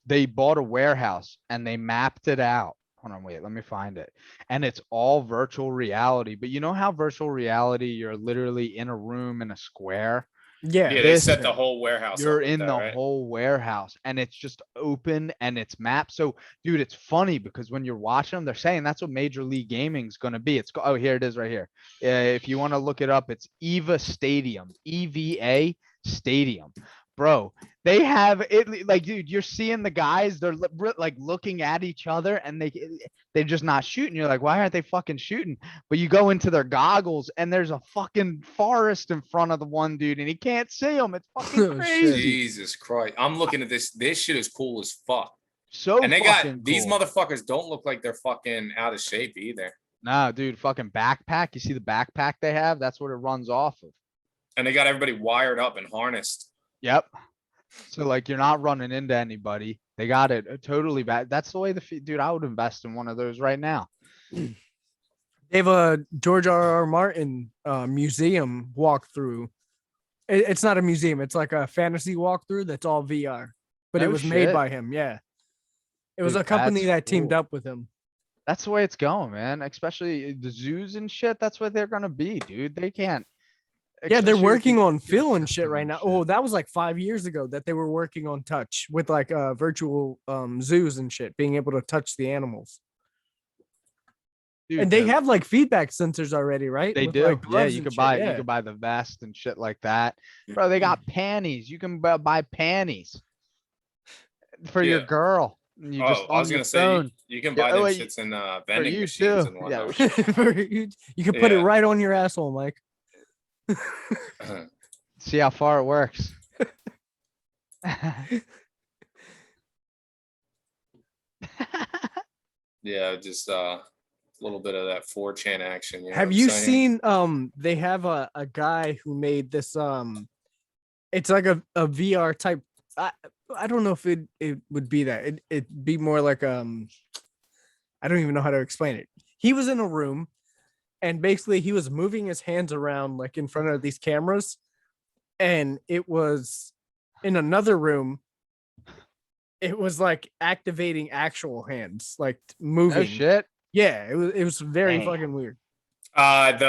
they bought a warehouse and they mapped it out. Hold on, wait, let me find it. And it's all virtual reality. But you know how virtual reality, you're literally in a room in a square. Yeah. Yeah, they This set the whole warehouse up You're with in that, the right? whole warehouse and it's just open and it's mapped. So, dude, it's funny because when you're watching them, they're saying that's what Major League Gaming is going to be. Oh, here it is right here. If you want to look it up, it's EVA Stadium, EVA Stadium. Bro, they have it like, dude, you're seeing the guys, they're like looking at each other and they're just not shooting. You're like, why aren't they fucking shooting? But you go into their goggles and there's a fucking forest in front of the one dude and he can't see them. It's fucking Oh, shit. crazy. Jesus Christ. I'm looking at this. This shit is cool as fuck. So And they fucking got these cool. motherfuckers don't look like they're fucking out of shape either. Nah, dude, fucking backpack. You see the backpack they have? That's what it runs off of. And they got everybody wired up and harnessed. Yep. So like you're not running into anybody. They got it totally bad. That's the way dude, I would invest in one of those right now. They have a George R.R. Martin museum walkthrough. It's not a museum. It's like a fantasy walkthrough that's all VR, but it No was made shit. by him. Yeah. It was Dude, a company that's that teamed cool. up with him. That's the way it's going, man. Especially the zoos and shit. That's what they're gonna be, dude. They can't. Yeah, they're especially with working the on ecosystem Phil and shit right and now. shit. Oh, that was like 5 years ago that they were working on touch with like virtual zoos and shit, being able to touch the animals. Dude, And they have like feedback sensors already, right? They With, do. like, Yeah, gloves you and could shit, buy yeah. you could buy the vest and shit like that. Bro, they got panties. You can buy panties for your Yeah. girl. And you just Oh, I was on your gonna say phone. you can Yeah, buy oh, them wait, shits in for vending you machines too. and Yeah. whatnot. You can put it Yeah. right on your asshole, Mike. See how far it works. Yeah, just a little bit of that 4chan action. You know Have what I'm you saying? seen they have a guy who made this it's like a VR type. I don't know if it would be that. It'd be more like I don't even know how to explain it. He was in a room and basically he was moving his hands around like in front of these cameras, and it was in another room. It was like activating actual hands, like moving. No shit. Yeah, it was very Damn. fucking weird. That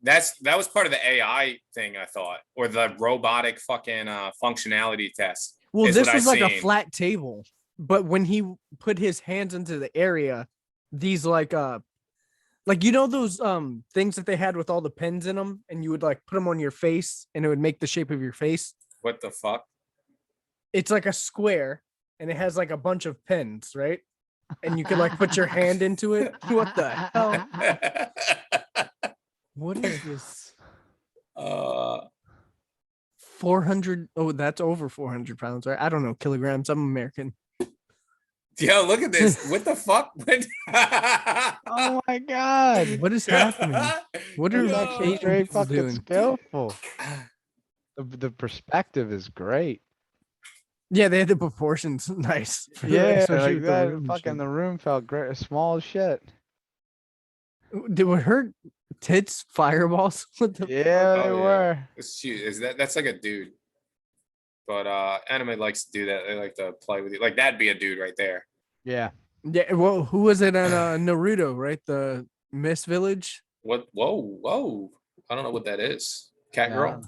was that was part of the AI thing, I thought, or the robotic fucking functionality test. Well, is this what was I like a seen. flat table, but when he put his hands into the area, these like you know those things that they had with all the pins in them, and you would like put them on your face and it would make the shape of your face. What the fuck? It's like a square and it has like a bunch of pins, right? And you could like put your hand into it. What the hell? What is this? 400. Oh, that's over 400 pounds, right? I don't know kilograms. I'm American. Yo, look at this. What the fuck? Oh my god. What is happening? What are That's Yo. actually Asian straight people fucking doing? skillful. The perspective is great. Yeah, they had the proportions nice. Yeah, especially like with the that. room and Fucking shit. the room felt great. Small as shit. Were her tits fireballs? What the Yeah, fuck? they Oh, yeah. were. It's cute. That's like a dude. But anime likes to do that. They like to play with you. Like that'd be a dude right there. Yeah. Yeah, well, who was it on Naruto, right? The Miss Village? What? Whoa. I don't know what that is. Cat Yeah. girl.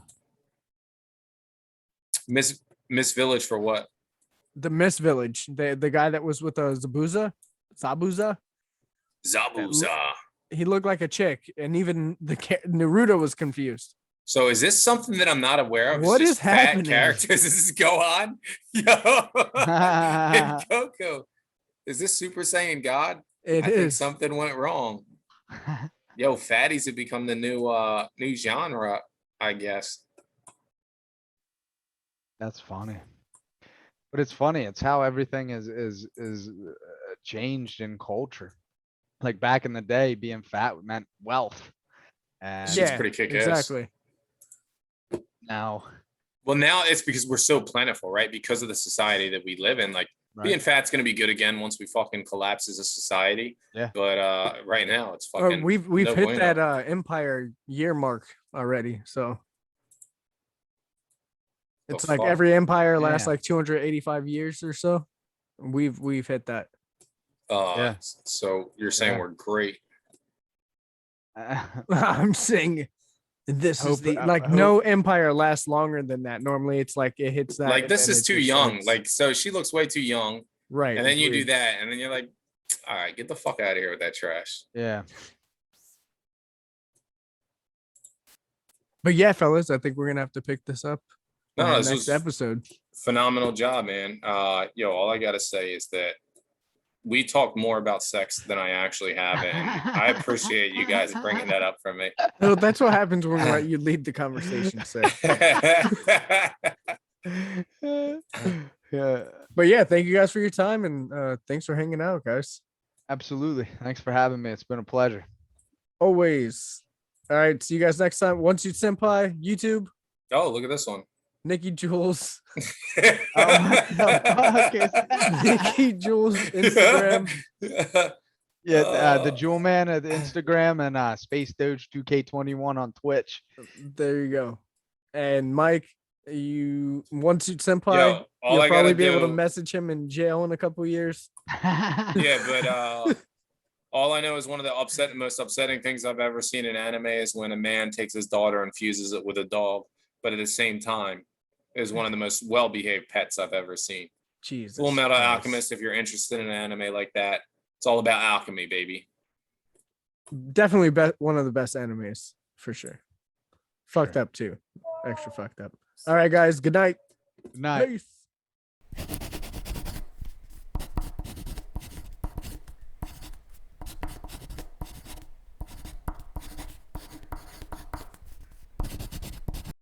Miss Village for what? The Miss Village. The guy that was with Zabuza? Zabuza. He looked like a chick, and even Naruto was confused. So is this something that I'm not aware of? What It's is just fat happening? characters. Does this go on? Yo, and Coco. Is this Super Saiyan God? It I think is. something went wrong. Yo, fatties have become the new genre, I guess. That's funny. But it's funny. It's how everything is changed in culture. Like back in the day, being fat meant wealth. And Shit's pretty kick-ass. exactly. now. Well, now it's because we're so plentiful, right? Because of the society that we live in. Like being Right. fat's gonna be good again once we fucking collapse as a society. Yeah. But right now it's fucking We've no hit bueno. that empire year mark already. So it's like fuck? every empire lasts Damn. like 285 years or so. We've hit that. Yeah. So you're saying Yeah. we're great. I'm saying this is Hope- the I like hope- no empire lasts longer than that. Normally it's like it hits that. Like and this then is it too just young. starts. Like so she looks way too young. right. And then you do agreed. that, and then you're like, all right, get the fuck out of here with that trash. Yeah. But yeah, fellas, I think we're gonna have to pick this up No, on the this next was episode. phenomenal job, man. All I gotta say is that we talk more about sex than I actually have, and I appreciate you guys bringing that up for me. No, that's what happens when we let you lead the conversation, sir. Yeah. But yeah, thank you guys for your time and thanks for hanging out, guys. Absolutely. Thanks for having me. It's been a pleasure. Always. All right, see you guys next time. Once you senpai, YouTube, Oh, look at this one. Nicky Jules, Oh, what the fuck is that? Nicky Jules, Instagram. Yeah, the Jewel Man at Instagram and Space Doge 2K21 on Twitch. There you go. And Mike, you once you senpai, Yo, all you'll I probably gotta be able to do- message him in jail in a couple years. Yeah, but all I know is one of the most upsetting things I've ever seen in anime is when a man takes his daughter and fuses it with a dog, but at the same time is one of the most well-behaved pets I've ever seen. Jesus. Full Metal Christ. Alchemist, if you're interested in an anime like that, it's all about alchemy, baby. Definitely one of the best animes for sure. Fucked up too. Extra fucked up. All right, guys. Good night. Good night. Peace.